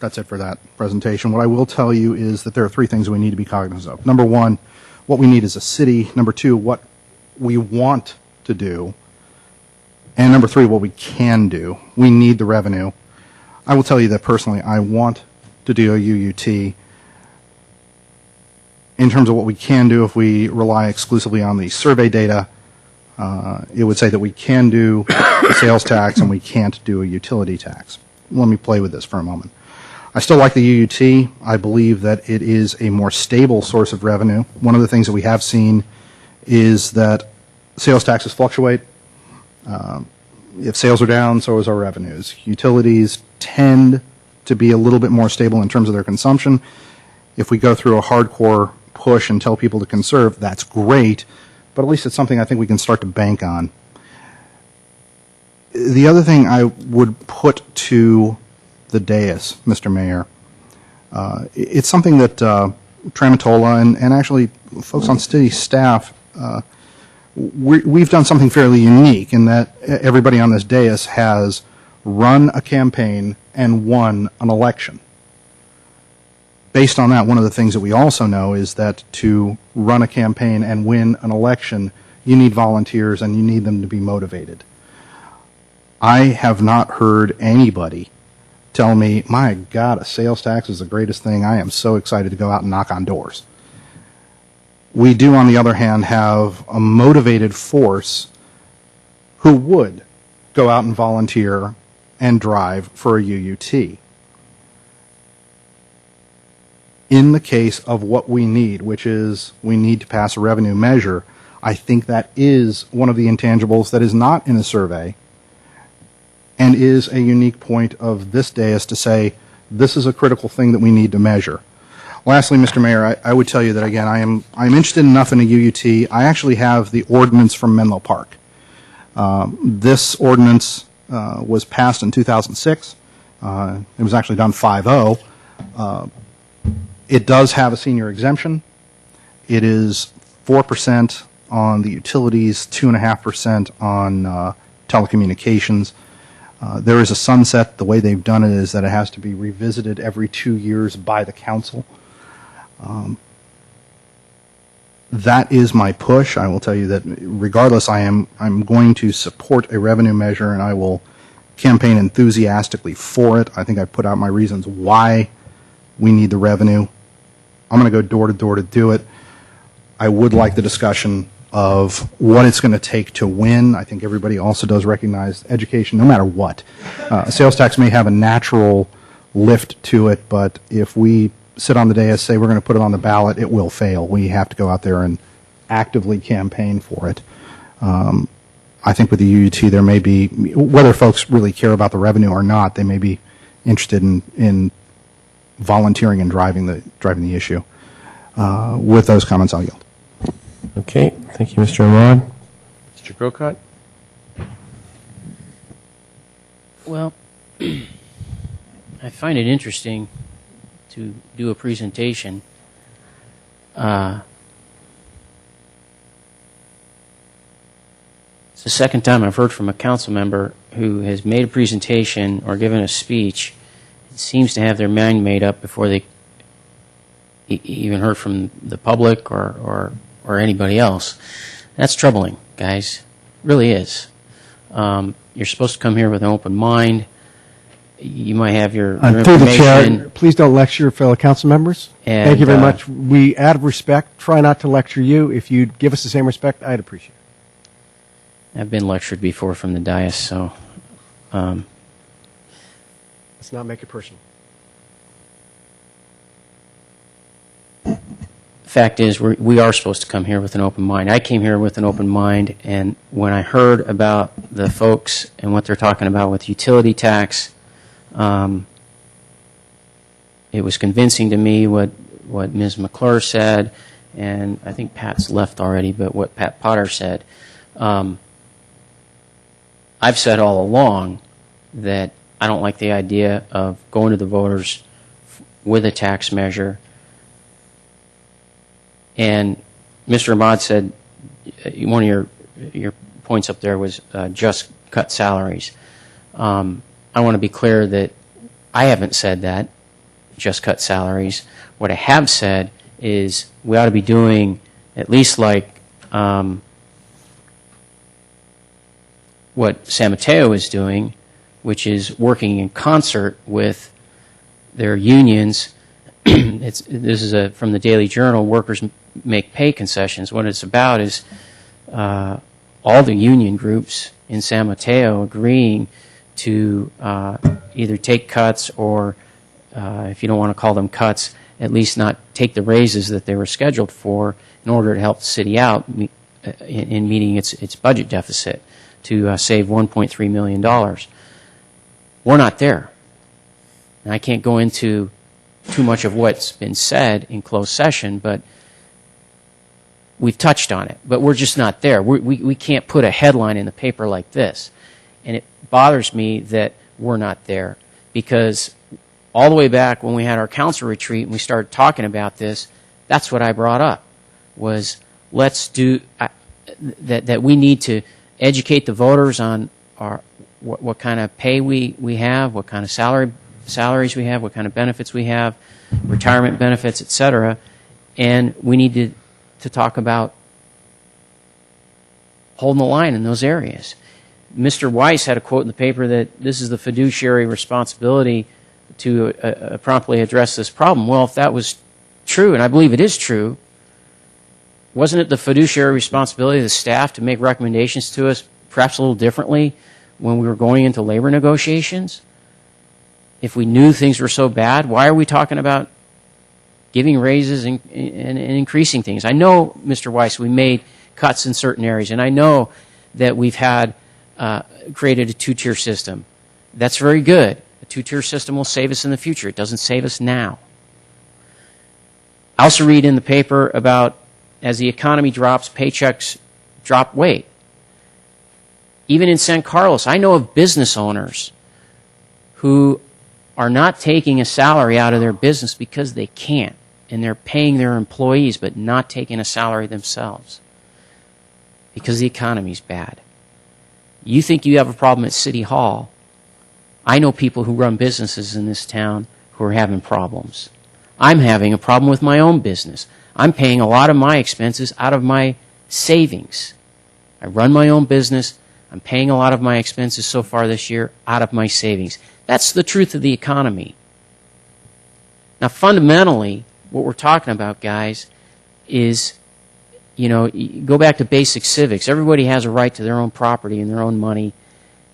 That's it for that presentation. What I will tell you is that there are 3 things we need to be cognizant of. Number 1, what we need is a city. Number 2, what we want to do. And number 3, what we can do. We need the revenue. I will tell you that personally, I want to do a UUT. In terms of what we can do, if we rely exclusively on the survey data, it would say that we can do a sales tax and we can't do a utility tax. Let me play with this for a moment. I still like the UUT. I believe that it is a more stable source of revenue. One of the things that we have seen is that sales taxes fluctuate. If sales are down, so is our revenues. Utilities tend to be a little bit more stable in terms of their consumption. If we go through a hardcore push and tell people to conserve, that's great, but at least it's something I think we can start to bank on. The other thing I would put to the dais, Mr. Mayor, it's something that Tramutola and actually folks on city staff, we've done something fairly unique in that everybody on this dais has run a campaign and won an election. Based on that, one of the things that we also know is that to run a campaign and win an election, you need volunteers and you need them to be motivated. I have not heard anybody tell me, my God, a sales tax is the greatest thing. I am so excited to go out and knock on doors. We do, on the other hand, have a motivated force who would go out and volunteer and drive for a UUT. In the case of what we need, which is we need to pass a revenue measure, I think that is one of the intangibles that is not in the survey. and is a unique point of this dais to say, this is a critical thing that we need to measure. Lastly, Mr. Mayor, I would tell you that, again, I'm interested enough in a UUT. I actually have the ordinance from Menlo Park. This ordinance was passed in 2006. It was actually done 5-0. It does have a senior exemption. It is 4% on the utilities, 2.5% on telecommunications. There is a sunset. The way they've done it is that it has to be revisited every 2 years by the council. That is my push. I will tell you that regardless, I'm going to support a revenue measure, and I will campaign enthusiastically for it. I think I've put out my reasons why we need the revenue. I'm going to go door to door to do it. I would like the discussion of what it's going to take to win. I think everybody also does recognize education, no matter what. Sales tax may have a natural lift to it, but if we sit on the dais, say we're going to put it on the ballot, it will fail. We have to go out there and actively campaign for it. I think with the UUT, there may be, whether folks really care about the revenue or not, they may be interested in volunteering and driving the issue. With those comments, I'll yield. Okay, thank you, Mr. Ahmad. Mr. Grocott? Well, I find it interesting to do a presentation. It's the second time I've heard from a council member who has made a presentation or given a speech. It seems to have their mind made up before they even heard from the public or anybody else. That's troubling, guys. It really is. You're supposed to come here with an open mind. You might have your Through the information. chair, please don't lecture fellow council members. And, Thank you very much. We, out of respect, try not to lecture you. If you'd give us the same respect, I'd appreciate it. I've been lectured before from the dais, so Let's not make it personal. fact is, we are supposed to come here with an open mind. I came here with an open mind, and when I heard about the folks and what they're talking about with utility tax, it was convincing to me what Ms. McClure said, and I think Pat's left already, but what Pat Potter said. I've said all along that I don't like the idea of going to the voters with a tax measure. And Mr. Ahmad said one of your points up there was just cut salaries. I want to be clear that I haven't said that, just cut salaries. What I have said is we ought to be doing at least like what San Mateo is doing, which is working in concert with their unions. This is from the Daily Journal, Workers Make Pay Concessions. What it's about is all the union groups in San Mateo agreeing to either take cuts or, if you don't want to call them cuts, at least not take the raises that they were scheduled for in order to help the city out in meeting its budget deficit to save $1.3 million. We're not there. And I can't go into too much of what's been said in closed session, but we've touched on it. But we're just not there. We can't put a headline in the paper like this. And it bothers me that we're not there, because all the way back when we had our council retreat and we started talking about this, that's what I brought up, was let's do that we need to educate the voters on what kind of pay we have, what kind of salaries we have, what kind of benefits we have, retirement benefits, etc. And we need to talk about holding the line in those areas. Mr. Weiss had a quote in the paper that this is the fiduciary responsibility to promptly address this problem. Well, if that was true, and I believe it is true, wasn't it the fiduciary responsibility of the staff to make recommendations to us perhaps a little differently when we were going into labor negotiations? If we knew things were so bad, why are we talking about giving raises and increasing things? I know, Mr. Weiss, we made cuts in certain areas, and I know that we've had created a two-tier system. That's very good. A two-tier system will save us in the future. It doesn't save us now. I also read in the paper about as the economy drops, paychecks drop weight. Even in San Carlos, I know of business owners who are not taking a salary out of their business because they can't, and they're paying their employees but not taking a salary themselves because the economy's bad. You think you have a problem at City Hall. I know people who run businesses in this town who are having problems. I'm having a problem with my own business. I'm paying a lot of my expenses out of my savings. I run my own business. I'm paying a lot of my expenses so far this year out of my savings. That's the truth of the economy. Now, fundamentally, what we're talking about, guys, is, go back to basic civics. Everybody has a right to their own property and their own money,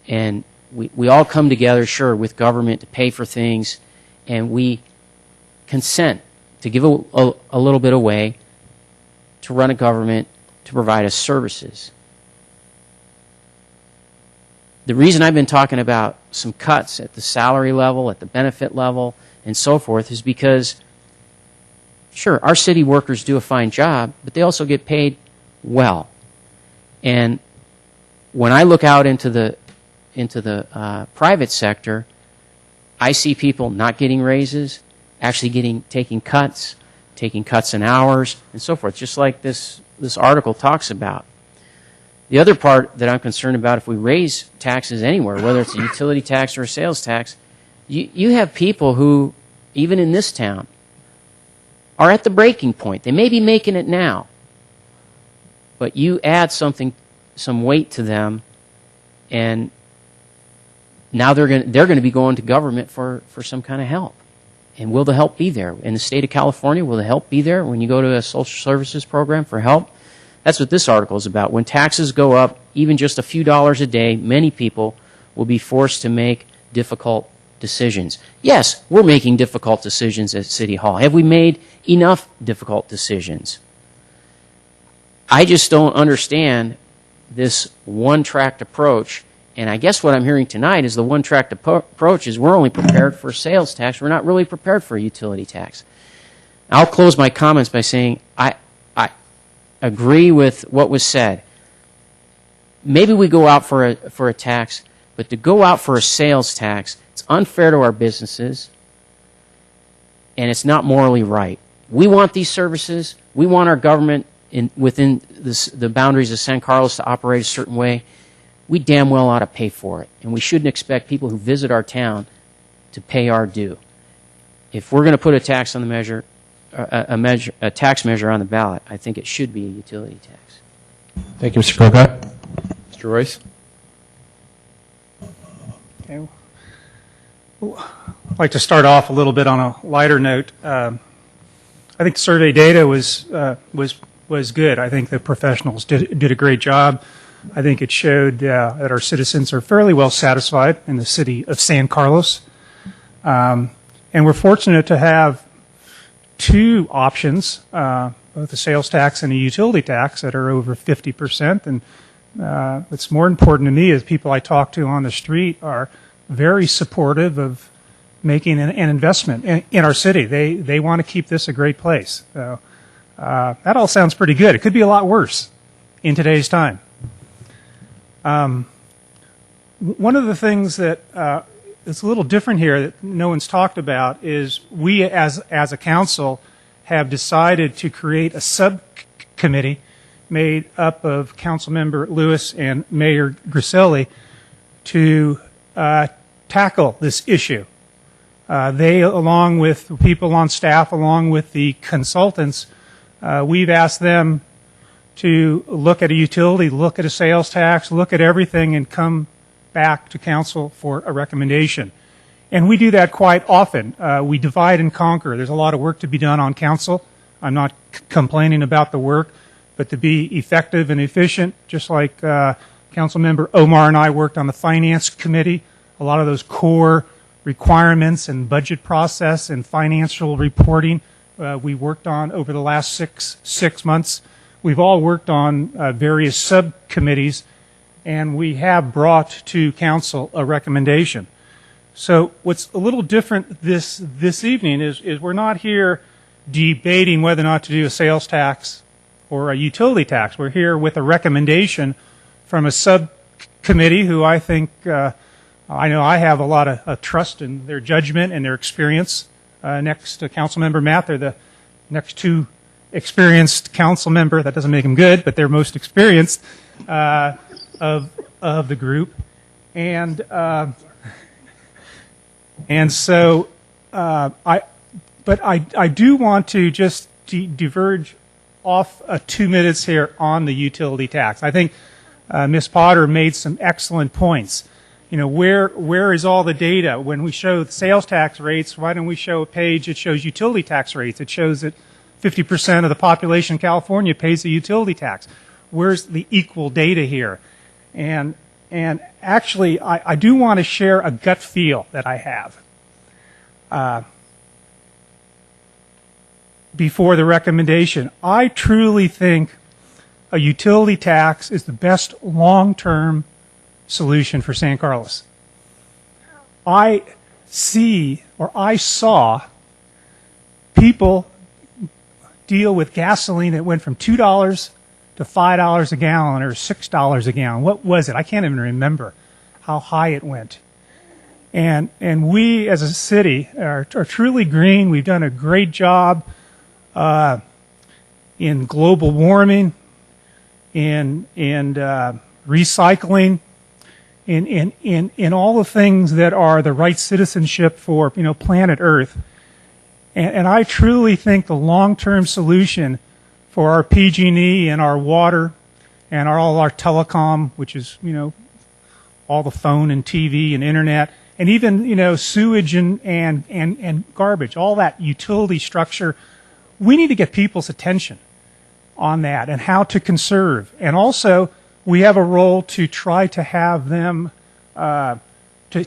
and we all come together, sure, with government to pay for things, and we consent to give a little bit away to run a government to provide us services. The reason I've been talking about some cuts at the salary level, at the benefit level, and so forth is because, sure, our city workers do a fine job, but they also get paid well. And when I look out into the private sector, I see people not getting raises, actually taking cuts in hours, and so forth, just like this article talks about. The other part that I'm concerned about, if we raise taxes anywhere, whether it's a utility tax or a sales tax, you have people who, even in this town, are at the breaking point. They may be making it now, but you add some weight to them, and now they're going to be going to government for some kind of help. And will the help be there? In the state of California, will the help be there when you go to a social services program for help? That's what this article is about. When taxes go up, even just a few dollars a day, many people will be forced to make difficult decisions. Yes, we're making difficult decisions at City Hall. Have we made enough difficult decisions? I just don't understand this one-track approach. And I guess what I'm hearing tonight is the one-track approach is we're only prepared for a sales tax. We're not really prepared for a utility tax. I'll close my comments by saying I agree with what was said. Maybe we go out for a tax, but to go out for a sales tax, it's unfair to our businesses, and it's not morally right. We want these services. We want our government within the boundaries of San Carlos to operate a certain way. We damn well ought to pay for it, and we shouldn't expect people who visit our town to pay our due. If we're going to put a tax on the measure, a tax measure on the ballot, I think it should be a utility tax. Thank you, Mr. Colcott. Mr. Royce? Okay. I'd like to start off a little bit on a lighter note. I think the survey data was good. I think the professionals did a great job. I think it showed that our citizens are fairly well satisfied in the city of San Carlos. And we're fortunate to have two options, both a sales tax and a utility tax, that are over 50%. And what's more important to me is people I talk to on the street are very supportive of making an investment in our city. They want to keep this a great place. So that all sounds pretty good. It could be a lot worse in today's time. One of the things that is a little different here that no one's talked about is we as a council have decided to create a subcommittee made up of Councilmember Lewis and Mayor Griselli to tackle this issue. They, along with people on staff, along with the consultants, we've asked them to look at a utility, look at a sales tax, look at everything, and come back to council for a recommendation. And we do that quite often. We divide and conquer. There's a lot of work to be done on council. I'm not complaining about the work, but to be effective and efficient, just like Councilmember Omar and I worked on the Finance Committee, a lot of those core requirements and budget process and financial reporting we worked on over the last six months. We've all worked on various subcommittees, and we have brought to council a recommendation. So what's a little different this evening is we're not here debating whether or not to do a sales tax or a utility tax. We're here with a recommendation from a subcommittee who I think, I know I have a lot of trust in their judgment and their experience. Next to Councilmember Matt, they're the next two experienced council member. That doesn't make them good, but they're most experienced of the group. And so I do want to just diverge off 2 minutes here on the utility tax. I think Ms. Potter made some excellent points. You know, where is all the data? When we show the sales tax rates, why don't we show a page that shows utility tax rates? It shows that 50% of the population in California pays the utility tax. Where's the equal data here? And actually, I do want to share a gut feel that I have. Before the recommendation, I truly think a utility tax is the best long-term solution for San Carlos. I saw people deal with gasoline that went from $2 to $5 a gallon or $6 a gallon. What was it? I can't even remember how high it went. And we as a city are truly green. We've done a great job in global warming, in recycling, in all the things that are the right citizenship for planet Earth. And I truly think the long-term solution for our PG&E and our water and all our telecom, which is all the phone and TV and internet, and even sewage and garbage, all that utility structure, we need to get people's attention on that and how to conserve. And also, we have a role to try to have them, to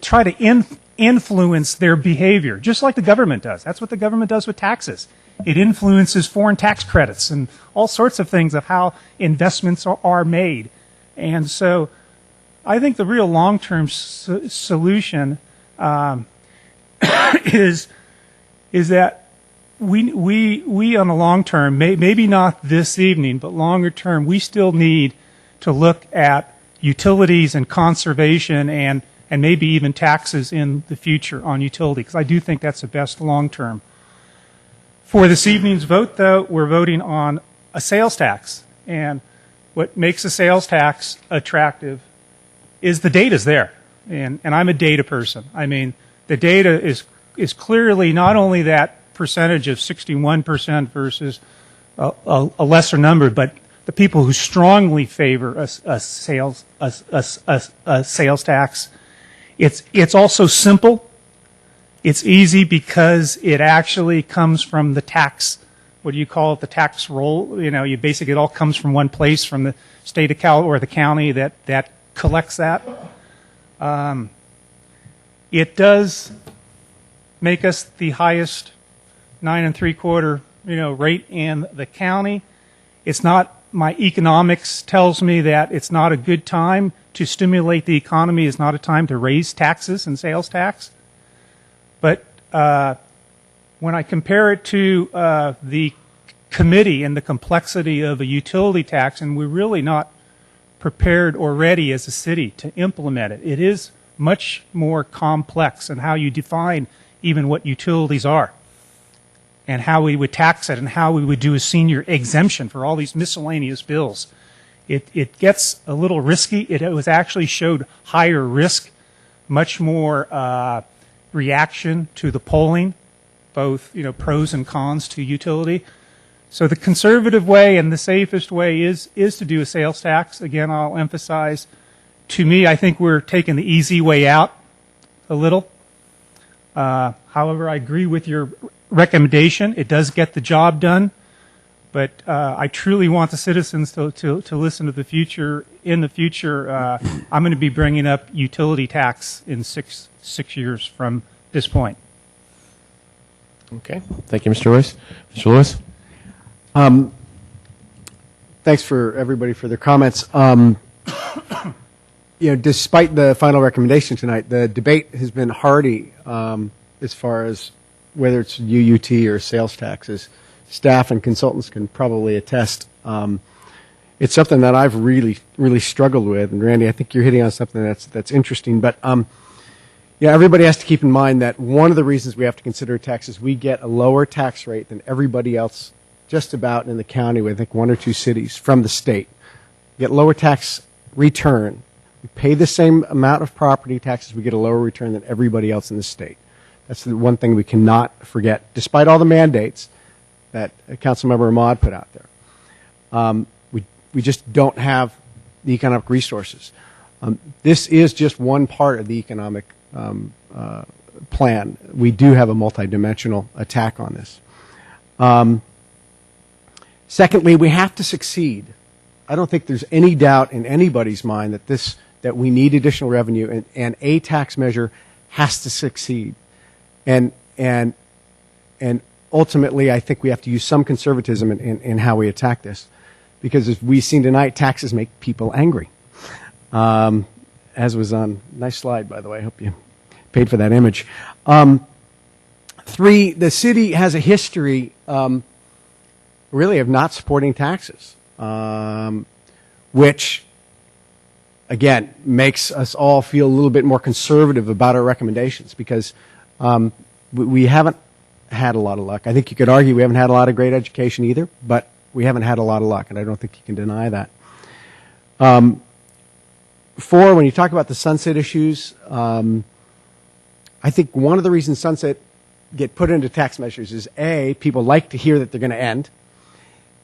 try to influence their behavior, just like the government does. That's what the government does with taxes. It influences foreign tax credits and all sorts of things of how investments are made. And so I think the real long-term solution is that we on the long term, maybe not this evening, but longer term, we still need to look at utilities and conservation and maybe even taxes in the future on utility, because I do think that's the best long term. For this evening's vote, though, we're voting on a sales tax. And what makes a sales tax attractive is the data's there. And I'm a data person. I mean, the data is clearly not only that percentage of 61% versus a lesser number, but the people who strongly favor a sales tax. It's also simple. It's easy because it actually comes from the tax. What do you call it? The tax roll. You basically, it all comes from one place, from the state of Cal or the county that collects that. It does make us the highest 9 3/4 rate in the county. It's not. My economics tells me that it's not a good time to stimulate the economy. It's not a time to raise taxes and sales tax. But when I compare it to the committee and the complexity of a utility tax, and we're really not prepared or ready as a city to implement it, it is much more complex in how you define even what utilities are, and how we would tax it, and how we would do a senior exemption for all these miscellaneous bills. It gets a little risky. It was actually showed higher risk, much more reaction to the polling, both pros and cons to utility. So the conservative way and the safest way is to do a sales tax. Again, I'll emphasize, to me, I think we're taking the easy way out a little. However, I agree with your recommendation. It does get the job done, but I truly want the citizens to listen to the future. In the future, I'm going to be bringing up utility tax in six years from this point. Okay. Thank you, Mr. Lewis. Mr. Lewis? Thanks for everybody for their comments. despite the final recommendation tonight, the debate has been hearty as far as whether it's UUT or sales taxes. Staff and consultants can probably attest. It's something that I've really, really struggled with. And Randy, I think you're hitting on something that's interesting. But everybody has to keep in mind that one of the reasons we have to consider taxes, we get a lower tax rate than everybody else just about in the county, with I think 1 or 2 cities from the state. We get lower tax return. We pay the same amount of property taxes, we get a lower return than everybody else in the state. That's the one thing we cannot forget, despite all the mandates that Councilmember Ahmad put out there. We just don't have the economic resources. This is just one part of the economic plan. We do have a multidimensional attack on this. Secondly, we have to succeed. I don't think there's any doubt in anybody's mind that we need additional revenue, and a tax measure has to succeed. And ultimately, I think we have to use some conservatism in how we attack this, because as we've seen tonight, taxes make people angry. As was on nice slide, by the way. I hope you paid for that image. 3, the city has a history really of not supporting taxes, which, again, makes us all feel a little bit more conservative about our recommendations, because we haven't had a lot of luck. I think you could argue we haven't had a lot of great education either, but we haven't had a lot of luck, and I don't think you can deny that. 4, when you talk about the sunset issues, I think one of the reasons sunset get put into tax measures is A, people like to hear that they're going to end,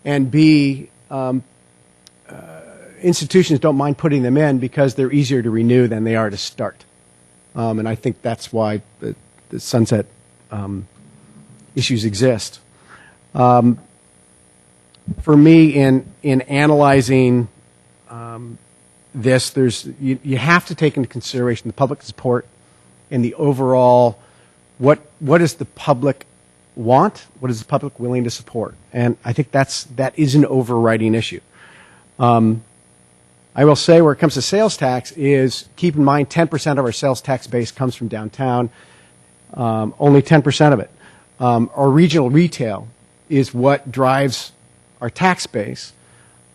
and B, institutions don't mind putting them in because they're easier to renew than they are to start. And I think that's why the sunset issues exist. For me, in analyzing this, you have to take into consideration the public support and the overall, what does the public want? What is the public willing to support? And I think that is an overriding issue. I will say, where it comes to sales tax, is keep in mind 10% of our sales tax base comes from downtown, only 10% of it. Our regional retail is what drives our tax base.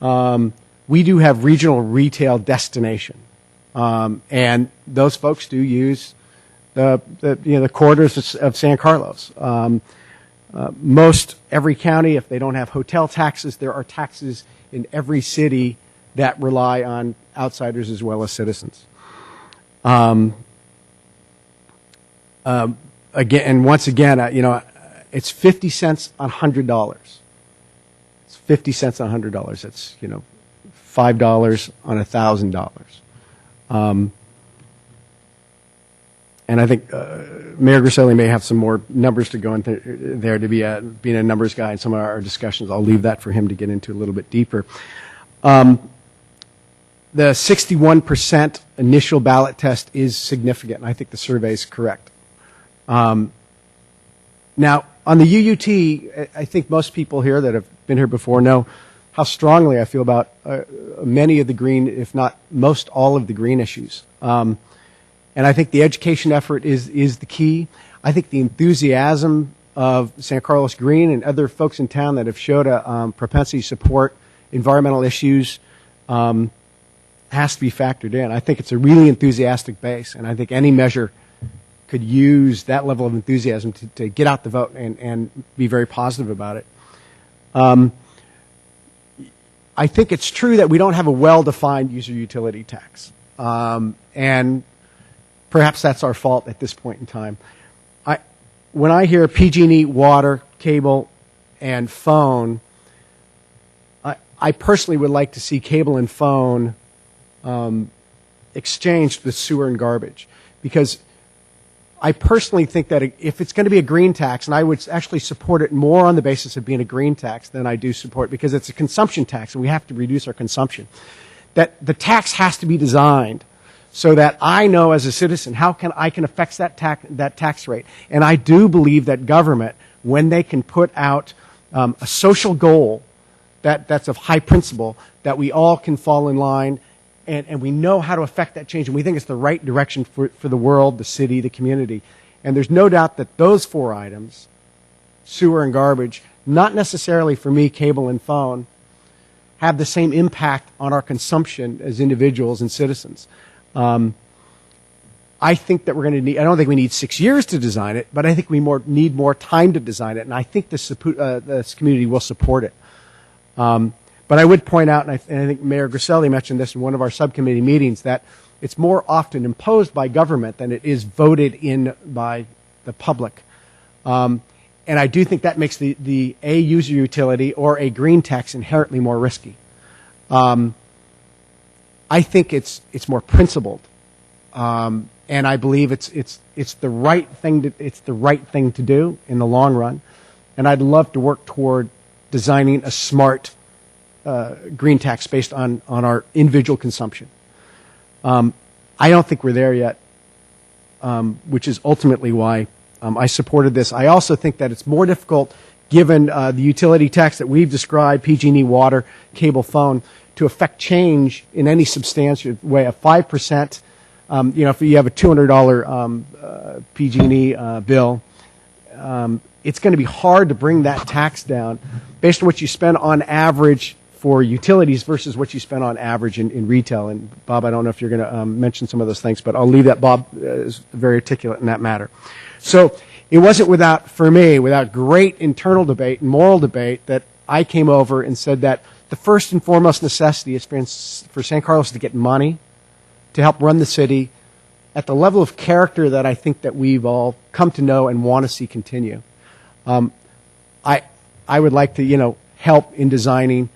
We do have regional retail destination, and those folks do use the corridors of San Carlos. Most every county, if they don't have hotel taxes, there are taxes in every city that rely on outsiders as well as citizens. Again, and once again, it's 50 cents on $100. It's 50 cents on $100. That's $5 on $1,000. And I think Mayor Griselli may have some more numbers to go into there, to being a numbers guy in some of our discussions. I'll leave that for him to get into a little bit deeper. The 61% initial ballot test is significant, and I think the survey is correct. Now, on the UUT, I think most people here that have been here before know how strongly I feel about many of the green, if not most all of the green issues. And I think the education effort is the key. I think the enthusiasm of San Carlos Green and other folks in town that have showed a propensity to support environmental issues has to be factored in. I think it's a really enthusiastic base, and I think any measure could use that level of enthusiasm to get out the vote and be very positive about it. I think it's true that we don't have a well-defined user utility tax. And perhaps that's our fault at this point in time. When I hear PG&E, water, cable, and phone, I personally would like to see cable and phone exchanged with sewer and garbage, because I personally think that if it's going to be a green tax, and I would actually support it more on the basis of being a green tax than I do support, because it's a consumption tax and we have to reduce our consumption, that the tax has to be designed so that I know as a citizen how I can affect that tax rate. And I do believe that government, when they can put out a social goal that's of high principle, that we all can fall in line and we know how to affect that change, and we think it's the right direction for the world, the city, the community. And there's no doubt that those 4 items, sewer and garbage, not necessarily for me, cable and phone, have the same impact on our consumption as individuals and citizens. I think that we're going to need, I don't think we need 6 years to design it, but I think we need more time to design it, and I think this community will support it. But I would point out, and I think Mayor Griselli mentioned this in one of our subcommittee meetings, that it's more often imposed by government than it is voted in by the public. And I do think that makes the user utility or a green tax inherently more risky. I think it's more principled, and I believe it's the right thing to do in the long run. And I'd love to work toward designing a smart green tax based on our individual consumption. I don't think we're there yet, which is ultimately why I supported this. I also think that it's more difficult, given the utility tax that we've described, PG&E, water, cable, phone, to affect change in any substantial way. A 5%, if you have a $200 PG&E bill, it's going to be hard to bring that tax down based on what you spend on average for utilities versus what you spend on average in retail. And Bob, I don't know if you're going to mention some of those things, but I'll leave that. Bob is very articulate in that matter. So it wasn't without great internal debate and moral debate that I came over and said that the first and foremost necessity is for San Carlos to get money to help run the city at the level of character that I think that we've all come to know and want to see continue. I would like to, help in designing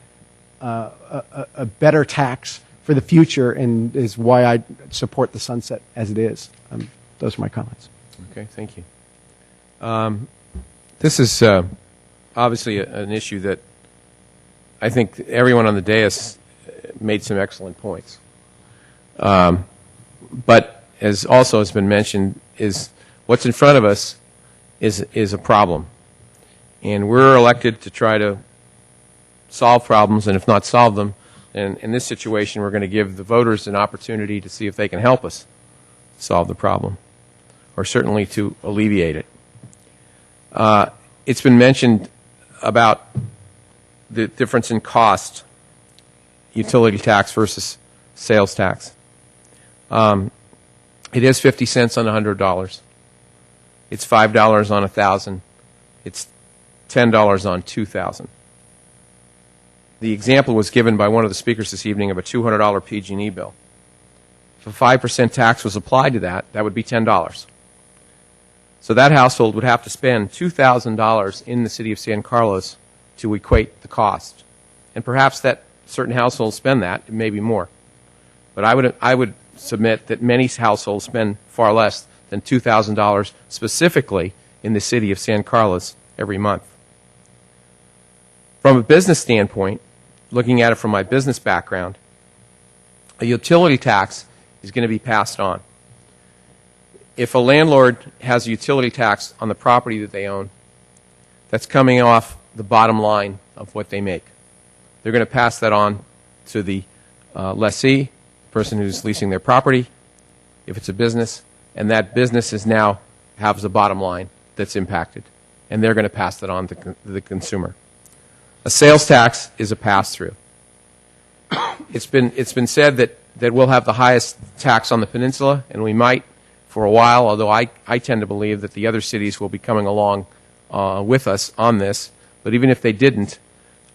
a better tax for the future, and is why I support the sunset as it is. Those are my comments. Okay, thank you. This is obviously an issue that I think everyone on the dais made some excellent points. But as also has been mentioned, is what's in front of us is a problem. And we're elected to try to solve problems, and if not solve them, and in this situation we're going to give the voters an opportunity to see if they can help us solve the problem, or certainly to alleviate it. It's been mentioned about the difference in cost, utility tax versus sales tax. It is 50 cents on $100. It's $5 on 1,000. It's $10 on 2,000. The example was given by one of the speakers this evening of a $200 PG&E bill. If a 5% tax was applied to that, that would be $10. So that household would have to spend $2,000 in the city of San Carlos to equate the cost. And perhaps that certain households spend that, it may be more. But I would submit that many households spend far less than $2,000 specifically in the city of San Carlos every month. From a business standpoint, looking at it from my business background, a utility tax is going to be passed on. If a landlord has a utility tax on the property that they own, that's coming off the bottom line of what they make. They're going to pass that on to the lessee, the person who's leasing their property, if it's a business, and that business is now has a bottom line that's impacted, and they're going to pass that on to the consumer. A sales tax is a pass-through. It's been said that we'll have the highest tax on the peninsula, and we might for a while, although I tend to believe that the other cities will be coming along with us on this. But even if they didn't,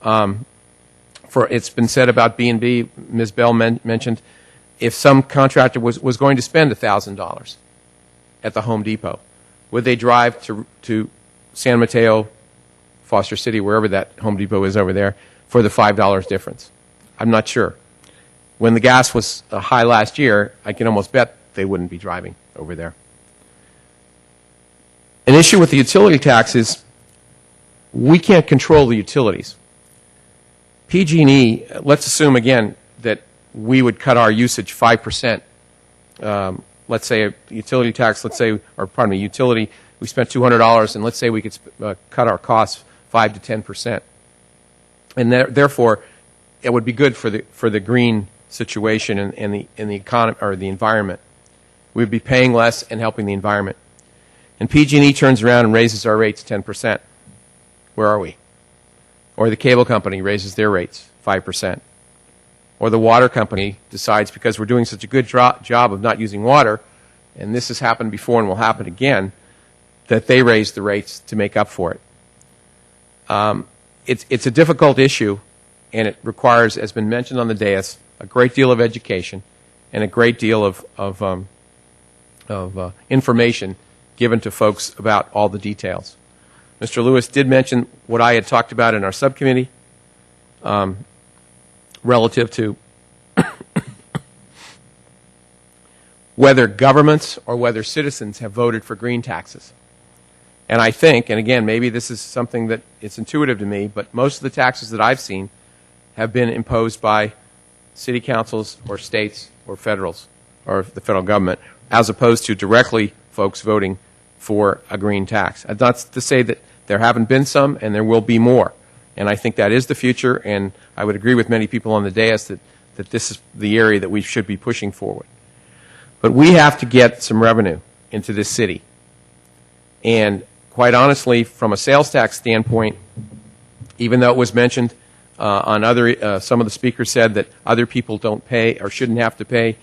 it's been said about B&B, Ms. Bell mentioned, if some contractor was going to spend $1,000 at the Home Depot, would they drive to San Mateo, Foster City, wherever that Home Depot is over there, for the $5 difference? I'm not sure. When the gas was high last year, I can almost bet they wouldn't be driving over there. An issue with the utility tax is we can't control the utilities. PG&E, let's assume again that we would cut our usage 5%. Let's say a utility tax, utility, we spent $200, and let's say we could cut our costs 5 to 10%. And therefore, it would be good for the green situation in the economy or the environment. We'd be paying less and helping the environment. And PG&E turns around and raises our rates 10%. Where are we? Or the cable company raises their rates 5%. Or the water company decides, because we're doing such a good job of not using water, and this has happened before and will happen again, that they raise the rates to make up for it. It's a difficult issue, and it requires, as been mentioned on the dais, a great deal of education and a great deal of information given to folks about all the details. Mr. Lewis did mention what I had talked about in our subcommittee relative to whether governments or whether citizens have voted for green taxes. And I think, and again, maybe this is something that it's intuitive to me, but most of the taxes that I've seen have been imposed by city councils or states or federals or the federal government, as opposed to directly folks voting for a green tax. That's not to say that there haven't been some and there will be more. And I think that is the future, and I would agree with many people on the dais that this is the area that we should be pushing forward. But we have to get some revenue into this city. And quite honestly, from a sales tax standpoint, even though it was mentioned on other, some of the speakers said that other people don't pay or shouldn't have to pay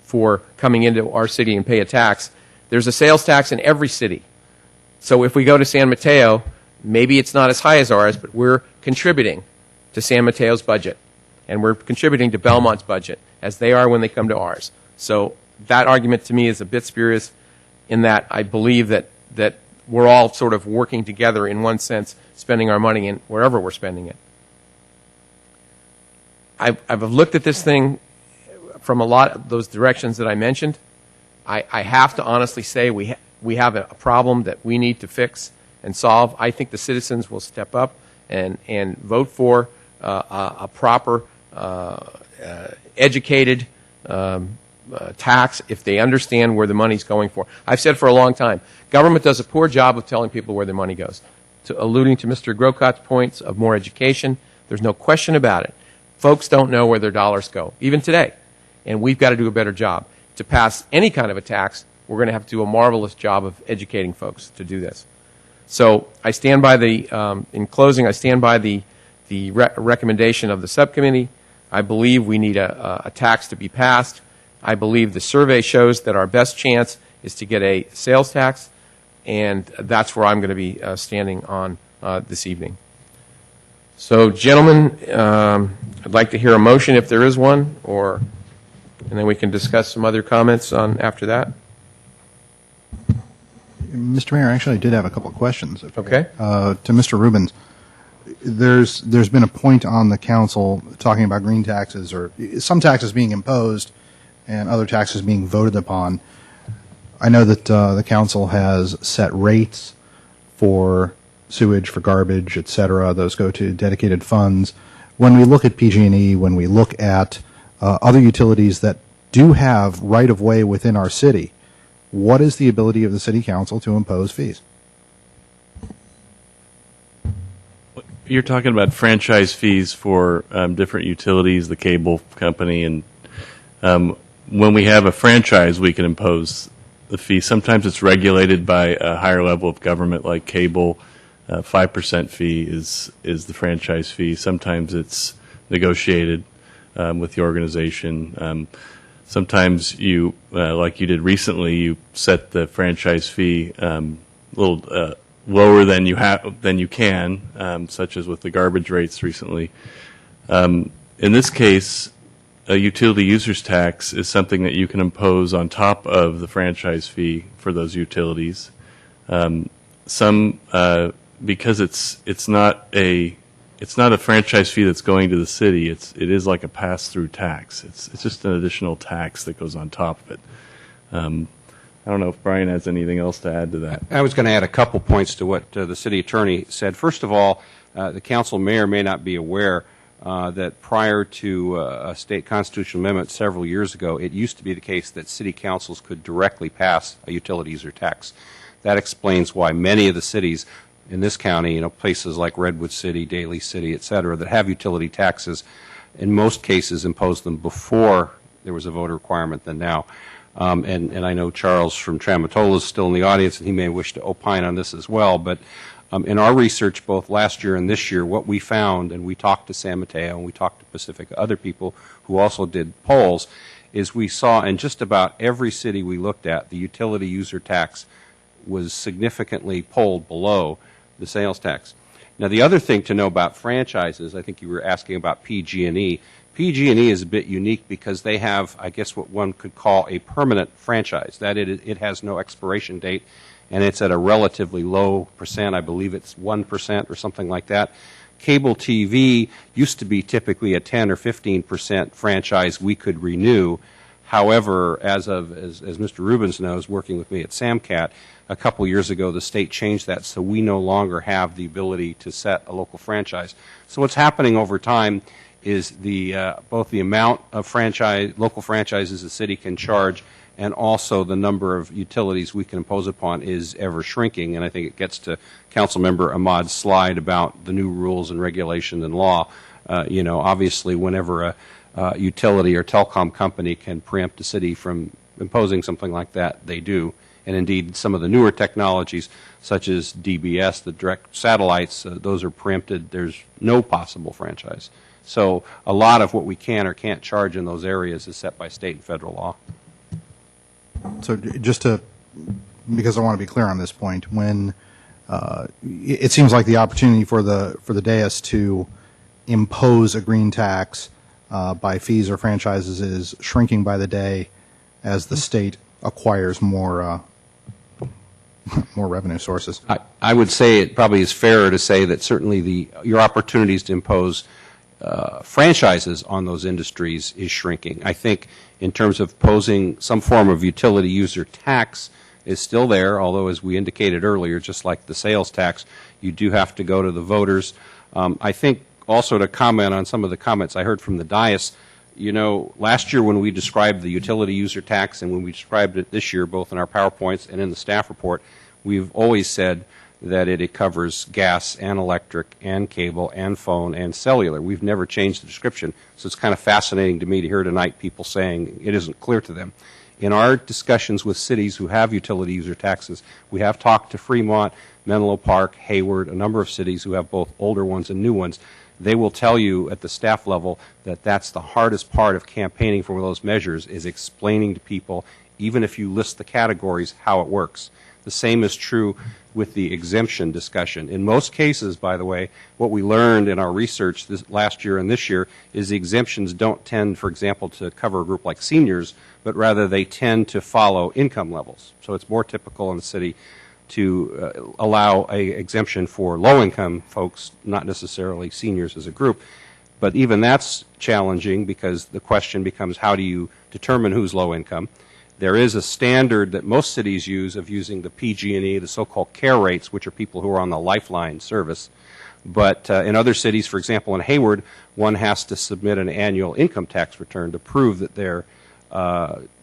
for coming into our city and pay a tax, there's a sales tax in every city. So if we go to San Mateo, maybe it's not as high as ours, but we're contributing to San Mateo's budget. And we're contributing to Belmont's budget, as they are when they come to ours. So that argument to me is a bit spurious in that I believe that we're all sort of working together in one sense, spending our money in wherever we're spending it. I've looked at this thing from a lot of those directions that I mentioned. I have to honestly say we have a problem that we need to fix and solve. I think the citizens will step up and vote for a proper, educated tax if they understand where the money's going for. I've said for a long time, government does a poor job of telling people where their money goes. Alluding to Mr. Grocot's points of more education, there's no question about it. Folks don't know where their dollars go, even today. And we've got to do a better job. To pass any kind of a tax, we're going to have to do a marvelous job of educating folks to do this. So I stand by in closing, I stand by the recommendation of the subcommittee. I believe we need a tax to be passed. I believe the survey shows that our best chance is to get a sales tax, and that's where I'm going to be standing on this evening. So, gentlemen, I'd like to hear a motion if there is one, and then we can discuss some other comments on after that. Mr. Mayor, actually, I did have a couple of questions. Okay. To Mr. Rubens, there's been a point on the council talking about green taxes or some taxes being imposed and other taxes being voted upon. I know that the council has set rates for sewage, for garbage, et cetera. Those go to dedicated funds. When we look at PG&E, when we look at other utilities that do have right-of-way within our city, what is the ability of the city council to impose fees? You're talking about franchise fees for different utilities, the cable company, and when we have a franchise, we can impose the fee. Sometimes it's regulated by a higher level of government, like cable. 5% fee is the franchise fee. Sometimes it's negotiated with the organization. Sometimes you, like you did recently, you set the franchise fee a little lower than you can, such as with the garbage rates recently. In this case, a utility users tax is something that you can impose on top of the franchise fee for those utilities. Because it's not a franchise fee that's going to the city. It is like a pass-through tax. It's just an additional tax that goes on top of it. I don't know if Brian has anything else to add to that. I was going to add a couple points to what the city attorney said. First of all, the council may or may not be aware that prior to a state constitutional amendment several years ago, it used to be the case that city councils could directly pass a utility user tax. That explains why many of the cities in this county, places like Redwood City, Daly City, et cetera, that have utility taxes, in most cases, imposed them before there was a voter requirement than now. And I know Charles from Tramatola is still in the audience, and he may wish to opine on this as well. But in our research, both last year and this year, what we found, and we talked to San Mateo and we talked to Pacifica, other people who also did polls, is we saw in just about every city we looked at, the utility user tax was significantly polled below the sales tax. Now, the other thing to know about franchises, I think you were asking about PG&E. PG&E is a bit unique because they have, I guess, what one could call a permanent franchise. That it has no expiration date, and it's at a relatively low percent. I believe it's 1% or something like that. Cable TV used to be typically a 10 or 15% franchise we could renew. However, as Mr. Rubens knows, working with me at SAMCAT, a couple years ago the state changed that, so we no longer have the ability to set a local franchise. So what's happening over time is both the amount of local franchises the city can charge and also the number of utilities we can impose upon is ever shrinking. And I think it gets to Councilmember Ahmad's slide about the new rules and regulation and law. Obviously, whenever a utility or telecom company can preempt the city from imposing something like that, they do. And indeed, some of the newer technologies, such as DBS, the direct satellites, those are preempted. There's no possible franchise. So a lot of what we can or can't charge in those areas is set by state and federal law. So because I want to be clear on this point, when it seems like the opportunity for the dais to impose a green tax by fees or franchises is shrinking by the day as the state acquires more revenue sources. I would say it probably is fairer to say that certainly your opportunities to impose franchises on those industries is shrinking. I think in terms of posing some form of utility user tax is still there, although as we indicated earlier, just like the sales tax, you do have to go to the voters. I think also to comment on some of the comments I heard from the dais, last year when we described the utility user tax and when we described it this year, both in our PowerPoints and in the staff report, we've always said that it covers gas and electric and cable and phone and cellular. We've never changed the description, so it's kind of fascinating to me to hear tonight people saying it isn't clear to them. In our discussions with cities who have utility user taxes, we have talked to Fremont, Menlo Park, Hayward, a number of cities who have both older ones and new ones. They will tell you at the staff level that that's the hardest part of campaigning for those measures is explaining to people, even if you list the categories, how it works. The same is true with the exemption discussion. In most cases, by the way, what we learned in our research this last year and this year is the exemptions don't tend, for example, to cover a group like seniors, but rather they tend to follow income levels. So it's more typical in the city to allow an exemption for low-income folks, not necessarily seniors as a group. But even that's challenging because the question becomes how do you determine who's low income? There is a standard that most cities use of using the PG&E, the so-called care rates, which are people who are on the Lifeline service. But in other cities, for example, in Hayward, one has to submit an annual income tax return to prove that they're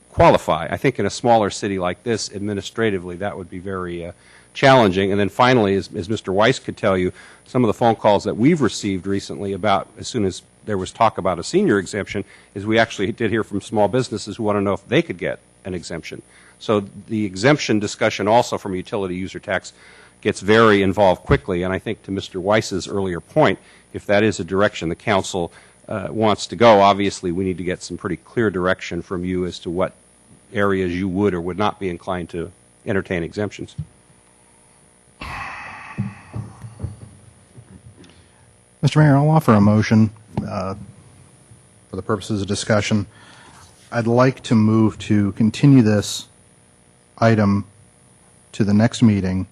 qualify. I think in a smaller city like this, administratively, that would be very challenging. And then finally, as Mr. Weiss could tell you, some of the phone calls that we've received recently about, as soon as there was talk about a senior exemption, is we actually did hear from small businesses who want to know if they could get an exemption. So the exemption discussion also from utility user tax gets very involved quickly. And I think to Mr. Weiss's earlier point, if that is a direction the council wants to go, obviously we need to get some pretty clear direction from you as to what areas you would or would not be inclined to entertain exemptions. Mr. Mayor, I'll offer a motion for the purposes of discussion. I'd like to move to continue this item to the next meeting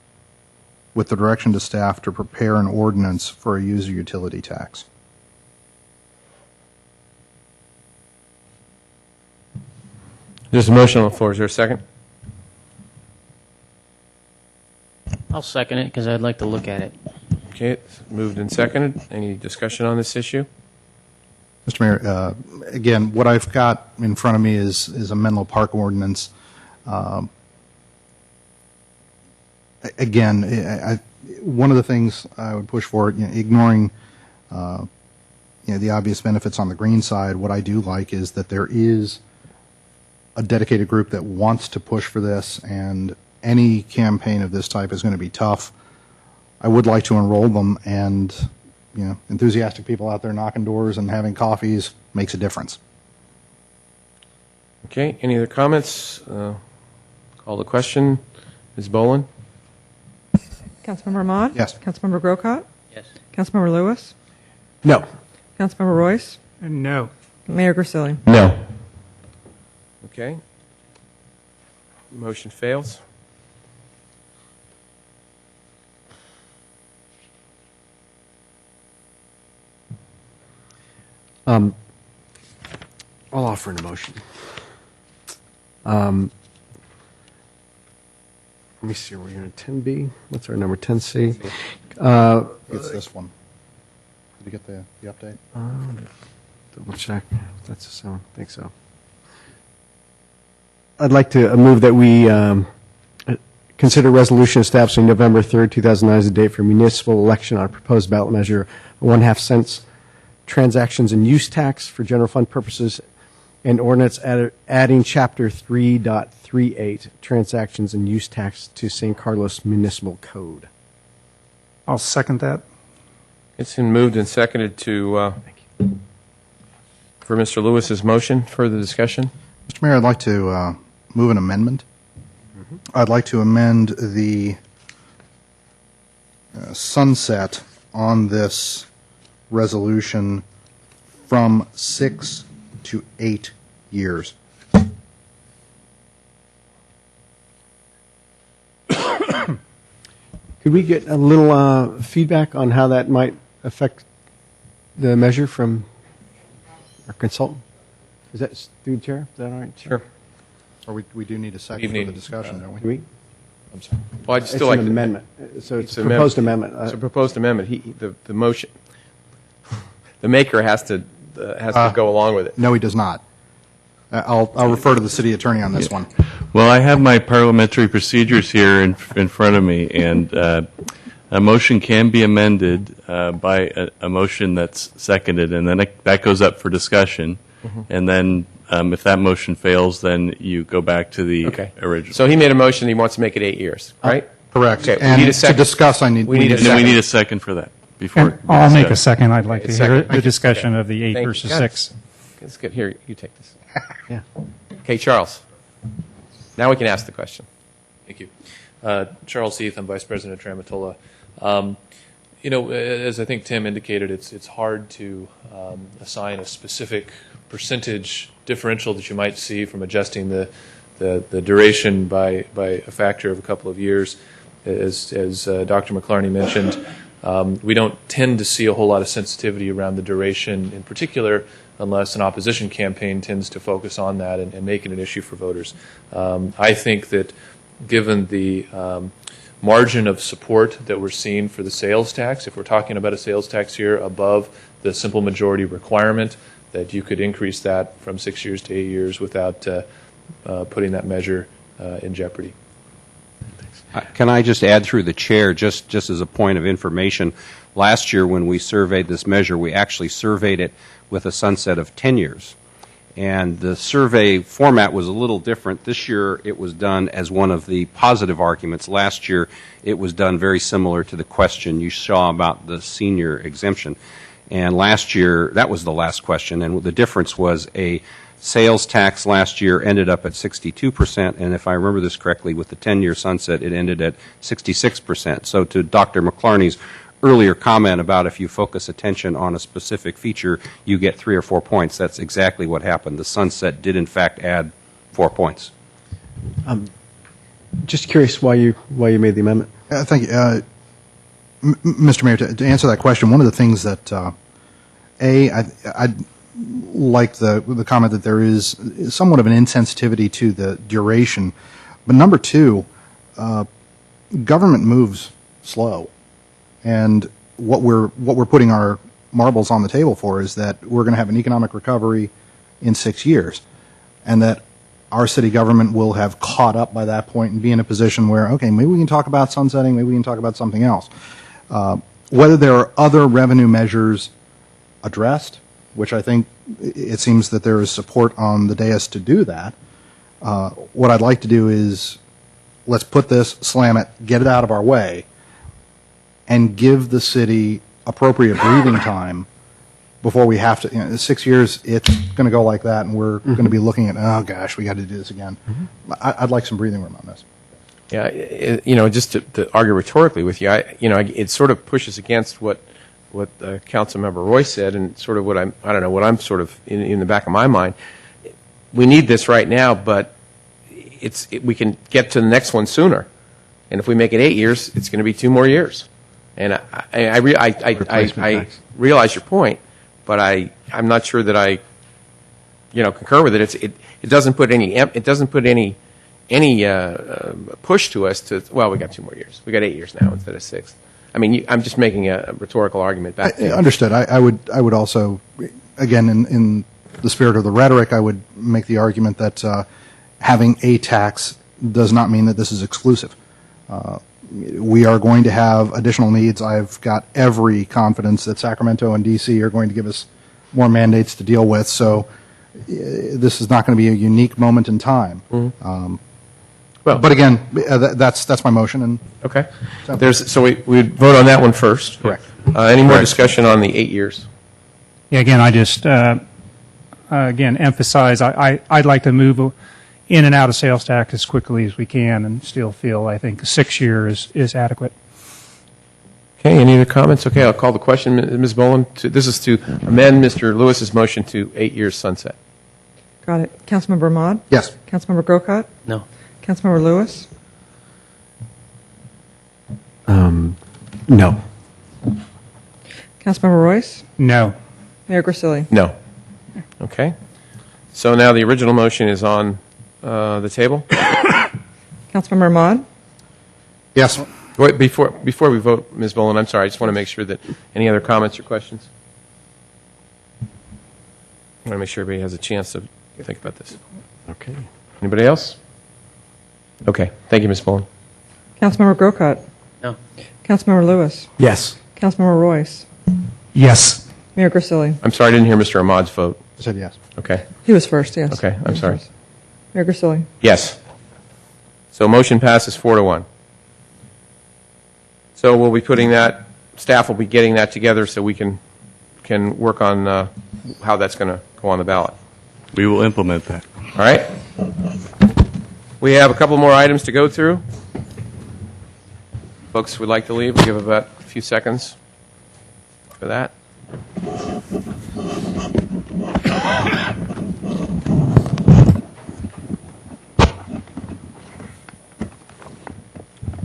with the direction to staff to prepare an ordinance for a user utility tax. There's a motion on the floor. Is there a second? I'll second it because I'd like to look at it. Okay, it's moved and seconded. Any discussion on this issue? Mr. Mayor, again, what I've got in front of me is a Menlo Park ordinance. Again, one of the things I would push for, ignoring the obvious benefits on the green side. What I do like is that there is a dedicated group that wants to push for this, and any campaign of this type is going to be tough. I would like to enroll them, and enthusiastic people out there knocking doors and having coffees makes a difference. Okay, any other comments? Call the question. Ms. Boland? Councilmember Ahmad? Yes. Councilmember Grocott? Yes. Councilmember Lewis? No. Councilmember Royce? No. Mayor Grisilli? No. Okay. Motion fails. I'll offer an motion. Let me see, we're here at 10B. What's our number? 10C. It's this one. Did you get the update? Double check. That's the same. I think so. I'd like to move that we consider resolution establishing November 3rd, 2009 as the date for municipal election on a proposed ballot measure, 1/2 cents transactions and use tax for general fund purposes, and ordinance adding Chapter 3.38 transactions and use tax to San Carlos Municipal Code. I'll second that. It's been moved and seconded to, for Mr. Lewis's motion. Further discussion? Mr. Mayor, I'd like to move an amendment. I'd like to amend the sunset on this resolution from 6 to 8 years. Could we get a little feedback on how that might affect the measure from our consultant? Is that through the chair? Is that all right? Sure. Or we do need a second for the discussion, don't we? Do we? I'm sorry. Well, I'd still It's like an to- amendment. So it's a an proposed amendment. It's a proposed amendment. The motion, the maker has to go along with it. No, he does not. I'll refer to the city attorney on this one. Well, I have my parliamentary procedures here in front of me, and a motion can be amended by a motion that's seconded, and then that goes up for discussion. And then if that motion fails, then you go back to the original. So he made a motion. He wants to make it 8 years, right? Correct. Okay. And we need a to second. discuss, And then we need a second for that. Before I'll make a second. I'd like to hear Second. the discussion of the 8 Thank you. versus Got it. 6. That's good. Here, you take this. Yeah. Okay, Charles. Now we can ask the question. Thank you. Charles Heath, I'm Vice President of Tramutola. As I think Tim indicated, it's hard to assign a specific percentage differential that you might see from adjusting the duration by a factor of a couple of years. As Dr. McClarney mentioned, we don't tend to see a whole lot of sensitivity around the duration in particular unless an opposition campaign tends to focus on that and make it an issue for voters. I think that given the margin of support that we're seeing for the sales tax, if we're talking about a sales tax here above the simple majority requirement, that you could increase that from 6 years to 8 years without putting that measure in jeopardy. Can I just add through the chair, just as a point of information, last year when we surveyed this measure, we actually surveyed it with a sunset of 10 years. And the survey format was a little different. This year it was done as one of the positive arguments. Last year it was done very similar to the question you saw about the senior exemption. And last year, that was the last question, and the difference was a sales tax last year ended up at 62%, and if I remember this correctly, with the 10-year sunset, it ended at 66%. So to Dr. McClarney's earlier comment about if you focus attention on a specific feature, you get 3 or 4 points, that's exactly what happened. The sunset did, in fact, add 4 points. Just curious why you made the amendment. Thank you. Mr. Mayor, to answer that question, one of the things that, I'd like the comment that there is somewhat of an insensitivity to the duration, but number two, government moves slow, and what we're putting our marbles on the table for is that we're going to have an economic recovery in 6 years, and that our city government will have caught up by that point and be in a position where, okay, maybe we can talk about sunsetting, maybe we can talk about something else. Whether there are other revenue measures addressed, which I think it seems that there is support on the dais to do that. What I'd like to do is let's put this, slam it, get it out of our way, and give the city appropriate breathing time before we have to. 6 years, it's going to go like that, and we're going to be looking at, oh gosh, we got to do this again. I'd like some breathing room on this. Yeah, just to argue rhetorically with you, it sort of pushes against what Councilmember Royce said, and sort of what I'm sort of in the back of my mind. We need this right now, but we can get to the next one sooner. And if we make it 8 years, it's going to be 2 more years. And I realize your point, but I'm not sure that I concur with it. It doesn't put any push to us to, well, we got 2 more years. We got 8 years now instead of 6. I mean, I'm just making a rhetorical argument back there. Understood. I would also, again, in the spirit of the rhetoric, I would make the argument that having a tax does not mean that this is exclusive. We are going to have additional needs. I've got every confidence that Sacramento and D.C. are going to give us more mandates to deal with, so this is not going to be a unique moment in time. But again, that's my motion. And okay. So we vote on that one first. Correct. Any more discussion on the 8 years? Yeah, again, I just, again, emphasize, I'd like to move in and out of sales tax as quickly as we can and still feel, I think, 6 years is adequate. Okay, any other comments? Okay, I'll call the question. Ms. Boland, this is to amend Mr. Lewis's motion to 8 years sunset. Got it. Councilmember Ahmad? Yes. Councilmember Grocott? No. Councilmember Lewis? No. Councilmember Royce? No. Mayor Grisilli? No. Okay. So now the original motion is on the table. Councilmember Ahmad? Yes. Wait, before we vote, Ms. Boland, I'm sorry, I just want to make sure that any other comments or questions? I want to make sure everybody has a chance to think about this. Okay. Anybody else? Okay. Thank you, Ms. Boland. Councilmember Grocott? No. Councilmember Lewis? Yes. Councilmember Royce? Yes. Mayor Grisilli? I'm sorry, I didn't hear Mr. Ahmad's vote. I said yes. Okay. He was first, yes. Okay, I'm sorry. Mayor Grisilli? Yes. So motion passes 4-1. So we'll be putting that, staff will be getting that together so we can work on how that's going to go on the ballot. We will implement that. All right? We have a couple more items to go through. Folks would like to leave. We'll give about a few seconds for that.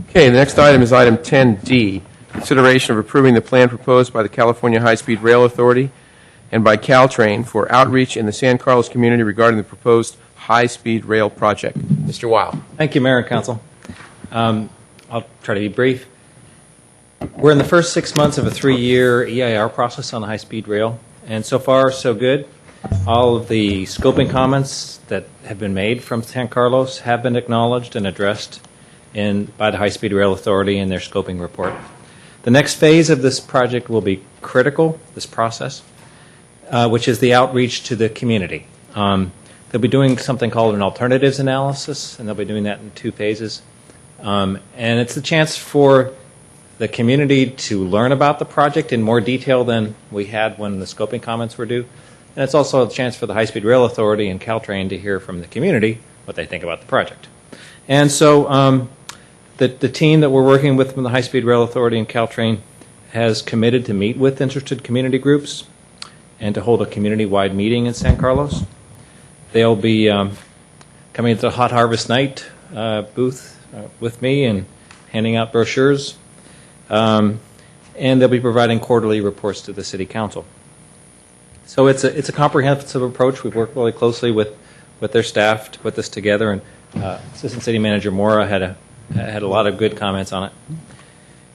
Okay, the next item is item 10D, consideration of approving the plan proposed by the California High-Speed Rail Authority and by Caltrain for outreach in the San Carlos community regarding the proposed high-speed rail project. Mr. Weil. Thank you, Mayor and Council. I'll try to be brief. We're in the first 6 months of a 3-year EIR process on the high-speed rail, and so far, so good. All of the scoping comments that have been made from San Carlos have been acknowledged and addressed by the High-Speed Rail Authority in their scoping report. The next phase of this project will be critical, this process, which is the outreach to the community. They'll be doing something called an alternatives analysis, and they'll be doing that in 2 phases. And it's a chance for the community to learn about the project in more detail than we had when the scoping comments were due. And it's also a chance for the High-Speed Rail Authority and Caltrain to hear from the community what they think about the project. And so the team that we're working with from the High-Speed Rail Authority and Caltrain has committed to meet with interested community groups and to hold a community-wide meeting in San Carlos. They'll be coming to the Hot Harvest Night booth with me and handing out brochures. And they'll be providing quarterly reports to the City Council. So it's a comprehensive approach. We've worked really closely with their staff to put this together, and Assistant City Manager Mora had a lot of good comments on it.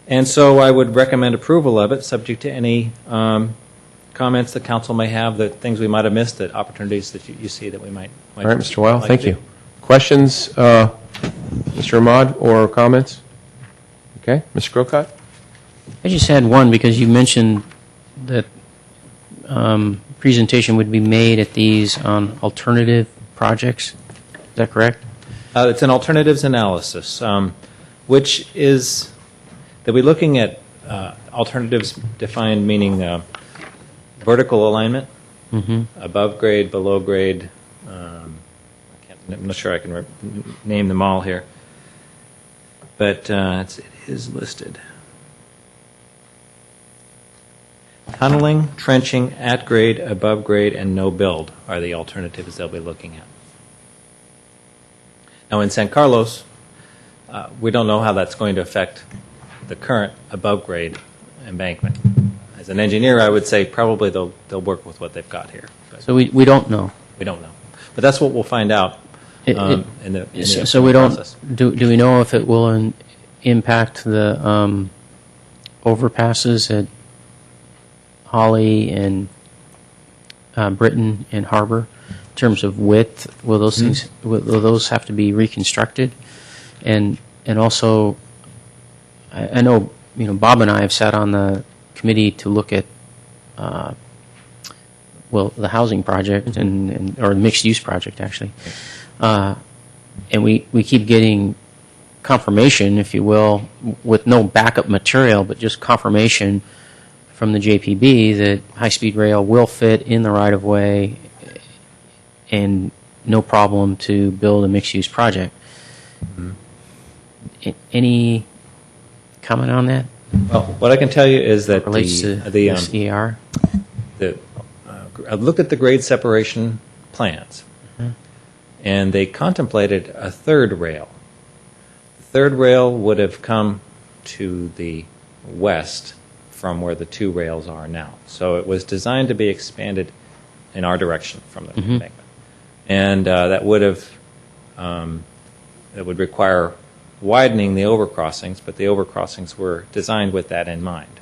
And so I would recommend approval of it, subject to any comments the council may have, the things we might have missed, the opportunities that you see that we might All right, Mr. Weil, like thank to. you. Questions, Mr. Ahmad, or comments? Okay, Mr. Grocott? I just had one because you mentioned that presentation would be made at these on alternative projects. Is that correct? It's an alternatives analysis, which is, they'll be looking at alternatives defined meaning vertical alignment, above grade, below grade. I'm not sure I can name them all here, but it is listed. Tunneling, trenching, at grade, above grade, and no build are the alternatives they'll be looking at. Now, in San Carlos, we don't know how that's going to affect the current above grade embankment. As an engineer, I would say probably they'll work with what they've got here. But So we don't know. we don't know. But that's what we'll find out in the So we don't. process. Do we know if it will impact the overpasses at Holly and Britain and Harbor in terms of width? Will those things? Will those have to be reconstructed? And also, I know Bob and I have sat on the committee to look at the housing project or the mixed use project actually, and we keep getting confirmation, if you will, with no backup material, but just confirmation from the JPB that high-speed rail will fit in the right-of-way and no problem to build a mixed-use project. Any comment on that? Well, what I can tell you is that Relates to SER? I looked at the grade separation plans, and they contemplated a third rail. The third rail would have come to the west from where the two rails are now. So it was designed to be expanded in our direction from the embankment. And that would require widening the overcrossings, but the overcrossings were designed with that in mind.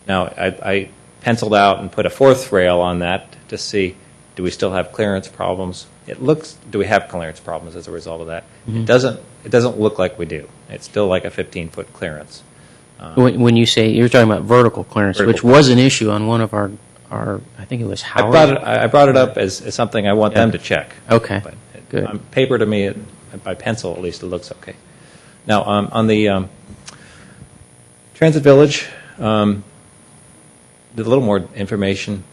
Now, I penciled out and put a fourth rail on that to see, do we still have clearance problems? Do we have clearance problems as a result of that? It doesn't look like we do. It's still like a 15-foot clearance. When you say, you're talking about vertical clearance, which was an issue on one of our I think it was Howard. I brought it up as something I want them to check. Okay, But good. on paper, to me, by pencil at least, it looks okay. Now, on the Transit Village, a little more information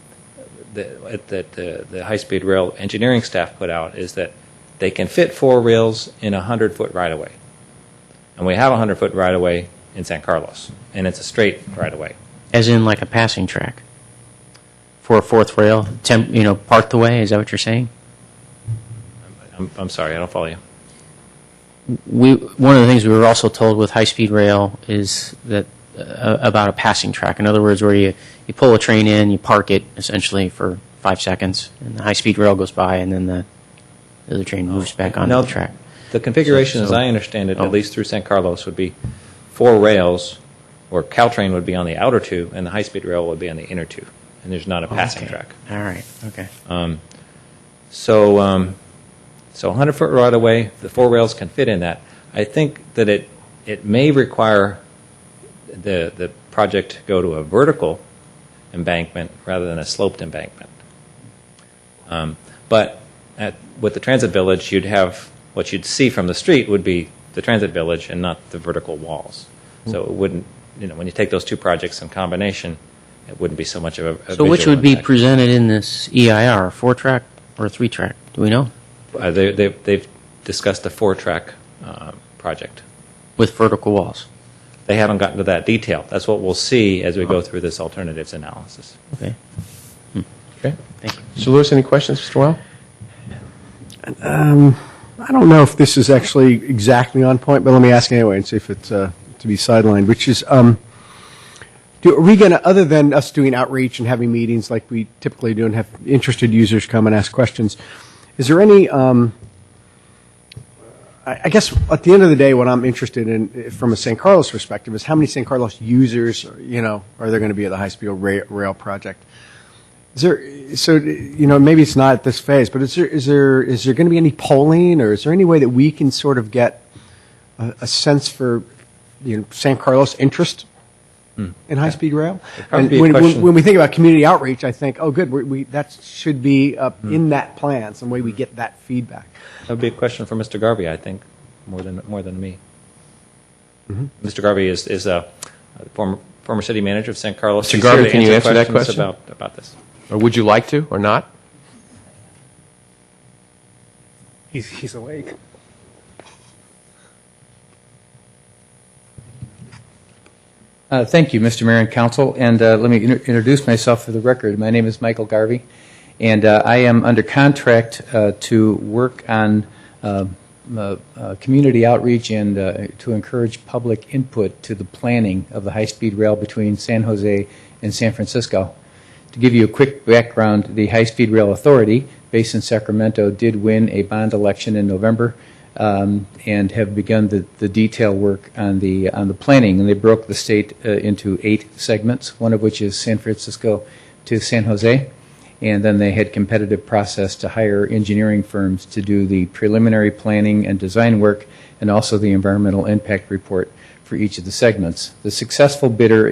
that the high-speed rail engineering staff put out is that they can fit 4 rails in a 100-foot right-of-way. And we have a 100-foot right-of-way in San Carlos, and it's a straight right-of-way. As in like a passing track for a fourth rail, part the way. Is that what you're saying? I'm sorry, I don't follow you. One of the things we were also told with high-speed rail is that about a passing track. In other words, where you pull a train in, you park it essentially for 5 seconds, and the high-speed rail goes by, and then the other train moves back onto the track. The configuration, as I understand it, at least through San Carlos, would be 4 rails, where Caltrain would be on the outer 2, and the high-speed rail would be on the inner 2, and there's not a passing track. All right. Okay. So 100-foot right-of-way, the 4 rails can fit in that. I think that it may require the project to go to a vertical embankment rather than a sloped embankment. But with the Transit Village, you'd have what you'd see from the street would be the Transit Village and not the vertical walls. So it wouldn't, when you take those 2 projects in combination, it wouldn't be so much of a So which visual would be impact. presented in this EIR, 4-track or a 3-track? Do we know? They've discussed a 4-track project. With vertical walls? They haven't gotten to that detail. That's what we'll see as we go through this alternatives analysis. Okay. Okay. Thank you. Mr. Lewis, any questions, Mr. Well? I don't know if this is actually exactly on point, but let me ask anyway and see if it's to be sidelined, which is, are we going to, other than us doing outreach and having meetings like we typically do and have interested users come and ask questions, is there any, I guess at the end of the day, what I'm interested in from a San Carlos perspective is how many San Carlos users, are there going to be at the high-speed rail project? Is there, so, maybe it's not at this phase, but is there going to be any polling, or is there any way that we can sort of get a sense for, San Carlos interest in high-speed rail. probably And be a when question- we think about community outreach, I think, oh, good, that should be up in that plan, some way we get that feedback. That would be a question for Mr. Garvey, I think, more than me. Mhm. Mr. Garvey is a former city manager of San Carlos. Mr. He's Garvey, here to can you answer that questions question? about this? Or would you like to, or not? He's awake. Thank you, Mr. Mayor and Council. And let me introduce myself for the record. My name is Michael Garvey, and I am under contract to work on community outreach and to encourage public input to the planning of the high-speed rail between San Jose and San Francisco. To give you a quick background, the High-Speed Rail Authority, based in Sacramento, did win a bond election in November and have begun the detail work on the planning. And they broke the state into 8 segments, one of which is San Francisco to San Jose. And then they had competitive process to hire engineering firms to do the preliminary planning and design work and also the environmental impact report for each of the segments. The successful bidder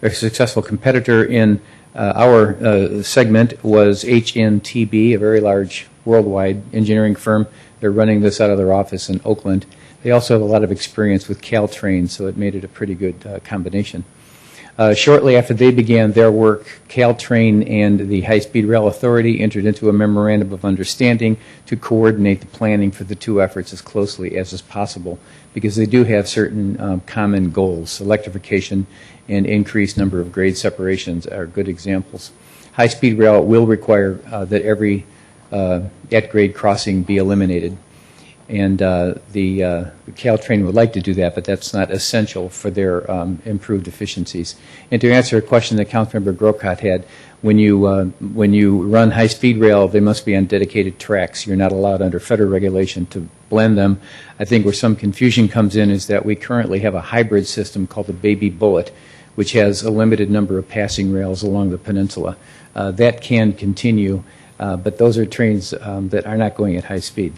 or successful competitor in our segment was HNTB, a very large worldwide engineering firm. They're running this out of their office in Oakland. They also have a lot of experience with Caltrain, so it made it a pretty good combination. Shortly after they began their work, Caltrain and the High-Speed Rail Authority entered into a memorandum of understanding to coordinate the planning for the two efforts as closely as is possible, because they do have certain common goals. Electrification and increased number of grade separations are good examples. High-speed rail will require that every at-grade crossing be eliminated. And the Caltrain would like to do that, but that's not essential for their improved efficiencies. And to answer a question that Councilmember Grocott had, when you run high-speed rail, they must be on dedicated tracks. You're not allowed under federal regulation to blend them. I think where some confusion comes in is that we currently have a hybrid system called the Baby Bullet, which has a limited number of passing rails along the peninsula. That can continue, but those are trains that are not going at high speed.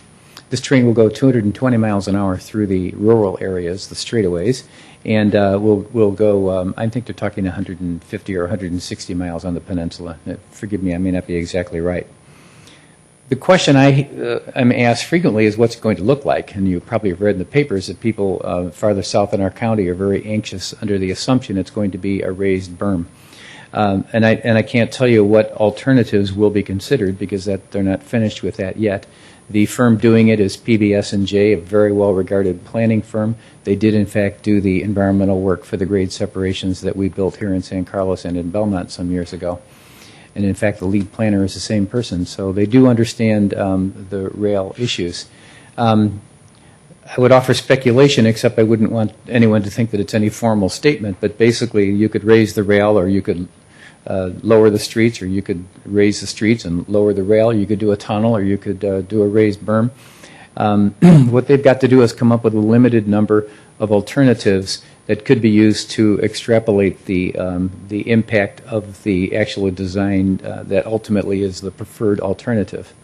This train will go 220 miles an hour through the rural areas, the straightaways, and will go, I think they're talking 150 or 160 miles on the peninsula. Forgive me, I may not be exactly right. The question I'm asked frequently is what's it going to look like, and you probably have read in the papers that people farther south in our county are very anxious under the assumption it's going to be a raised berm. And I can't tell you what alternatives will be considered because they're not finished with that yet. The firm doing it is PBS&J, a very well-regarded planning firm. They did, in fact, do the environmental work for the grade separations that we built here in San Carlos and in Belmont some years ago. And, in fact, the lead planner is the same person, so they do understand the rail issues. I would offer speculation, except I wouldn't want anyone to think that it's any formal statement, but basically you could raise the rail or you could lower the streets, or you could raise the streets and lower the rail. You could do a tunnel, or you could do a raised berm. What they've got to do is come up with a limited number of alternatives that could be used to extrapolate the impact of the actual design that ultimately is the preferred alternative.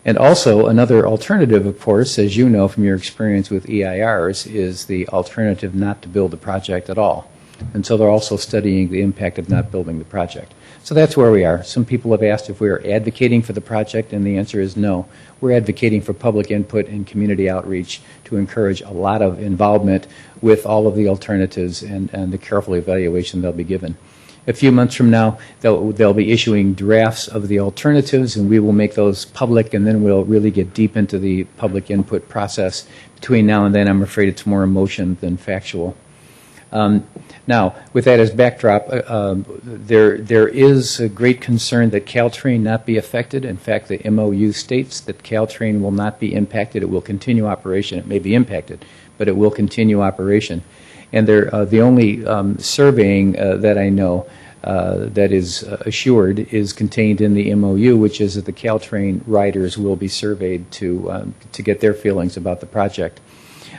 And also, another alternative, of course, as you know from your experience with EIRs, is the alternative not to build the project at all. And so they're also studying the impact of not building the project. So that's where we are. Some people have asked if we are advocating for the project, and the answer is no. We're advocating for public input and community outreach to encourage a lot of involvement with all of the alternatives and the careful evaluation they'll be given. A few months from now, they'll be issuing drafts of the alternatives, and we will make those public, and then we'll really get deep into the public input process. Between now and then, I'm afraid it's more emotion than factual. Now, with that as backdrop, there is a great concern that Caltrain not be affected. In fact, the MOU states that Caltrain will not be impacted. It will continue operation. It may be impacted, but it will continue operation. And the only surveying that I know that is assured is contained in the MOU, which is that the Caltrain riders will be surveyed to get their feelings about the project.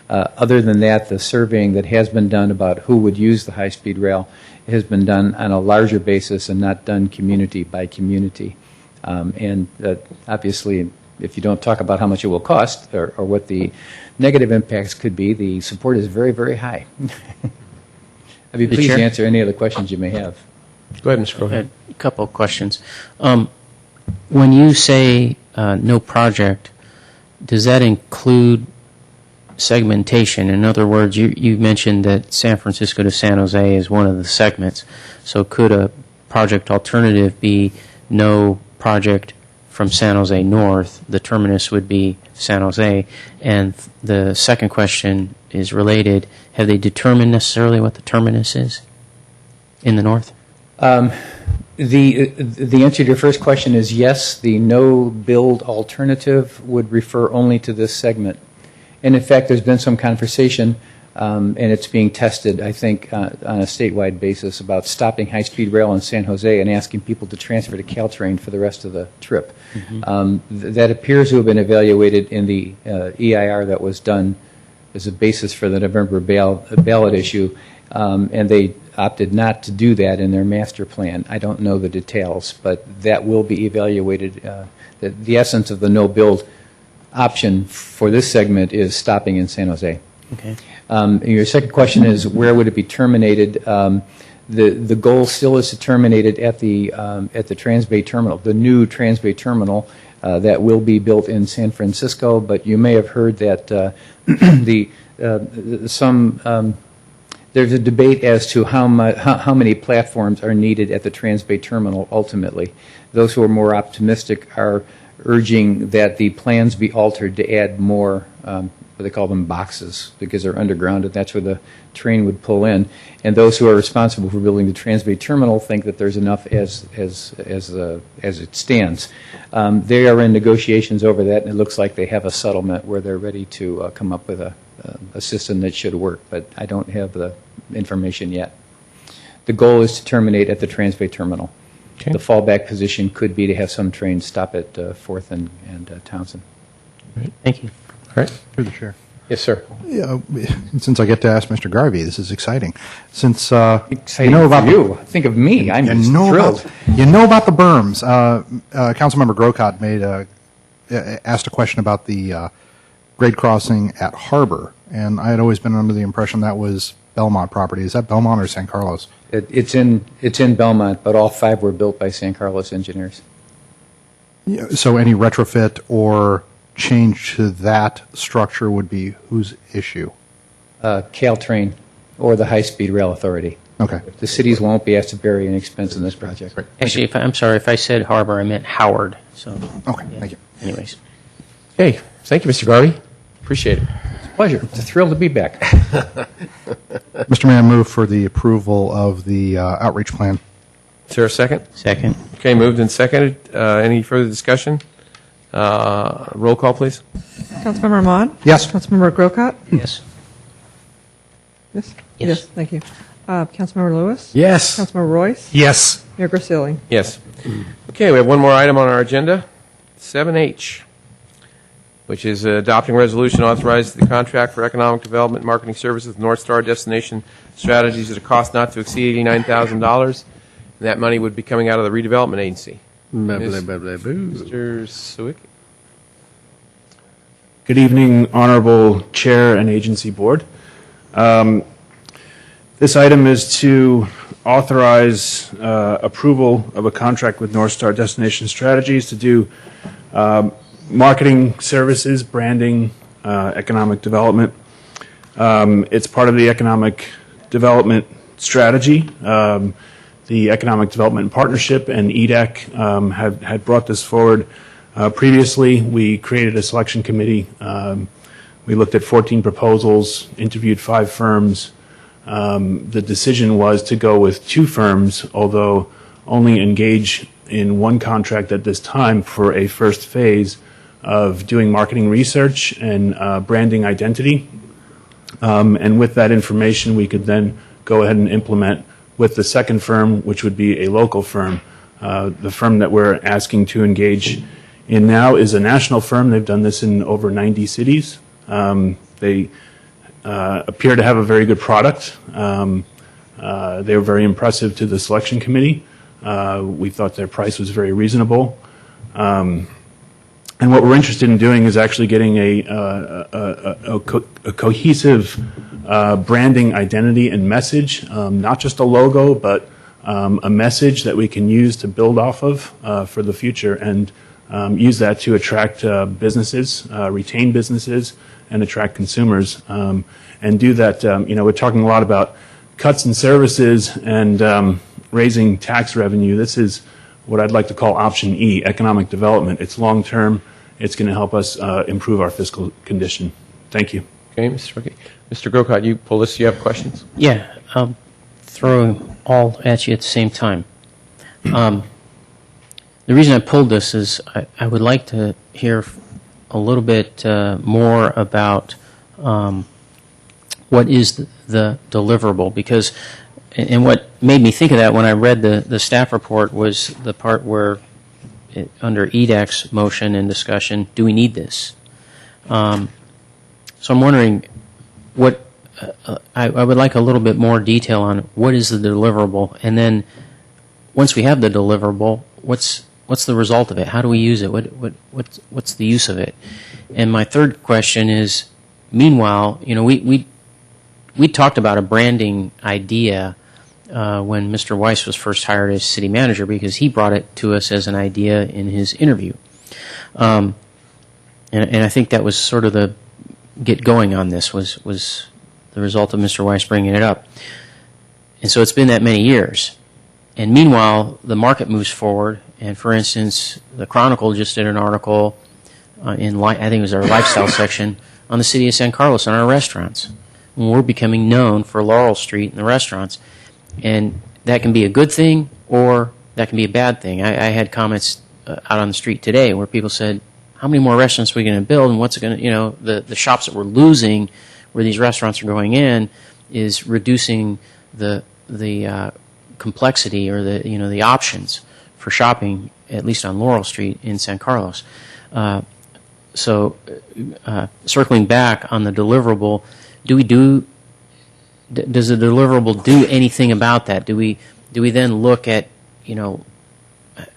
Other than that, the surveying that has been done about who would use the high-speed rail has been done on a larger basis and not done community by community. And obviously, if you don't talk about how much it will cost or what the negative impacts could be, the support is very, very high. I'd be The pleased to chair? answer any other questions you may have. Go ahead, Mr. Crowley. A couple of questions. When you say no project, does that include segmentation? In other words, you mentioned that San Francisco to San Jose is one of the segments. So could a project alternative be no project from San Jose north? The terminus would be San Jose. And the second question is related. Have they determined necessarily what the terminus is in the north? The answer to your first question is yes. The no-build alternative would refer only to this segment. And in fact, there's been some conversation, and it's being tested, I think, on a statewide basis about stopping high-speed rail in San Jose and asking people to transfer to Caltrain for the rest of the trip. That appears to have been evaluated in the EIR that was done as a basis for the November ballot issue, and they opted not to do that in their master plan. I don't know the details, but that will be evaluated. The essence of the no-build option for this segment is stopping in San Jose. Okay. Your second question is where would it be terminated? The goal still is to terminate it at the Transbay Terminal, the new Transbay Terminal that will be built in San Francisco. But you may have heard that there's a debate as to how many platforms are needed at the Transbay Terminal ultimately. Those who are more optimistic are urging that the plans be altered to add more, what they call them boxes, because they're underground, and that's where the train would pull in. And those who are responsible for building the Transbay Terminal think that there's enough as it stands. They are in negotiations over that, and it looks like they have a settlement where they're ready to come up with a system that should work, but I don't have the information yet. The goal is to terminate at the Transbay Terminal. Okay. The fallback position could be to have some trains stop at 4th and Townsend. Thank you. All right. Through the chair. Yes, sir. Yeah, since I get to ask Mr. Garvey, this is exciting. Since Exciting you know about for you. Think of me. I'm just thrilled. You know about the berms. Councilmember Grocott asked a question about the grade crossing at Harbor, and I had always been under the impression that was Belmont property. Is that Belmont or San Carlos? It's in Belmont, but all 5 were built by San Carlos engineers. So any retrofit or change to that structure would be whose issue? Caltrain or the High Speed Rail Authority. Okay. The cities won't be asked to bear any expense in this project. Actually, I'm sorry, if I said Harbor, I meant Howard. So. Okay, thank you. Anyways. Hey, thank you, Mr. Garvey. Appreciate it. It's a pleasure. It's a thrill to be back. Mr. Mayor, I move for the approval of the outreach plan. Is there a second? Second. Okay, moved and seconded. Any further discussion? Roll call, please. Councilmember Ahmad? Yes. Councilmember Grocott? Yes. Yes? Yes. Thank you. Councilmember Lewis? Yes. Councilmember Royce? Yes. Mayor Grisilli? Yes. Okay, we have one more item on our agenda, 7H, which is adopting resolution authorizing the contract for economic development marketing services with North Star Destination Strategies at a cost not to exceed $89,000. And that money would be coming out of the redevelopment agency. Mr. Sawicki. Good evening, Honorable Chair and Agency Board. This item is to authorize approval of a contract with North Star Destination Strategies to do marketing services, branding, economic development. It's part of the economic development strategy. The Economic Development Partnership and EDEC had brought this forward previously. We created a selection committee. We looked at 14 proposals, interviewed 5 firms. The decision was to go with 2 firms, although only engage in one contract at this time for a first phase of doing marketing research and branding identity. And with that information, we could then go ahead and implement with the second firm, which would be a local firm. The firm that we're asking to engage in now is a national firm. They've done this in over 90 cities. They appear to have a very good product. They were very impressive to the selection committee. We thought their price was very reasonable. And what we're interested in doing is actually getting a cohesive branding identity and message, not just a logo, but a message that we can use to build off of for the future, and use that to attract businesses, retain businesses, and attract consumers. And do that, we're talking a lot about cuts in services and raising tax revenue. This is what I'd like to call option E, economic development. It's long-term. It's going to help us improve our fiscal condition. Thank you. Okay, Mr. Rickey. Mr. Grocott, you pull this. You have questions? Yeah, I'll throw them all at you at the same time. The reason I pulled this is I would like to hear a little bit more about what is the deliverable, because and what made me think of that when I read the staff report was the part where under EDAC's motion and discussion, do we need this? So I'm wondering what I would like a little bit more detail on what is the deliverable, and then once we have the deliverable, what's the result of it? How do we use it? What's the use of it? And my third question is, meanwhile, we talked about a branding idea when Mr. Weiss was first hired as city manager, because he brought it to us as an idea in his interview. And I think that was sort of the get going on this was the result of Mr. Weiss bringing it up. And so it's been that many years. And meanwhile, the market moves forward. And for instance, the Chronicle just did an article I think it was our lifestyle section on the city of San Carlos and our restaurants. And we're becoming known for Laurel Street and the restaurants. And that can be a good thing or that can be a bad thing. I had comments out on the street today where people said, how many more restaurants are we going to build, and what's it going to, the shops that we're losing where these restaurants are going in is reducing the complexity or the options for shopping, at least on Laurel Street in San Carlos. So circling back on the deliverable, does the deliverable do anything about that? Do we then look at,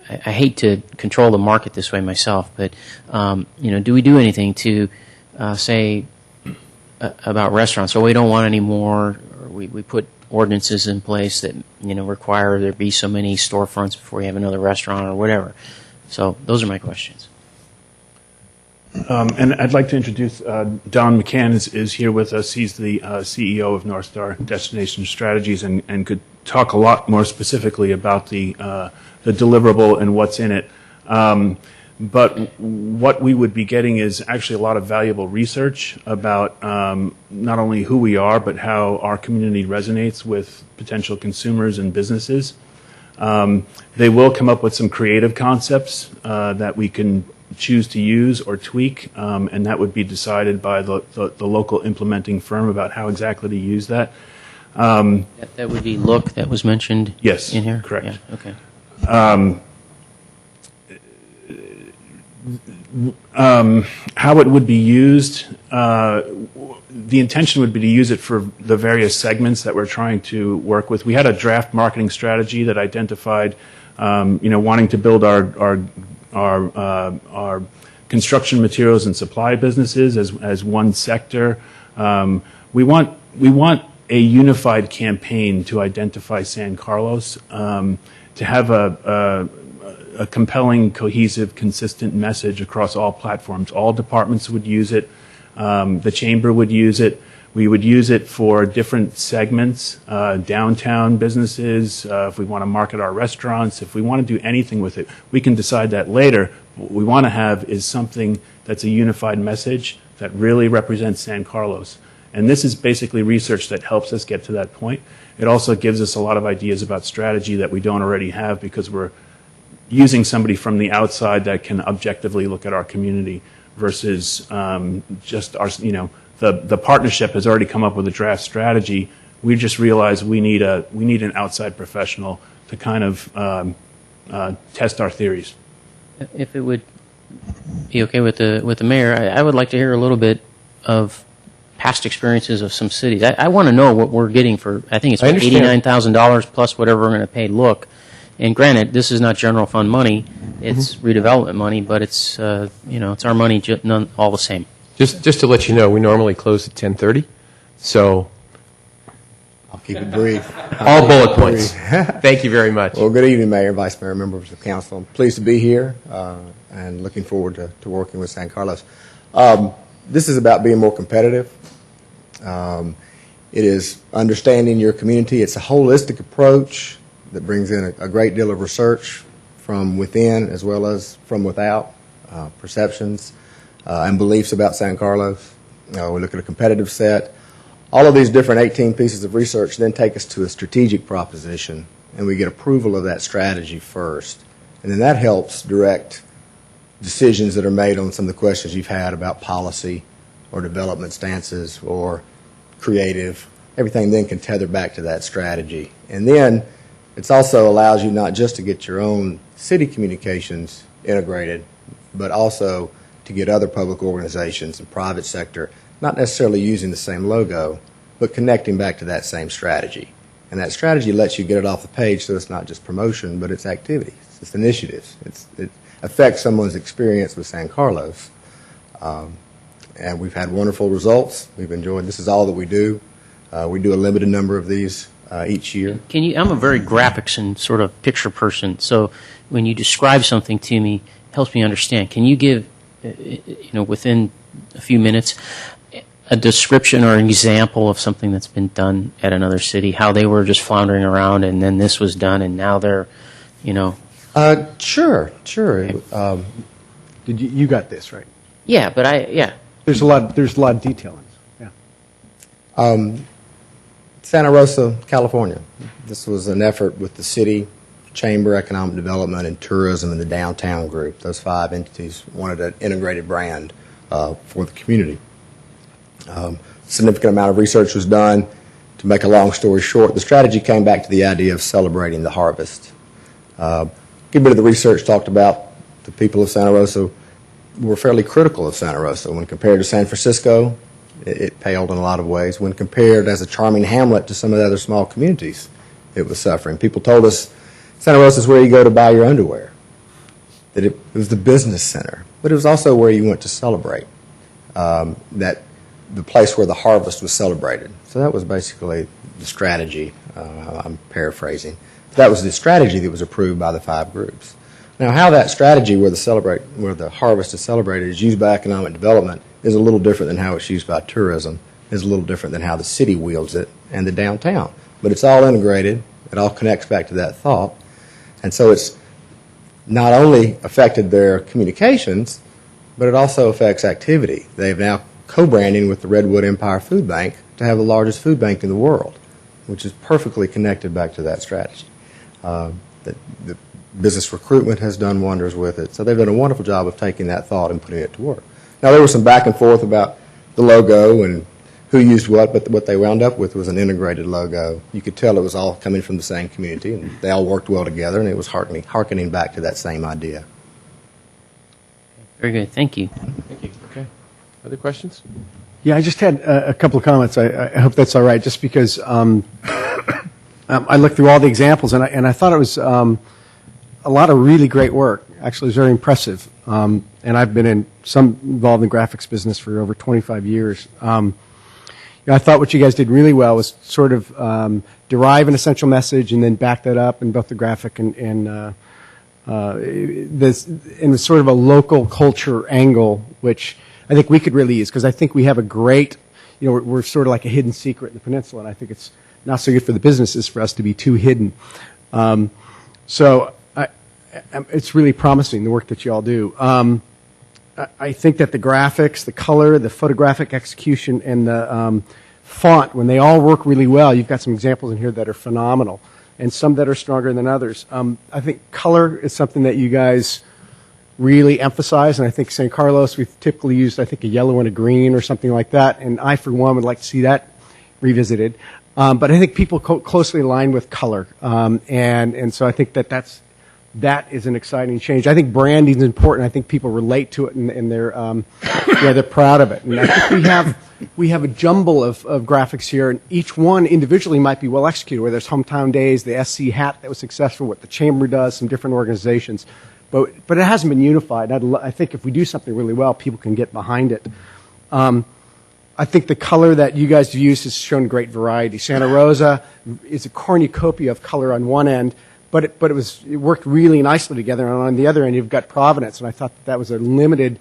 I hate to control the market this way myself, but do we do anything to say about restaurants? So we don't want any more, or we put ordinances in place that require there be so many storefronts before you have another restaurant or whatever. So those are my questions. And I'd like to introduce Don McCann is here with us. He's the CEO of North Star Destination Strategies and could talk a lot more specifically about the deliverable and what's in it. But what we would be getting is actually a lot of valuable research about not only who we are, but how our community resonates with potential consumers and businesses. They will come up with some creative concepts that we can choose to use or tweak, and that would be decided by the local implementing firm about how exactly to use that. That would be Look that was mentioned yes, in here? Correct. Yeah, okay. How it would be used, the intention would be to use it for the various segments that we're trying to work with. We had a draft marketing strategy that identified, wanting to build our construction materials and supply businesses as one sector. We want a unified campaign to identify San Carlos, to have a compelling, cohesive, consistent message across all platforms. All departments would use it. The chamber would use it. We would use it for different segments, downtown businesses, if we want to market our restaurants, if we want to do anything with it. We can decide that later. What we want to have is something that's a unified message that really represents San Carlos. And this is basically research that helps us get to that point. It also gives us a lot of ideas about strategy that we don't already have because we're using somebody from the outside that can objectively look at our community versus just our, the partnership has already come up with a draft strategy. We just realized we need an outside professional to kind of test our theories. If it would be okay with the mayor, I would like to hear a little bit of past experiences of some cities. I want to know what we're getting for. I think it's $89,000 plus whatever we're going to pay Look. And granted, this is not general fund money; it's redevelopment money, but it's it's our money all the same. Just to let you know, we normally close at 10:30, so I'll keep it brief. all bullet points. Thank you very much. Well, good evening, Mayor, Vice Mayor, members of council. I'm pleased to be here and looking forward to working with San Carlos. This is about being more competitive. It is understanding your community. It's a holistic approach that brings in a great deal of research from within as well as from without, perceptions and beliefs about San Carlos. We look at a competitive set. All of these different 18 pieces of research then take us to a strategic proposition, and we get approval of that strategy first. And then that helps direct decisions that are made on some of the questions you've had about policy or development stances or creative. Everything then can tether back to that strategy. And then it also allows you not just to get your own city communications integrated, but also to get other public organizations and private sector, not necessarily using the same logo, but connecting back to that same strategy. And that strategy lets you get it off the page, so it's not just promotion, but it's activities, it's initiatives. It affects someone's experience with San Carlos. And we've had wonderful results. We've enjoyed, this is all that we do. We do a limited number of these each year. Can you? I'm a very graphics and sort of picture person, so when you describe something to me, it helps me understand. Can you give, within a few minutes, a description or an example of something that's been done at another city, how they were just floundering around and then this was done and now they're, Sure. Okay. Did you got this right? Yeah, but There's a lot of detail in this. Yeah. Santa Rosa, California. This was an effort with the city, Chamber, Economic Development, and Tourism, and the Downtown Group. Those 5 entities wanted an integrated brand for the community. Significant amount of research was done. To make a long story short, the strategy came back to the idea of celebrating the harvest. A good bit of the research talked about the people of Santa Rosa were fairly critical of Santa Rosa. When compared to San Francisco, it paled in a lot of ways. When compared as a charming hamlet to some of the other small communities, it was suffering. People told us Santa Rosa is where you go to buy your underwear, that it was the business center, but it was also where you went to celebrate, that the place where the harvest was celebrated. So that was basically the strategy. I'm paraphrasing. That was the strategy that was approved by the 5 groups. Now, how that strategy where the harvest is celebrated is used by economic development is a little different than how it's used by tourism, is a little different than how the city wields it and the downtown. But it's all integrated. It all connects back to that thought. And so it's not only affected their communications, but it also affects activity. They've now co-branding with the Redwood Empire Food Bank to have the largest food bank in the world, which is perfectly connected back to that strategy. The business recruitment has done wonders with it. So they've done a wonderful job of taking that thought and putting it to work. Now, there was some back and forth about the logo and who used what, but what they wound up with was an integrated logo. You could tell it was all coming from the same community, and they all worked well together, and it was hearkening back to that same idea. Very good. Thank you. Thank you. Okay. Other questions? Yeah, I just had a couple of comments. I hope that's all right, just because I looked through all the examples, and I thought it was a lot of really great work. Actually, it was very impressive. And I've been involved in graphics business for over 25 years. I thought what you guys did really well was sort of derive an essential message and then back that up in both the graphic and was sort of a local culture angle, which I think we could really use, because I think we have a great, we're sort of like a hidden secret in the peninsula, and I think it's not so good for the businesses for us to be too hidden. So it's really promising, the work that you all do. I think that the graphics, the color, the photographic execution, and the font, when they all work really well, you've got some examples in here that are phenomenal, and some that are stronger than others. I think color is something that you guys really emphasize, and I think San Carlos, we've typically used, I think, a yellow and a green or something like that, and I, for one, would like to see that revisited. But I think people closely align with color, and so I think that that's that is an exciting change. I think branding is important. I think people relate to it, and they're they're proud of it. And I think we have a jumble of graphics here, and each one individually might be well executed. Where there's Hometown Days, the SC hat that was successful, what the Chamber does, some different organizations, but it hasn't been unified. I think if we do something really well, people can get behind it. I think the color that you guys have used has shown great variety. Santa Rosa is a cornucopia of color on one end, but it worked really nicely together. And on the other end, you've got Providence, and I thought that was a limited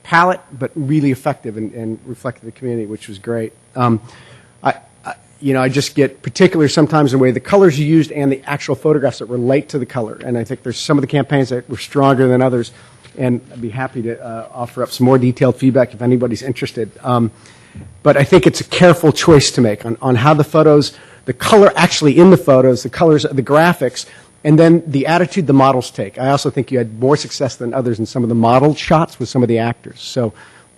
palette, but really effective and reflected the community, which was great. I just get particular sometimes in the way the colors you used and the actual photographs that relate to the color. And I think there's some of the campaigns that were stronger than others, and I'd be happy to offer up some more detailed feedback if anybody's interested. But I think it's a careful choice to make on how the photos, the color actually in the photos, the colors, the graphics, and then the attitude the models take. I also think you had more success than others in some of the modeled shots with some of the actors. So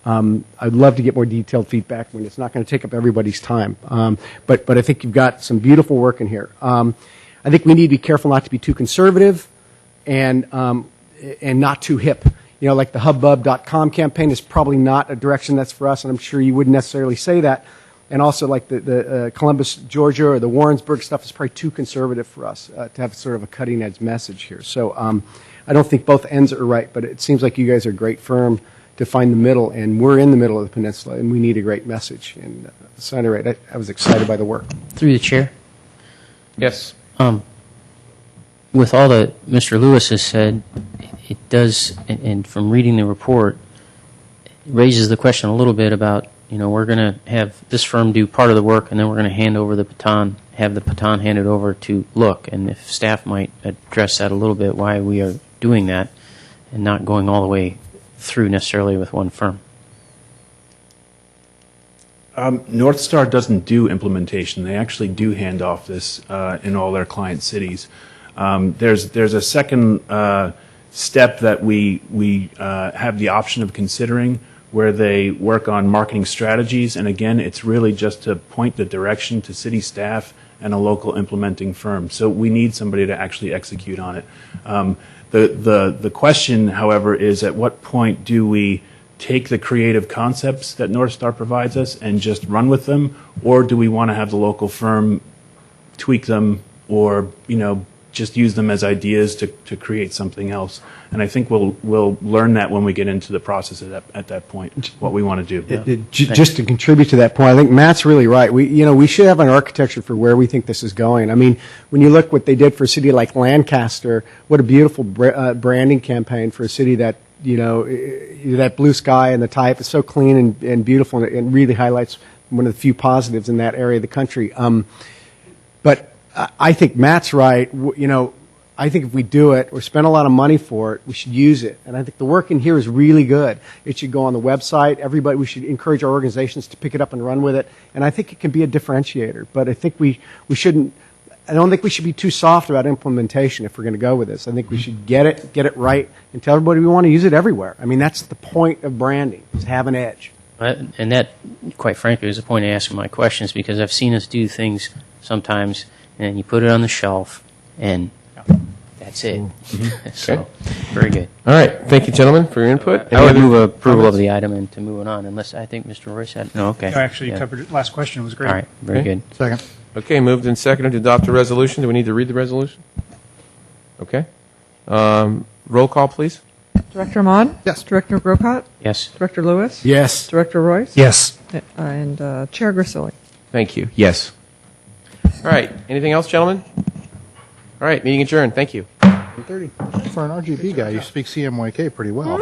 I'd love to get more detailed feedback when it's not going to take up everybody's time. But I think you've got some beautiful work in here. I think we need to be careful not to be too conservative and not too hip. Like the hubbub.com campaign is probably not a direction that's for us, and I'm sure you wouldn't necessarily say that. And also like the Columbus, Georgia, or the Warrensburg stuff is probably too conservative for us to have sort of a cutting-edge message here. So I don't think both ends are right, but it seems like you guys are a great firm to find the middle, and we're in the middle of the peninsula, and we need a great message. And so anyway, I was excited by the work. Through the chair. Yes. With all that Mr. Lewis has said, it does, and from reading the report, it raises the question a little bit about, we're going to have this firm do part of the work, and then we're going to hand over the baton, have the baton handed over to Look. And if staff might address that a little bit, why we are doing that and not going all the way through necessarily with one firm. North Star doesn't do implementation. They actually do hand off this in all their client cities. There's a second step that we have the option of considering, where they work on marketing strategies, and again, it's really just to point the direction to city staff and a local implementing firm. So we need somebody to actually execute on it. The question, however, is at what point do we take the creative concepts that North Star provides us and just run with them, or do we want to have the local firm tweak them, or just use them as ideas to create something else? And I think we'll learn that when we get into the process at that point, what we want to do. Just to contribute to that point, I think Matt's really right. We should have an architecture for where we think this is going. I mean, when you look what they did for a city like Lancaster, what a beautiful branding campaign for a city that, that blue sky and the type is so clean and beautiful, and it really highlights one of the few positives in that area of the country. But I think Matt's right. I think if we do it or spend a lot of money for it, we should use it. And I think the work in here is really good. It should go on the website. We should encourage our organizations to pick it up and run with it. And I think it can be a differentiator. But I think we shouldn't. I don't think we should be too soft about implementation if we're going to go with this. I think we should get it right, and tell everybody we want to use it everywhere. I mean, that's the point of branding, is have an edge. And that, quite frankly, is the point of asking my questions, because I've seen us do things sometimes, and you put it on the shelf, and that's it. Mm-hmm. So, okay. Very good. All right. Thank you, gentlemen, for your input. I would move approval of the item and to move on, unless I think Mr. Royce had. No, okay. No, actually, you covered it. Last question was great. All right. Very good. Second. Okay. Moved and seconded to adopt a resolution. Do we need to read the resolution? Okay. Roll call, please. Director Ahmad? Yes. Director Grocott? Yes. Director Lewis? Yes. Director Royce? Yes. And Chair Grisilli? Thank you. Yes. All right. Anything else, gentlemen? All right. Meeting adjourned. Thank you. 30. For an RGB guy, you speak CMYK pretty well.